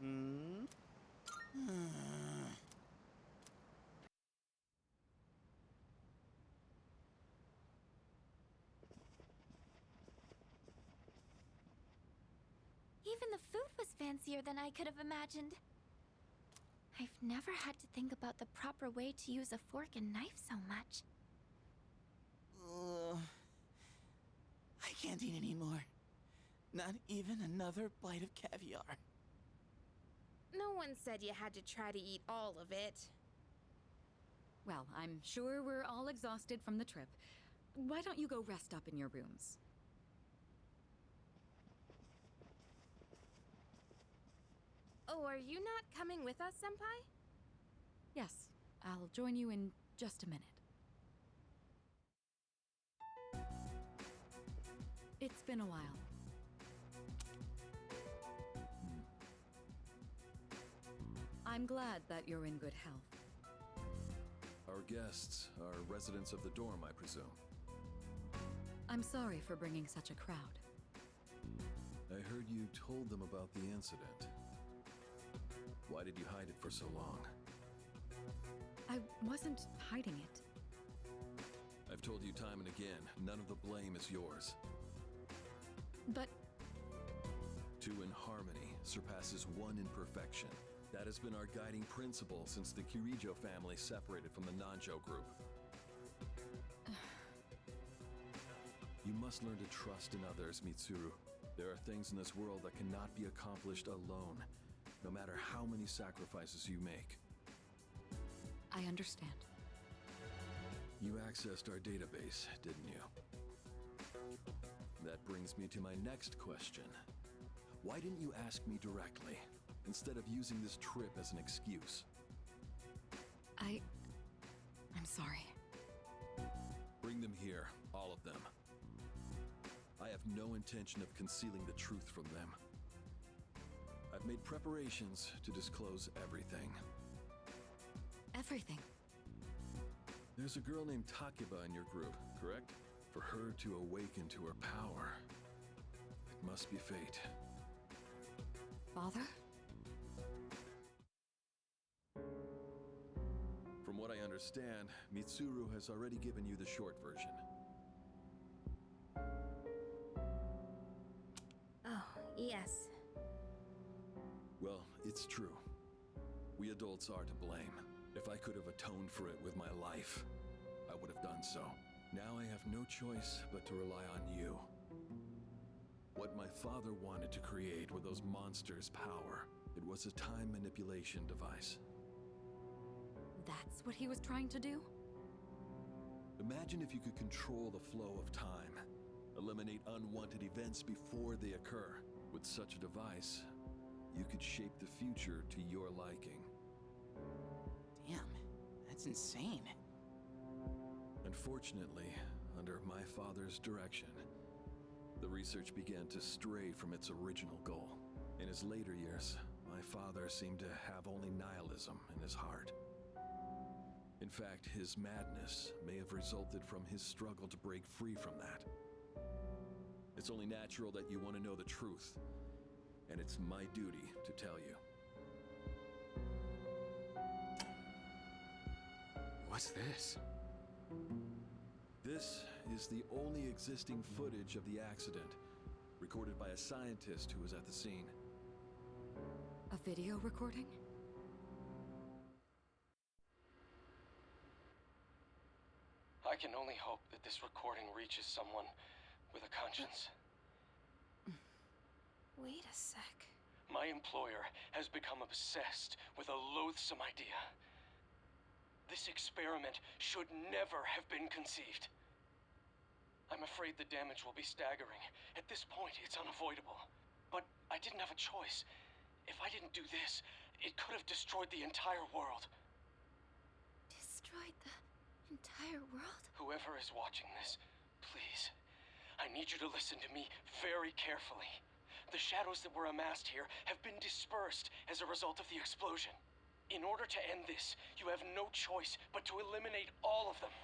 Hmm? Even the food was fancier than I could have imagined. I've never had to think about the proper way to use a fork and knife so much. I can't eat anymore. Not even another bite of caviar. No one said you had to try to eat all of it. Well, I'm sure we're all exhausted from the trip. Why don't you go rest up in your rooms? Oh, are you not coming with us, Senpai? Yes, I'll join you in just a minute. It's been a while. I'm glad that you're in good health. Our guests are residents of the dorm, I presume. I'm sorry for bringing such a crowd. I heard you told them about the incident. Why did you hide it for so long? I wasn't hiding it. I've told you time and again, none of the blame is yours. But... Two in harmony surpasses one in perfection. That has been our guiding principle since the Kirijo family separated from the Nanjo group. You must learn to trust in others, Mitsuru. There are things in this world that cannot be accomplished alone, no matter how many sacrifices you make. I understand. You accessed our database, didn't you? That brings me to my next question. Why didn't you ask me directly, instead of using this trip as an excuse? I'm sorry. Bring them here, all of them. I have no intention of concealing the truth from them. I've made preparations to disclose everything. Everything? There's a girl named Takeba in your group, correct? For her to awaken to her power, it must be fate. Father? From what I understand, Mitsuru has already given you the short version. Oh, yes. Well, it's true. We adults are to blame. If I could have atoned for it with my life, I would have done so. Now I have no choice but to rely on you. What my father wanted to create with those monsters' power, It was a time manipulation device. That's what he was trying to do? Imagine if you could control the flow of time, eliminate unwanted events before they occur. With such a device, you could shape the future to your liking. Damn, that's insane. Unfortunately, under my father's direction, the research began to stray from its original goal. In his later years, my father seemed to have only nihilism in his heart. In fact, his madness may have resulted from his struggle to break free from that. It's only natural that you want to know the truth, and it's my duty to tell you. What's this? This is the only existing footage of the accident, recorded by a scientist who was at the scene. A video recording? I can only hope that this recording reaches someone with a conscience. Wait a sec. My employer has become obsessed with a loathsome idea. This experiment should never have been conceived. I'm afraid the damage will be staggering. At this point, it's unavoidable. But I didn't have a choice. If I didn't do this, it could have destroyed the entire world. Destroyed the entire world? Whoever is watching this, please, I need you to listen to me very carefully. The shadows that were amassed here have been dispersed as a result of the explosion. In order to end this, you have no choice but to eliminate all of them.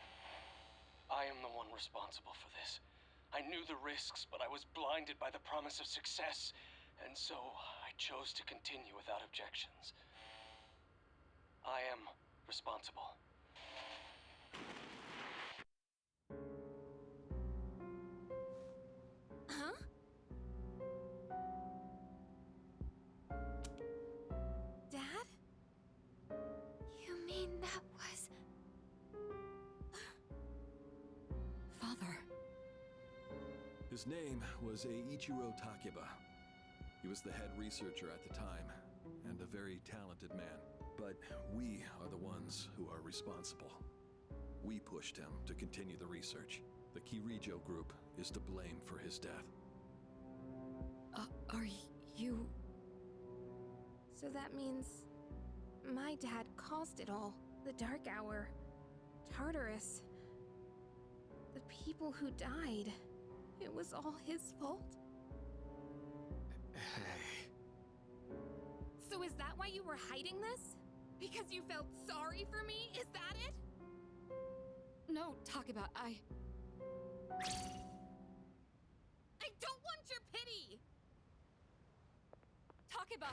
I am the one responsible for this. I knew the risks, but I was blinded by the promise of success, and so I chose to continue without objections. I am responsible. Huh? Dad? You mean that was... Father. His name was Eiichiro Takeba. He was the head researcher at the time, and a very talented man. But we are the ones who are responsible. We pushed him to continue the research. The Kirijo group is to blame for his death. Are you... So that means... my dad caused it all. The Dark Hour. Tartarus. The people who died. It was all his fault? Hey. So is that why you were hiding this? Because you felt sorry for me? Is that it? No, Takeba, I don't want your pity! Takeba!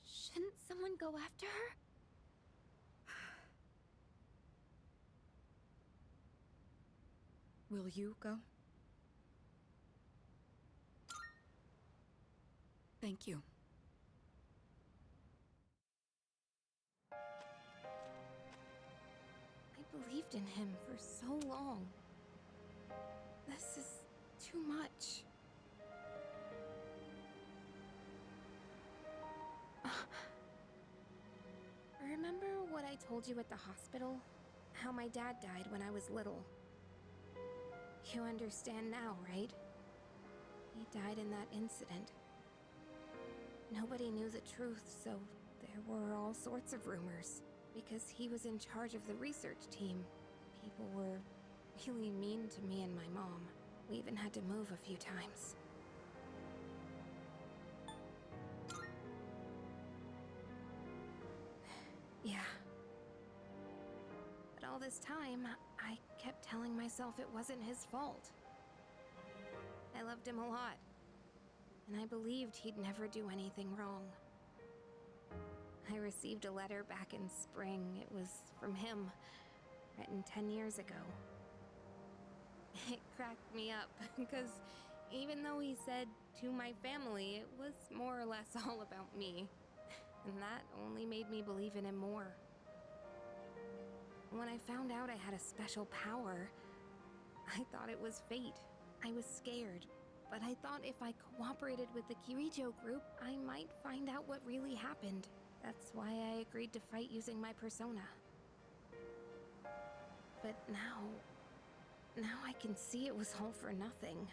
Shouldn't someone go after her? Will you go? Thank you. I believed in him for so long. This is too much. Remember what I told you at the hospital? How my dad died when I was little. You understand now, right? He died in that incident. Nobody knew the truth, so there were all sorts of rumors. Because he was in charge of the research team, people were really mean to me and my mom. We even had to move a few times. Yeah. But all this time, I kept telling myself it wasn't his fault. I loved him a lot. And I believed he'd never do anything wrong. I received a letter back in spring. It was from him, written 10 years ago. It cracked me up, because even though he said to my family, it was more or less all about me. And that only made me believe in him more. When I found out I had a special power, I thought it was fate. I was scared, but I thought if I cooperated with the Kirijo group, I might find out what really happened. That's why I agreed to fight using my persona. But now I can see it was all for nothing.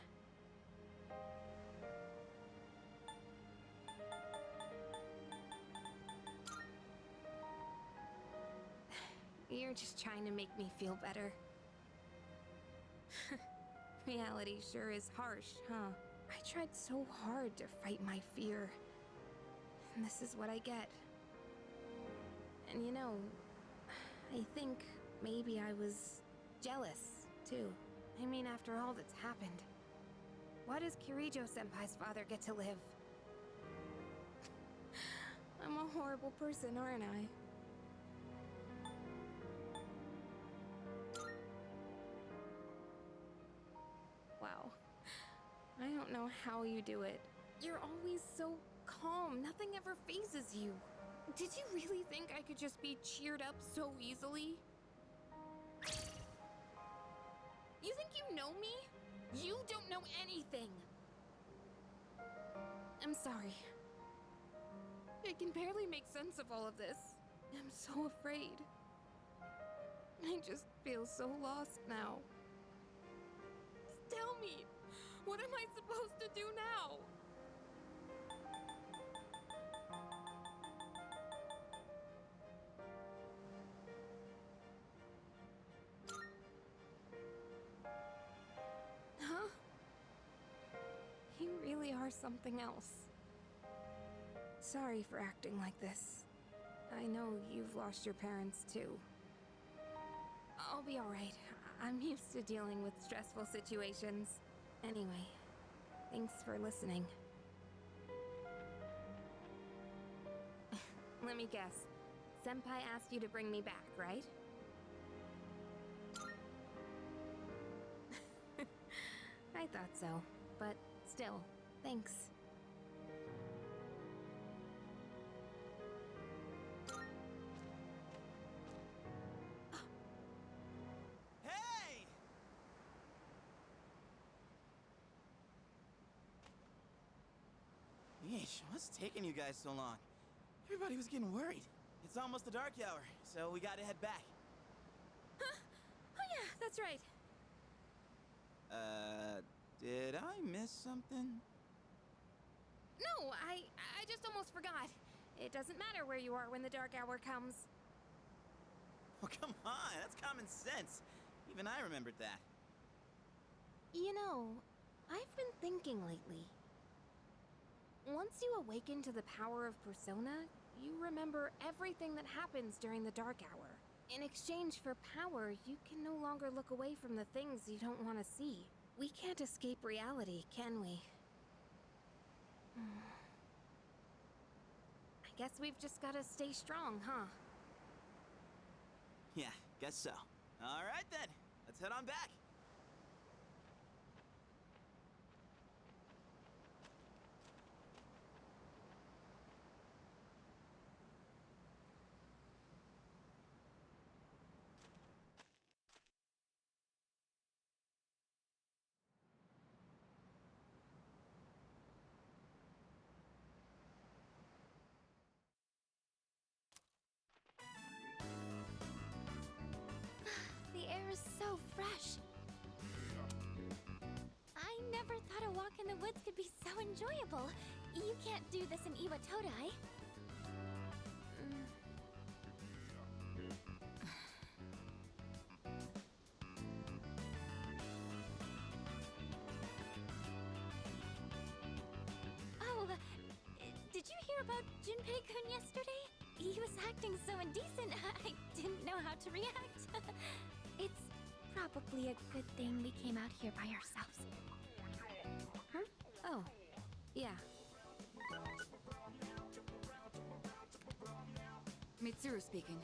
You're just trying to make me feel better. Reality sure is harsh, huh? I tried so hard to fight my fear. And this is what I get. And you know, I think maybe I was jealous, too. I mean, after all that's happened, why does Kirijo-senpai's father get to live? I'm a horrible person, aren't I? Wow. I don't know how you do it. You're always so calm. Nothing ever phases you. Did you really think I could just be cheered up so easily? You think you know me? You don't know anything. I'm sorry. I can barely make sense of all of this. I'm so afraid. I just feel so lost now. Tell me, what am I supposed to do now? Huh? You really are something else. Sorry for acting like this. I know you've lost your parents too. I'll be alright. I'm used to dealing with stressful situations. Anyway, thanks for listening. Let me guess. Senpai asked you to bring me back, right? I thought so, but still, thanks. Hey! Yeesh, what's taking you guys so long? Everybody was getting worried. It's almost the dark hour, so we gotta head back. Huh? Oh yeah, that's right. Did I miss something? No, I just almost forgot. It doesn't matter where you are when the dark hour comes. Oh, come on, that's common sense. Even I remembered that. You know, I've been thinking lately. Once you awaken to the power of Persona, you remember everything that happens during the dark hour. In exchange for power, you can no longer look away from the things you don't want to see. We can't escape reality, can we? I guess we've just gotta stay strong, huh? Yeah, guess so. All right then, let's head on back. The air is so fresh. I never thought a walk in the woods could be so enjoyable. You can't do this in Iwatodai. Oh, did you hear about Junpei-kun yesterday? He was acting so indecent, I didn't know how to react. It's probably a good thing we came out here by ourselves. Huh? Oh, yeah. Mitsuru speaking.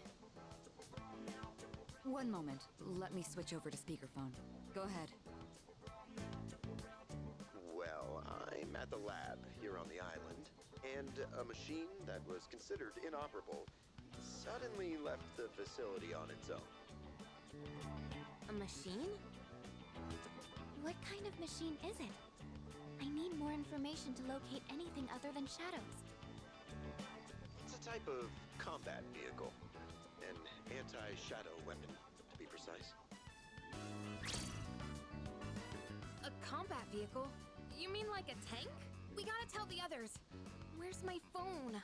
One moment. Let me switch over to speakerphone. Go ahead. Well, I'm at the lab here on the island, and a machine that was considered inoperable suddenly left the facility on its own. A machine? What kind of machine is it? I need more information to locate anything other than shadows. It's a type of combat vehicle. An anti-shadow weapon, to be precise. A combat vehicle? You mean like a tank? We gotta tell the others. Where's my phone?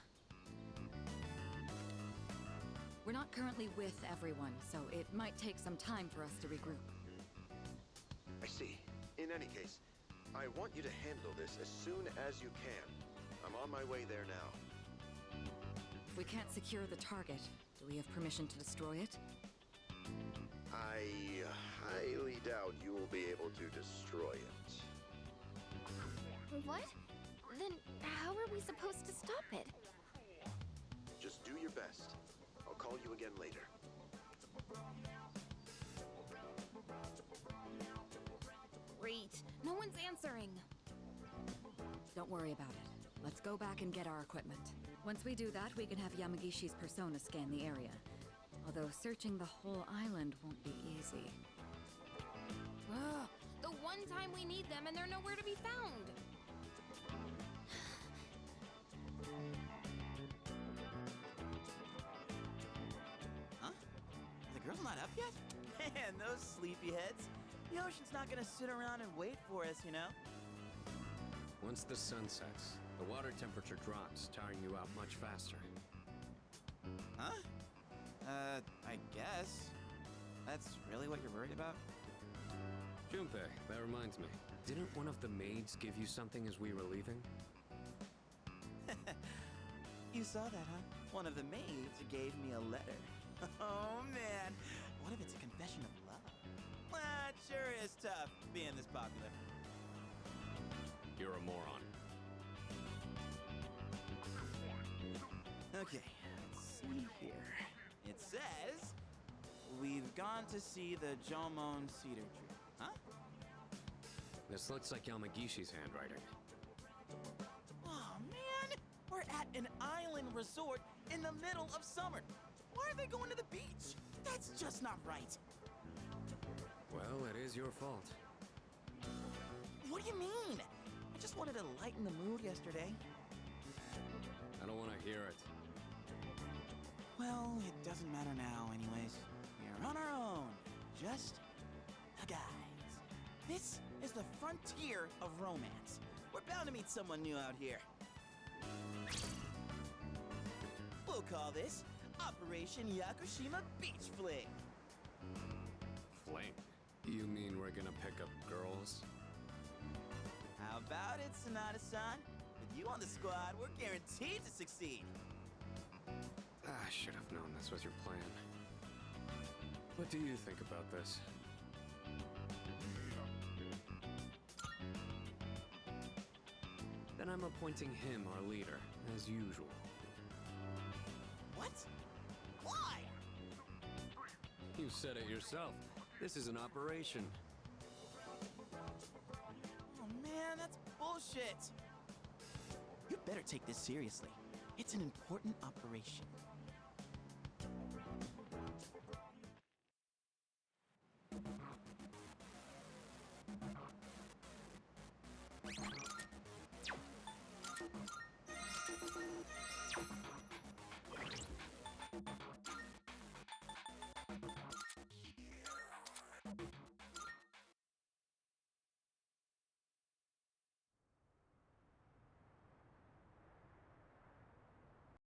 We're not currently with everyone, so it might take some time for us to regroup. I see. In any case, I want you to handle this as soon as you can. I'm on my way there now. If we can't secure the target, do we have permission to destroy it? I highly doubt you will be able to destroy it. What? Then how are we supposed to stop it? Just do your best. I'll call you again later. Great. No one's answering. Don't worry about it. Let's go back and get our equipment. Once we do that, we can have Yamagishi's persona scan the area. Although searching the whole island won't be easy. Ugh, the one time we need them and they're nowhere to be found. Huh? The girl's not up yet? Man, those sleepyheads. The ocean's not gonna sit around and wait for us, you know? Once the sun sets, the water temperature drops, tiring you out much faster. Huh? I guess. That's really what you're worried about? Junpei, that reminds me. Didn't one of the maids give you something as we were leaving? You saw that, huh? One of the maids gave me a letter. Oh, man. What if it's a confession of love? Well, it sure is tough being this popular. You're a moron. Okay, let's see here. It says, we've gone to see the Jomon cedar tree. Huh? This looks like Yamagishi's handwriting. Oh, man! We're at an island resort in the middle of summer. Why are they going to the beach? That's just not right. Well, it is your fault. What do you mean? I just wanted to lighten the mood yesterday. I don't want to hear it. Well, it doesn't matter now anyways. We're on our own. Just the guys. This is the frontier of romance. We're bound to meet someone new out here. We'll call this Operation Yakushima Beach Fling. Fling? You mean we're gonna pick up girls? How about it, Sonata-san? With you on the squad, we're guaranteed to succeed. I should have known this was your plan. What do you think about this? Then I'm appointing him our leader, as usual. What? Why? You said it yourself. This is an operation. Oh man, that's bullshit. You better take this seriously. It's an important operation.